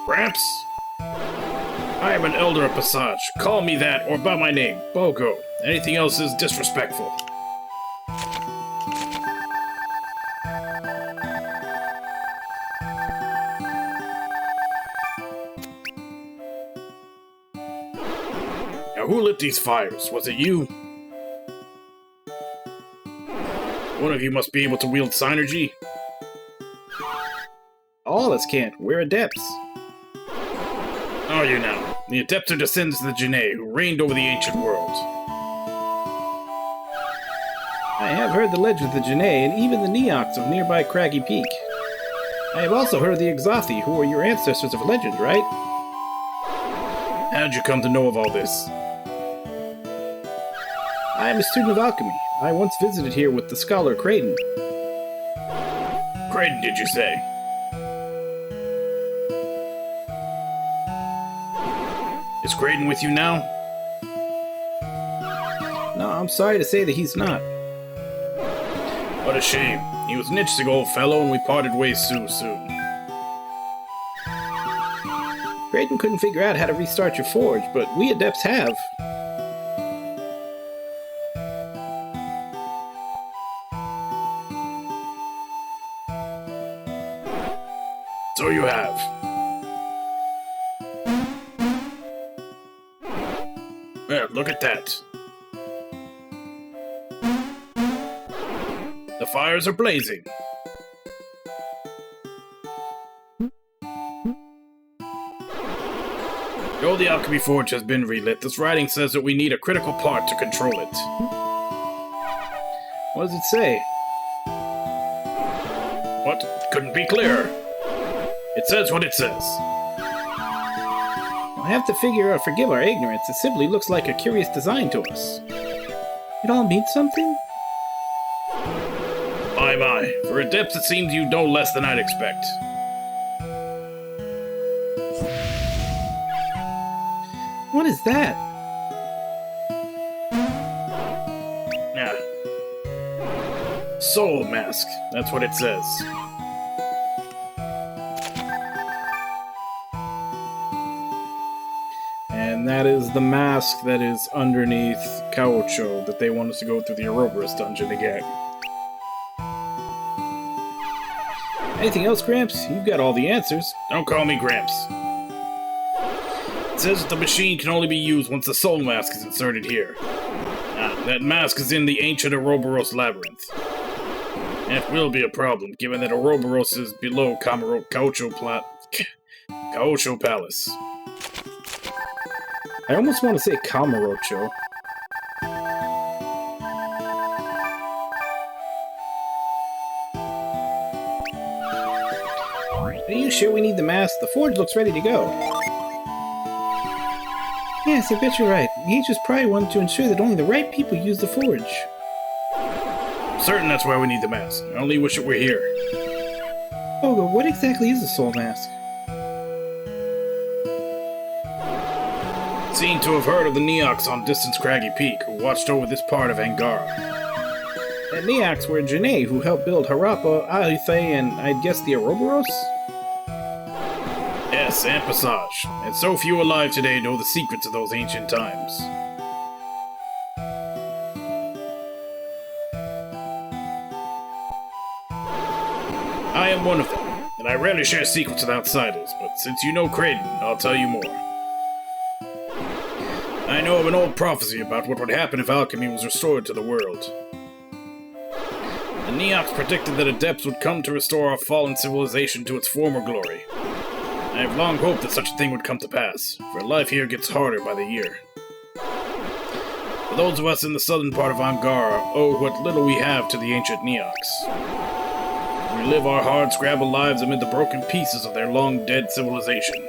Gramps? I am an elder of Passage. Call me that, or by my name, Bogo. Anything else is disrespectful. Now, who lit these fires? Was it you? One of you must be able to wield synergy. All of us can't. We're adepts. Are you now? The adepts are descendants of the Janae, who reigned over the ancient world. I have heard the legend of the Janae and even the Neox of nearby Craggy Peak. I have also heard of the Exathi, who are your ancestors of legend, right? How'd you come to know of all this? I am a student of alchemy. I once visited here with the scholar Creighton. Creighton, did you say? Is Creighton with you now? No, I'm sorry to say that he's not. What a shame. He was an interesting old fellow and we parted ways too soon. Creighton couldn't figure out how to restart your forge, but we adepts have. So you have. Well, look at that. The fires are blazing. Though the Alchemy Forge has been relit, this writing says that we need a critical part to control it. What does it say? What? Couldn't be clearer. It says what it says. I have to forgive our ignorance. It simply looks like a curious design to us. It all means something? My. For Adepts, it seems you know less than I'd expect. What is that? Soul Mask. That's what it says. And that is the mask that is underneath Caucho that they want us to go through the Ouroboros dungeon to get. Anything else, Gramps? You've got all the answers. Don't call me Gramps. It says that the machine can only be used once the Soul Mask is inserted here. That mask is in the ancient Ouroboros labyrinth. That will be a problem, given that Ouroboros is below Caucho Palace. I almost want to say Kamurocho. Are you sure we need the mask? The forge looks ready to go. Yes, I bet you're right. The ancients probably wanted to ensure that only the right people use the forge. I'm certain that's why we need the mask. I only wish it were here. Oh, but what exactly is the soul mask? Seem to have heard of the Neox on distant Craggy Peak, who watched over this part of Angara. The Neox were Janae, who helped build Harappa, Aithe, and I'd guess the Ouroboros? Yes, and Passage. And so few alive today know the secrets of those ancient times. I am one of them, and I rarely share secrets with outsiders, but since you know Kraden, I'll tell you more. I know of an old prophecy about what would happen if alchemy was restored to the world. The Neox predicted that Adepts would come to restore our fallen civilization to its former glory. I have long hoped that such a thing would come to pass, for life here gets harder by the year. For those of us in the southern part of Angara owe what little we have to the ancient Neox. We live our hard-scrabble lives amid the broken pieces of their long-dead civilization.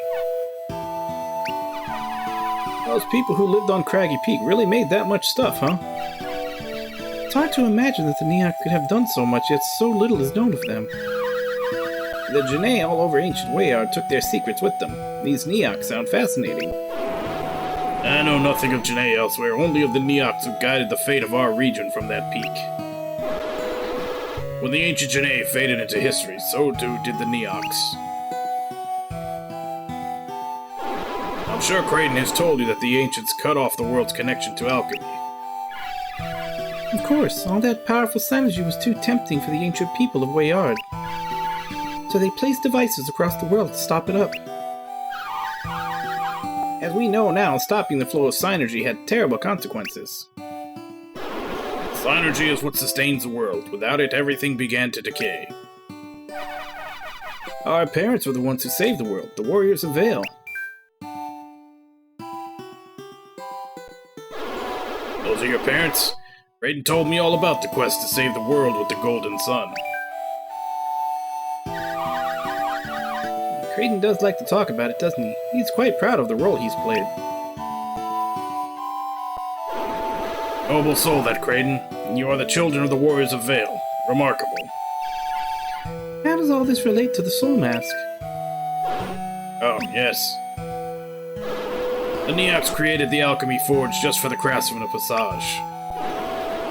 Those people who lived on Craggy Peak really made that much stuff, huh? It's hard to imagine that the Neox could have done so much, yet so little is known of them. The Janae all over ancient Wayard took their secrets with them. These Neox sound fascinating. I know nothing of Janae elsewhere, only of the Neox who guided the fate of our region from that peak. When the ancient Janae faded into history, so too did the Neox. I'm sure Kraden has told you that the ancients cut off the world's connection to alchemy. Of course, all that powerful synergy was too tempting for the ancient people of Wayard. So they placed devices across the world to stop it up. As we know now, stopping the flow of synergy had terrible consequences. Synergy is what sustains the world. Without it, everything began to decay. Our parents were the ones who saved the world, the warriors of Vale. Those are your parents? Kraden told me all about the quest to save the world with the Golden Sun. Kraden does like to talk about it, doesn't he? He's quite proud of the role he's played. Noble soul, that Kraden. You are the children of the warriors of Vale. Remarkable. How does all this relate to the Soul Mask? Oh, yes. The Neox created the Alchemy Forge just for the craftsmen of Passage.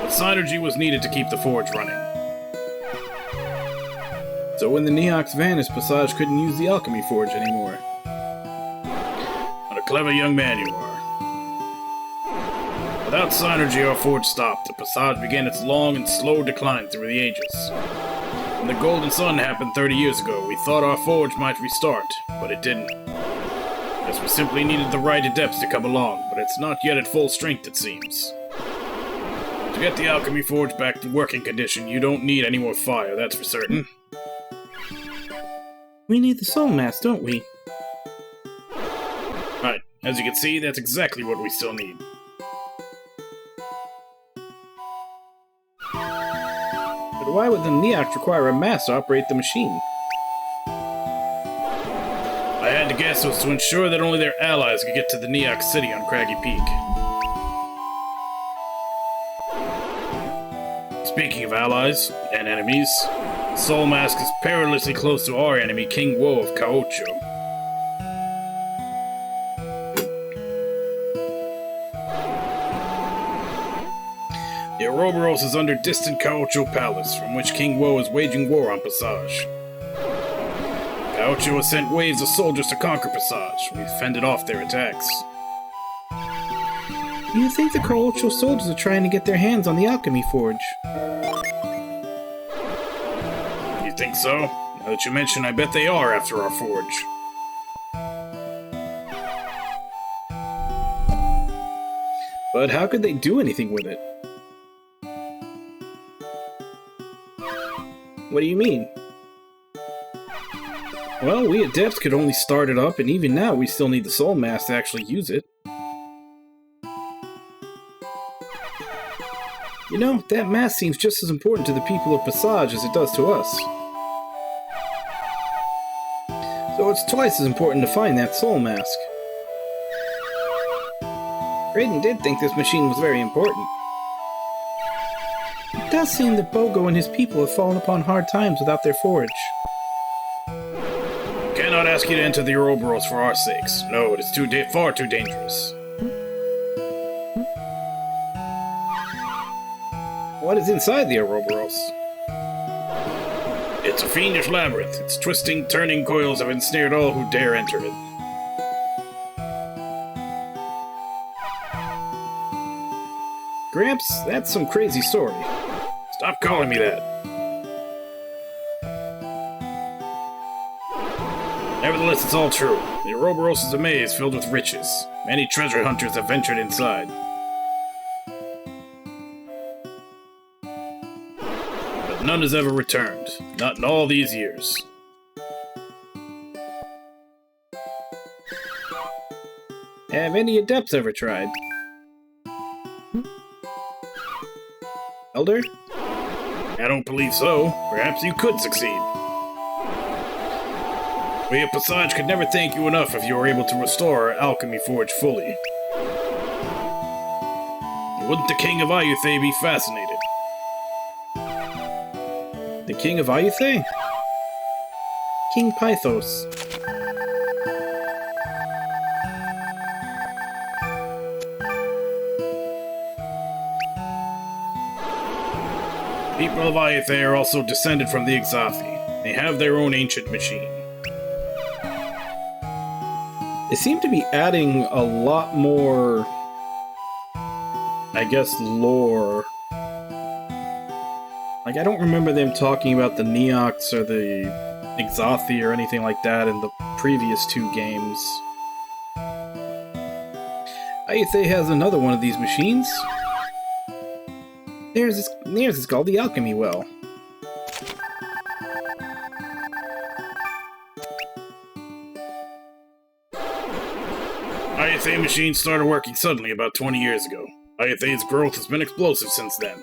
But synergy was needed to keep the forge running. So when the Neox vanished, Passage couldn't use the Alchemy Forge anymore. What a clever young man you are. Without synergy, our forge stopped, and Passage began its long and slow decline through the ages. When the Golden Sun happened 30 years ago, we thought our forge might restart, but it didn't. Guess we simply needed the right Adepts to come along, but it's not yet at full strength, it seems. To get the Alchemy Forge back to working condition, you don't need any more fire, that's for certain. We need the Soul Mask, don't we? Right. As you can see, that's exactly what we still need. But why would the Neox require a mass to operate the machine? I had to guess it was to ensure that only their allies could get to the Neox city on Craggy Peak. Speaking of allies and enemies, Soul Mask is perilously close to our enemy, King Woe of Kaocho. The Ouroboros is under distant Kaocho Palace, from which King Woe is waging war on Passage. Kaocho has sent waves of soldiers to conquer Passage. We've fended off their attacks. Do you think the Kaocho soldiers are trying to get their hands on the Alchemy Forge? You think so? Now that you mention, I bet they are after our forge. But how could they do anything with it? What do you mean? Well, we Adepts could only start it up, and even now we still need the Soul Mask to actually use it. You know, that mask seems just as important to the people of Passage as it does to us. So it's twice as important to find that Soul Mask. Raiden did think this machine was very important. It does seem that Bogo and his people have fallen upon hard times without their forge. Cannot ask you to enter the Ouroboros for our sakes. No, it is far too dangerous. What is inside the Ouroboros? It's a fiendish labyrinth. Its twisting, turning coils have ensnared all who dare enter it. Gramps, that's some crazy story. Stop calling me that. Nevertheless, it's all true. The Ouroboros is a maze filled with riches. Many treasure hunters have ventured inside. But none has ever returned. Not in all these years. Have any Adepts ever tried? Elder? I don't believe so. Perhaps you could succeed. We at Passage could never thank you enough if you were able to restore our Alchemy Forge fully. Wouldn't the King of Ayuthe be fascinated? The King of Ayuthe? King Pythos. People of Ayuthe are also descended from the Ixathi. They have their own ancient machine. They seem to be adding a lot more, I guess, lore. Like, I don't remember them talking about the Neox or the Ixathi or anything like that in the previous two games. Ayuthe has another one of these machines. Theirs is called the Alchemy Well. Ayuthe machine started working suddenly about 20 years ago. Ayuthe's growth has been explosive since then.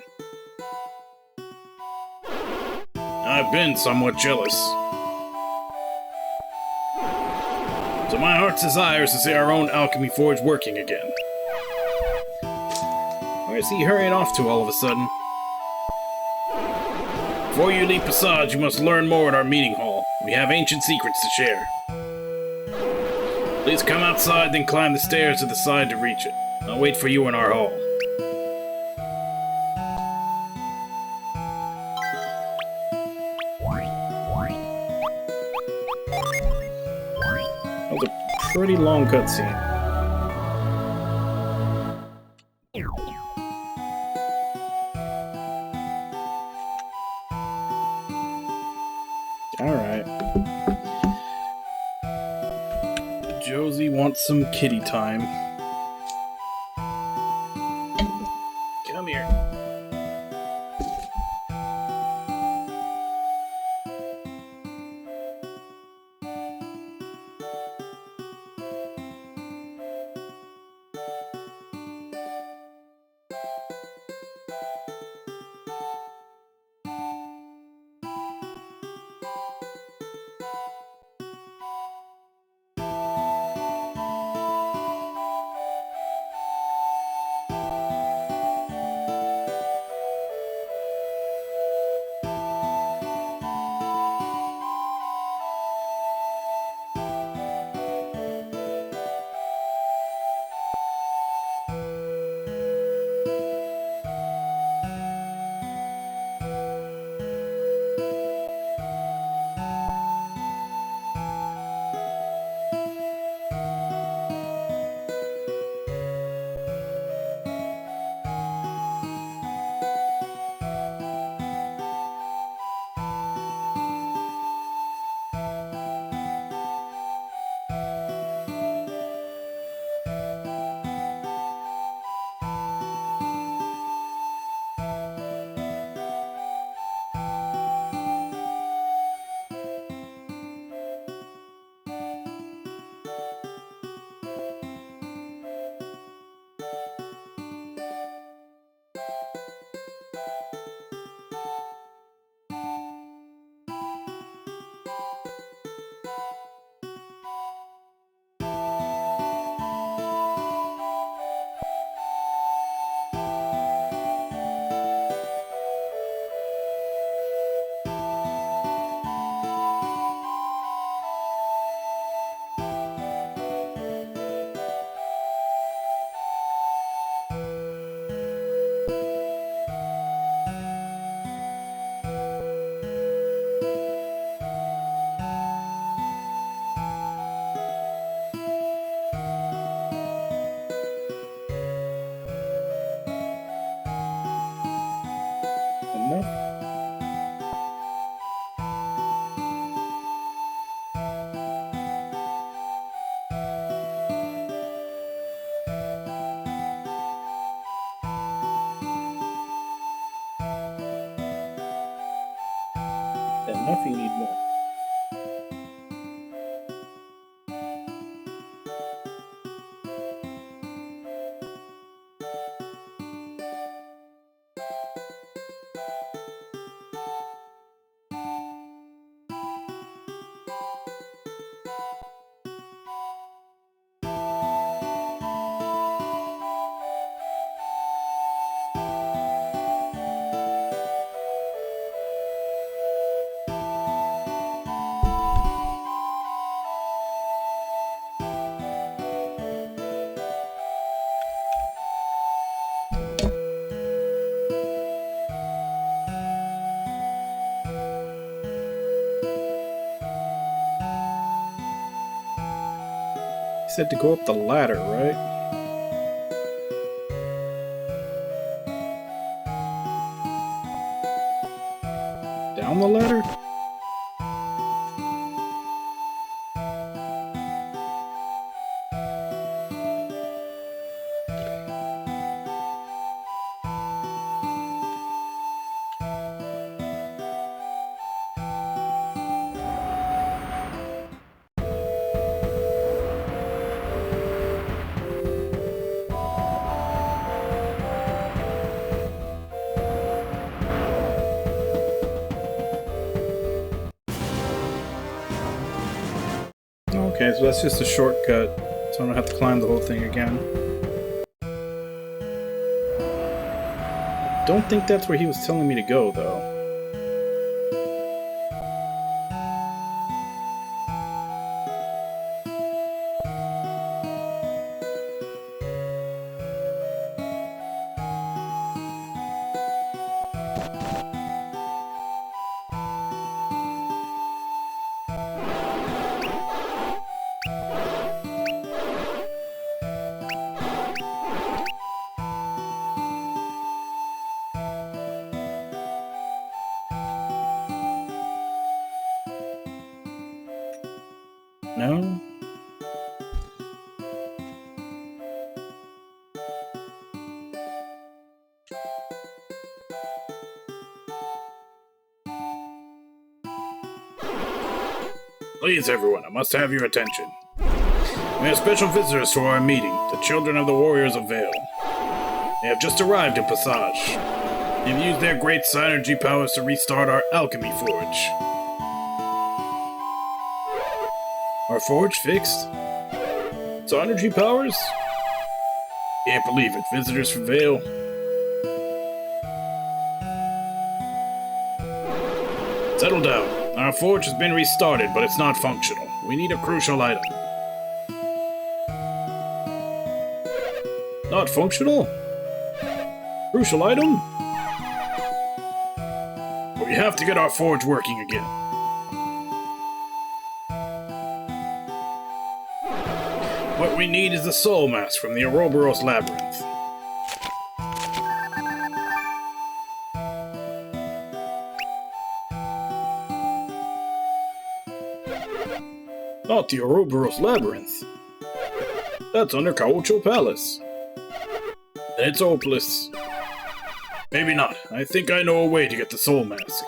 I've been somewhat jealous. So my heart's desire is to see our own Alchemy Forge working again. Where's he hurrying off to all of a sudden? Before you leave Passage, you must learn more at our meeting hall. We have ancient secrets to share. Please come outside, then climb the stairs to the side to reach it. I'll wait for you in our hall. That was a pretty long cutscene. Alright. Josie wants some kitty time. Come here. enough? Enough, you need more. You said to go up the ladder, right? Down the ladder? Okay, so that's just a shortcut, so I don't have to climb the whole thing again. I don't think that's where he was telling me to go, though. No? Please, everyone, I must have your attention. We have special visitors to our meeting, the children of the warriors of Vale. They have just arrived in Passage. They've used their great synergy powers to restart our Alchemy Forge. Our forge fixed? Synergy powers? Can't believe it, visitors from Vale. Settle down. Our forge has been restarted, but it's not functional. We need a crucial item. Not functional? Crucial item? We have to get our forge working again. What we need is the soul mask from the Ouroboros Labyrinth. Not the Ouroboros Labyrinth. That's under Caucho Palace. And it's hopeless. Maybe not. I think I know a way to get the soul mask.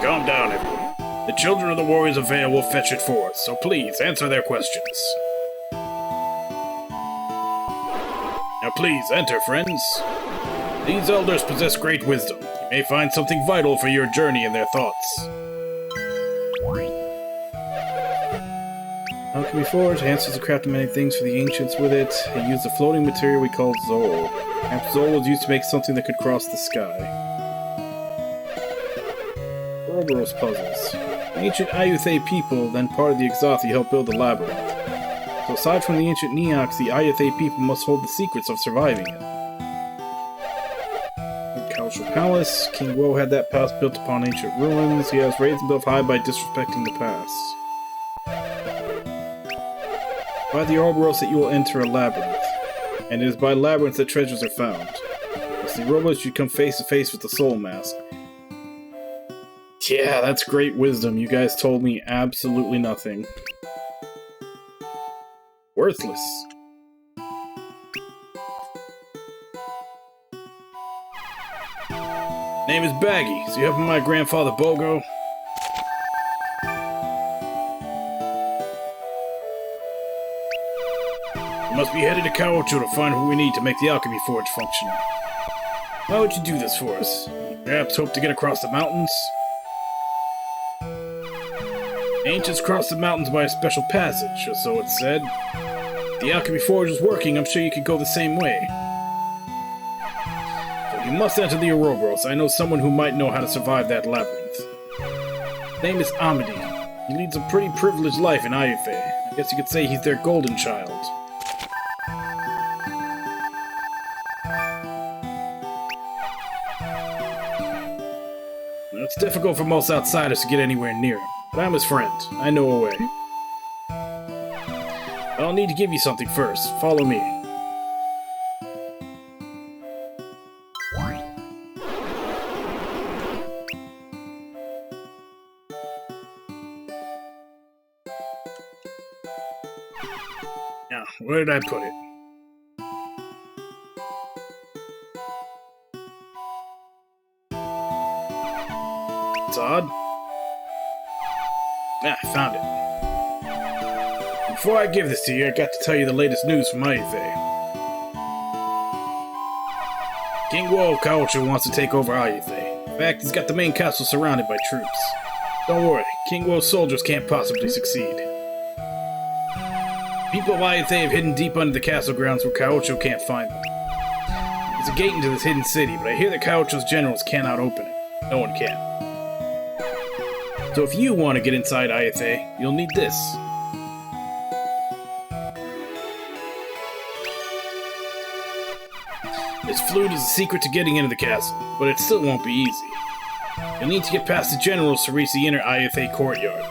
Calm down, everyone. The children of the warriors of Vale will fetch it for us, so please answer their questions. Now please, enter, friends. These elders possess great wisdom. You may find something vital for your journey in their thoughts. Alchemy Forge answers to craft many things for the ancients with it. It used a floating material we called Zol. And Zol was used to make something that could cross the sky. Ouroboros puzzles. The ancient Ayutthaya people, then part of the Exothi, helped build the labyrinth. So aside from the ancient Neox, the Ayutthaya people must hold the secrets of surviving it. In Caucho Palace, King Woe had that palace built upon ancient ruins. He has raised himself high by disrespecting the past. By the Ouroboros that you will enter a labyrinth, and it is by labyrinths that treasures are found. As the Ouroboros, you come face to face with the Soul Mask. Yeah, that's great wisdom. You guys told me absolutely nothing. Worthless. Name is Baggy. So you have my grandfather Bogo? We must be headed to Kaocho to find what we need to make the Alchemy Forge functional. Why would you do this for us? Perhaps hope to get across the mountains? Ancients crossed the mountains by a special passage, or so it's said. If the Alchemy Forge is working, I'm sure you could go the same way. So you must enter the Ouroboros. I know someone who might know how to survive that labyrinth. His name is Amity. He leads a pretty privileged life in Ayufe. I guess you could say he's their golden child. It's difficult for most outsiders to get anywhere near him, but I'm his friend. I know a way. I'll need to give you something first. Follow me. Now, where did I put it? It's odd. Ah, found it. Before I give this to you, I got to tell you the latest news from Ayufe. King Wo of Kaocho wants to take over Ayufe. In fact, he's got the main castle surrounded by troops. Don't worry, King Wo's soldiers can't possibly succeed. People of Ayufe have hidden deep under the castle grounds where Kaocho can't find them. There's a gate into this hidden city, but I hear that Kaocho's generals cannot open it. No one can. So if you want to get inside Ayufe, you'll need this. This flute is the secret to getting into the castle, but it still won't be easy. You'll need to get past the generals to reach the inner Ayufe courtyard.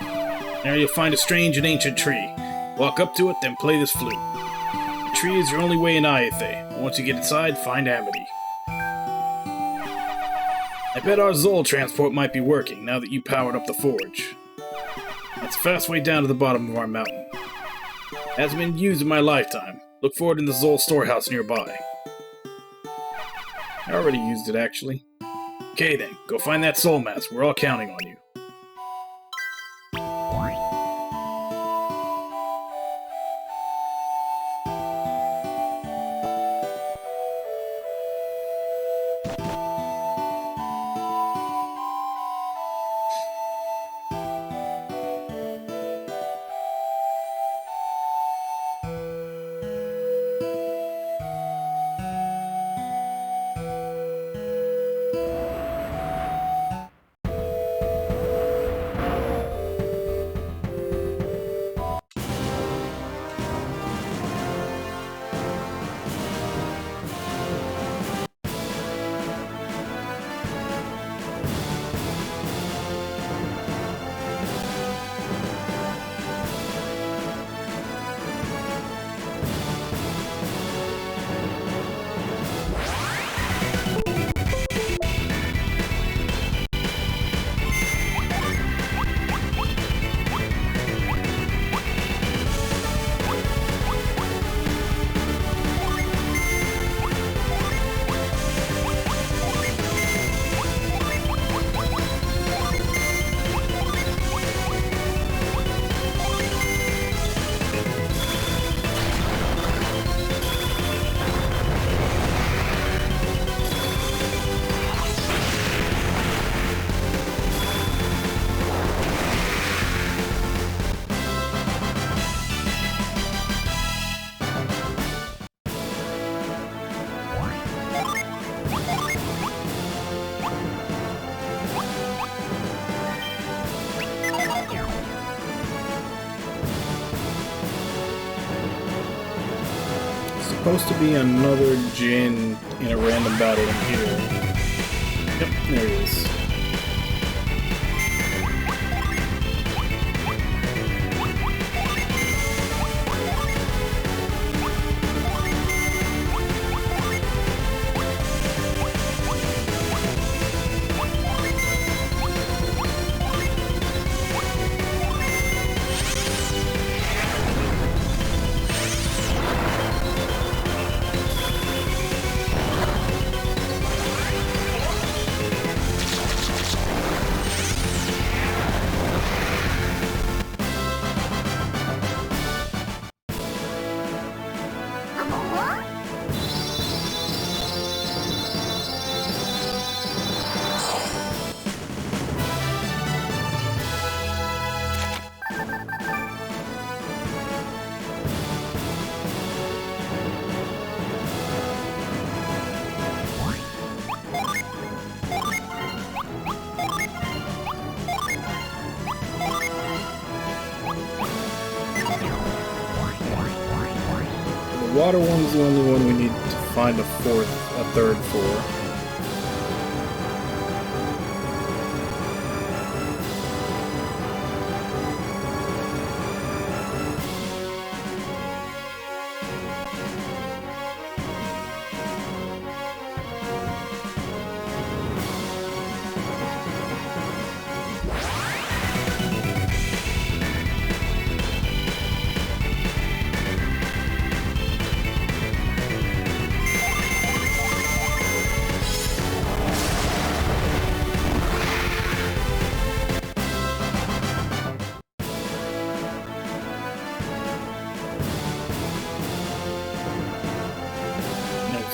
There you'll find a strange and ancient tree. Walk up to it, then play this flute. The tree is your only way in Ayufe. Once you get inside, find Amity. I bet our Zol transport might be working now that you powered up the forge. It's a fast way down to the bottom of our mountain. It hasn't been used in my lifetime. Look for it in the Zol storehouse nearby. I already used it, actually. Okay then, go find that soul mask. We're all counting on you. Supposed to be another Jin in a random battle in here. Yep, there he is. water one is the only one we need to find a third for.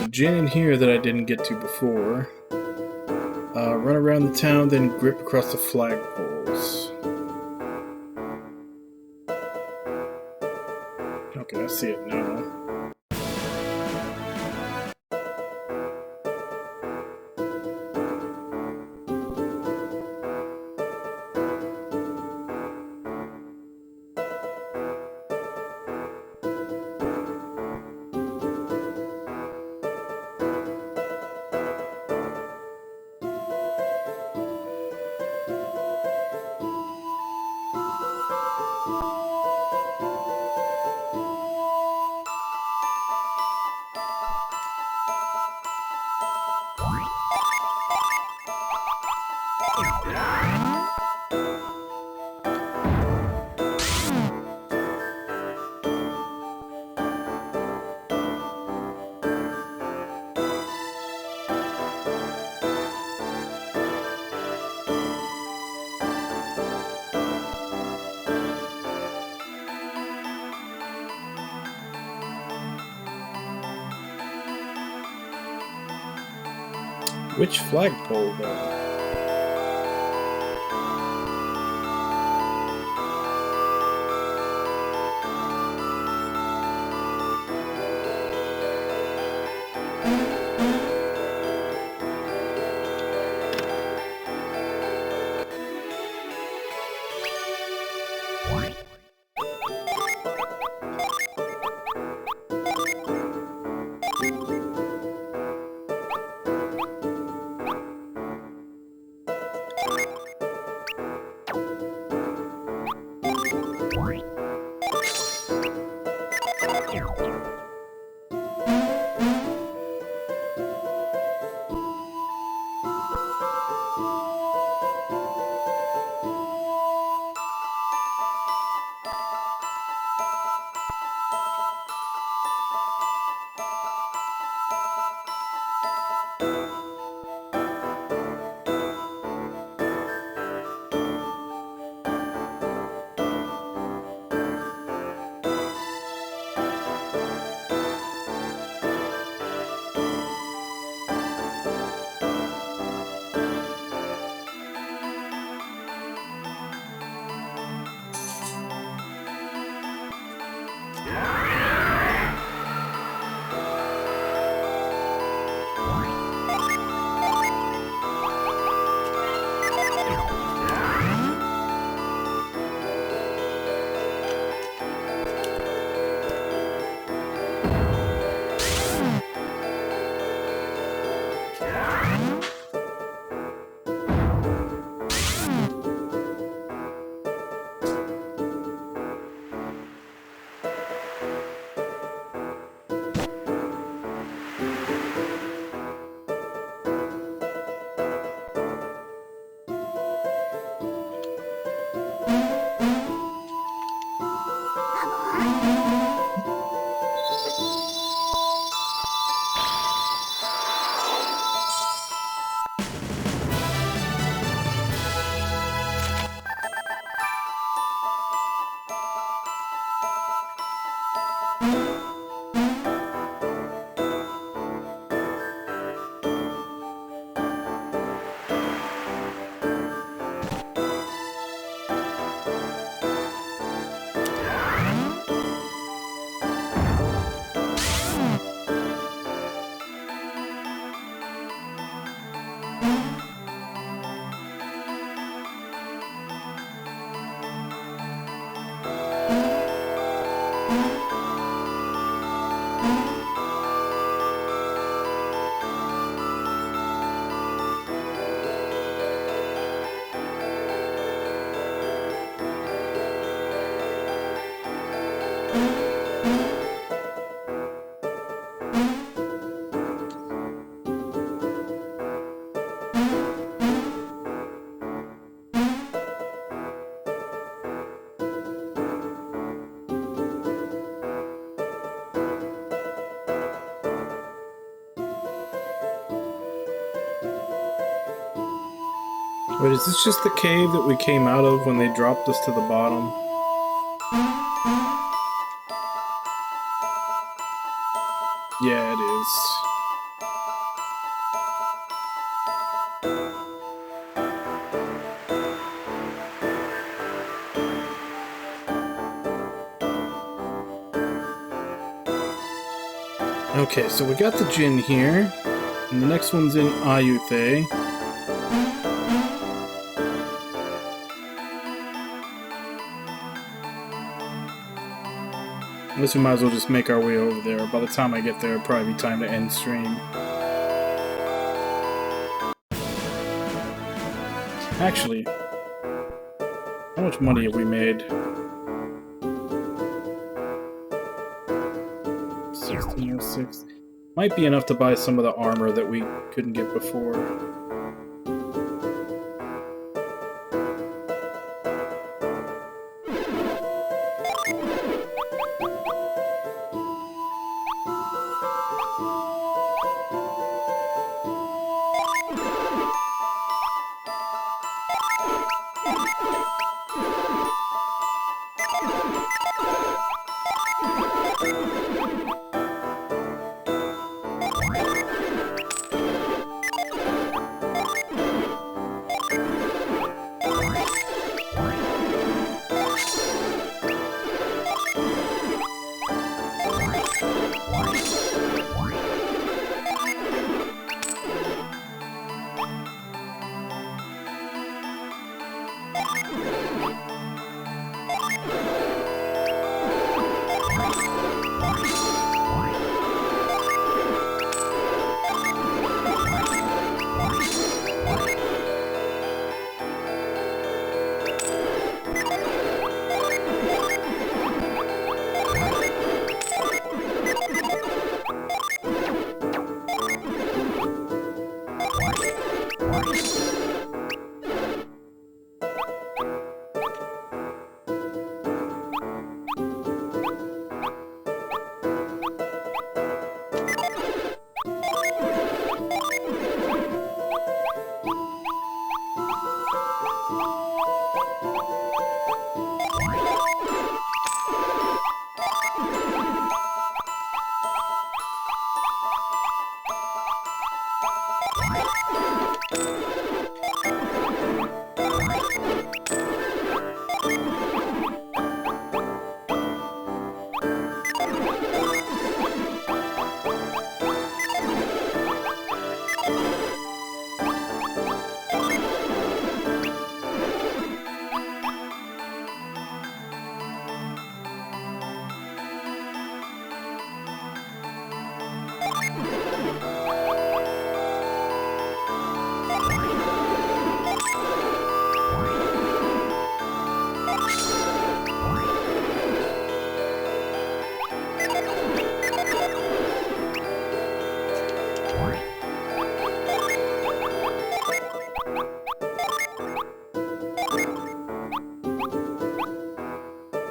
Gin in here that I didn't get to before. Run around the town, then grip across the flagpoles. Okay, I see it now. Which flagpole, though? Wait, is this just the cave that we came out of when they dropped us to the bottom? Yeah, it is. Okay, so we got the Jinn here, and the next one's in Ayuthe. I guess we might as well just make our way over there. By the time I get there, it'll probably be time to end stream. Actually, how much money have we made? 1606. Might be enough to buy some of the armor that we couldn't get before.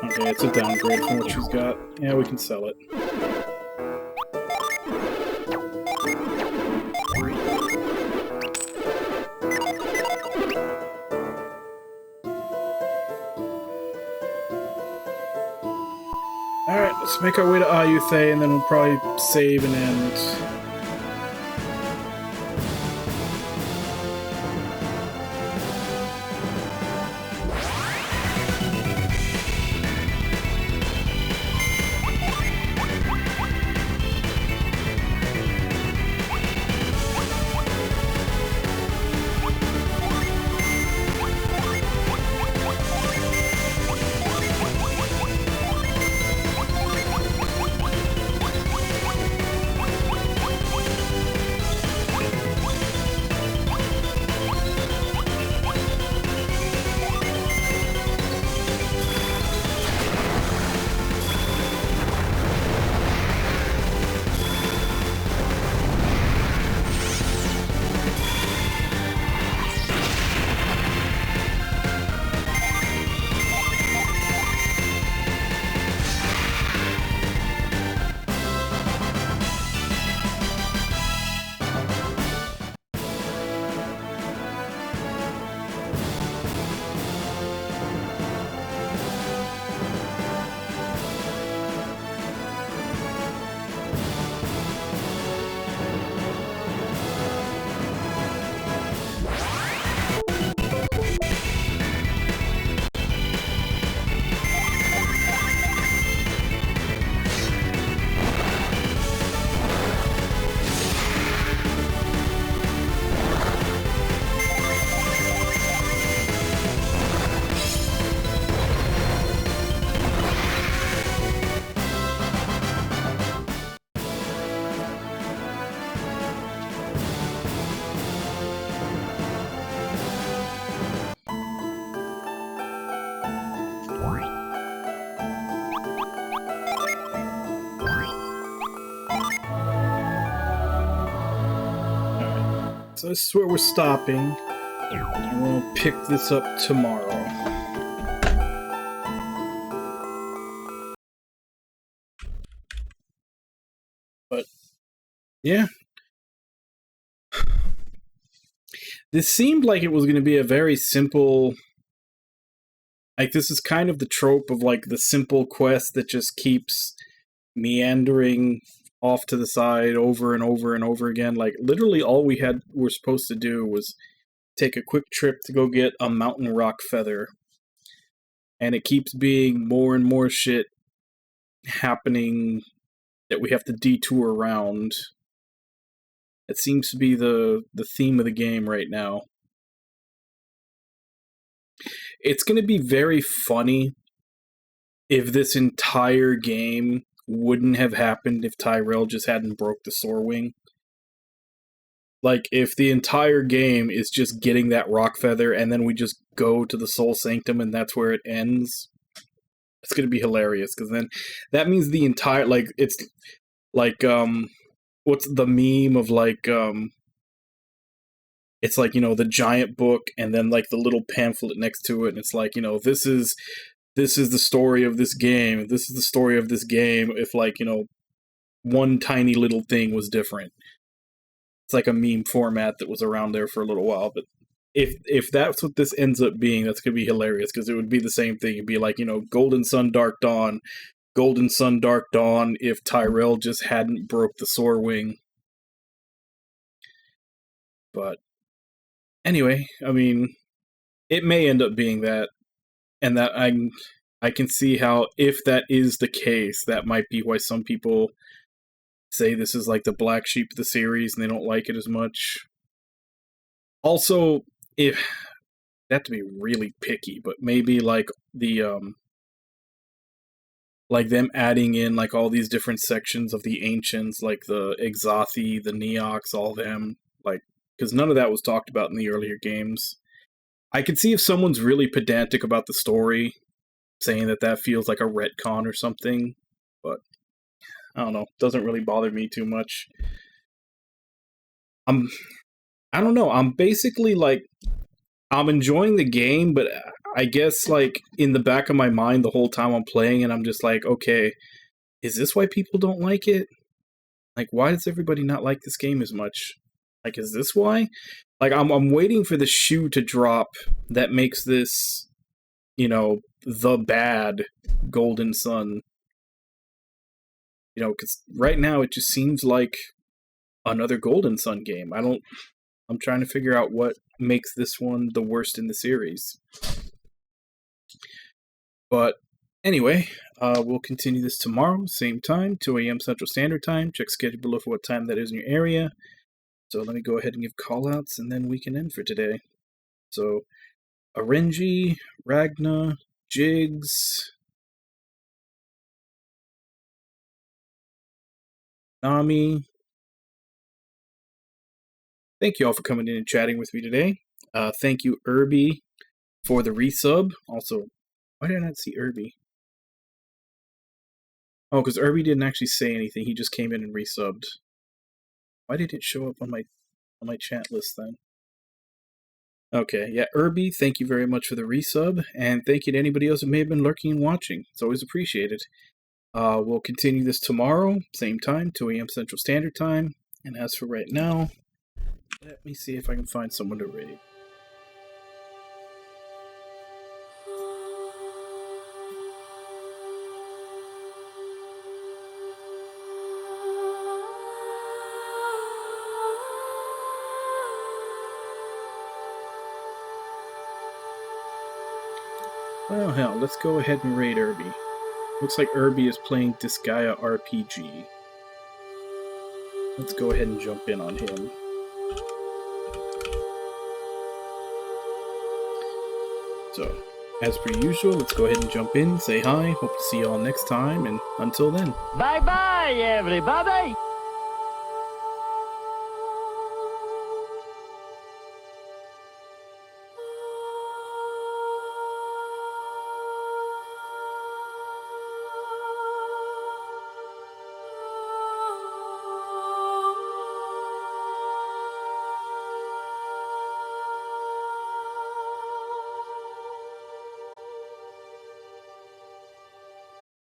Okay, it's a downgrade from what she's got. Yeah, we can sell it. Alright, let's make our way to Ayuthe, and then we'll probably save and end. So this is where we're stopping. And we'll pick this up tomorrow. But, yeah. This seemed like it was going to be a very simple... Like, this is kind of the trope of, like, the simple quest that just keeps meandering off to the side over and over and over again. Like, literally all we're supposed to do was take a quick trip to go get a mountain rock feather. And it keeps being more and more shit happening that we have to detour around. It seems to be the theme of the game right now. It's going to be very funny if this entire game wouldn't have happened if Tyrell just hadn't broke the Soar Wing. Like, if the entire game is just getting that rock feather and then we just go to the Soul Sanctum and that's where it ends, it's going to be hilarious, because then that means the entire, like, it's like, what's the meme of, like, it's like, you know, the giant book and then, like, the little pamphlet next to it, and it's like, you know, this is the story of this game, this is the story of this game, if, like, you know, one tiny little thing was different. It's like a meme format that was around there for a little while, but if that's what this ends up being, that's going to be hilarious, because it would be the same thing. It'd be like, you know, Golden Sun, Dark Dawn, Golden Sun, Dark Dawn, if Tyrell just hadn't broke the Soar Wing. But anyway, I mean, it may end up being that, and that I can see how, if that is the case, that might be why some people say this is like the black sheep of the series and they don't like it as much. Also, if that to be really picky, but maybe like the like them adding in like all these different sections of the ancients, like the Exothi, the Neox, all them, like, because none of that was talked about in the earlier games. I could see if someone's really pedantic about the story, saying that feels like a retcon or something, but I don't know. Doesn't really bother me too much. I don't know. I'm basically like, I'm enjoying the game, but I guess like in the back of my mind the whole time I'm playing, and I'm just like, okay, is this why people don't like it? Like, why does everybody not like this game as much? Like, is this why? Like, I'm waiting for the shoe to drop that makes this, you know, the bad Golden Sun. You know, because right now it just seems like another Golden Sun game. I'm trying to figure out what makes this one the worst in the series. But anyway, we'll continue this tomorrow, same time, 2 a.m. Central Standard Time. Check schedule below for what time that is in your area. So let me go ahead and give callouts, and then we can end for today. So, Arenji, Ragna, Jigs, Nami. Thank you all for coming in and chatting with me today. Thank you, Irby, for the resub. Also, why did I not see Irby? Oh, because Irby didn't actually say anything. He just came in and resubbed. Why did it show up on my chat list then? Okay, yeah, Irby, thank you very much for the resub, and thank you to anybody else who may have been lurking and watching. It's always appreciated. We'll continue this tomorrow, same time, 2 a.m. Central Standard Time. And as for right now, let me see if I can find someone to raid. Well, hell, let's go ahead and raid Irby. Looks like Irby is playing Disgaea RPG. Let's go ahead and jump in on him. So, as per usual, let's go ahead and jump in, say hi, hope to see you all next time, and until then. Bye-bye, everybody!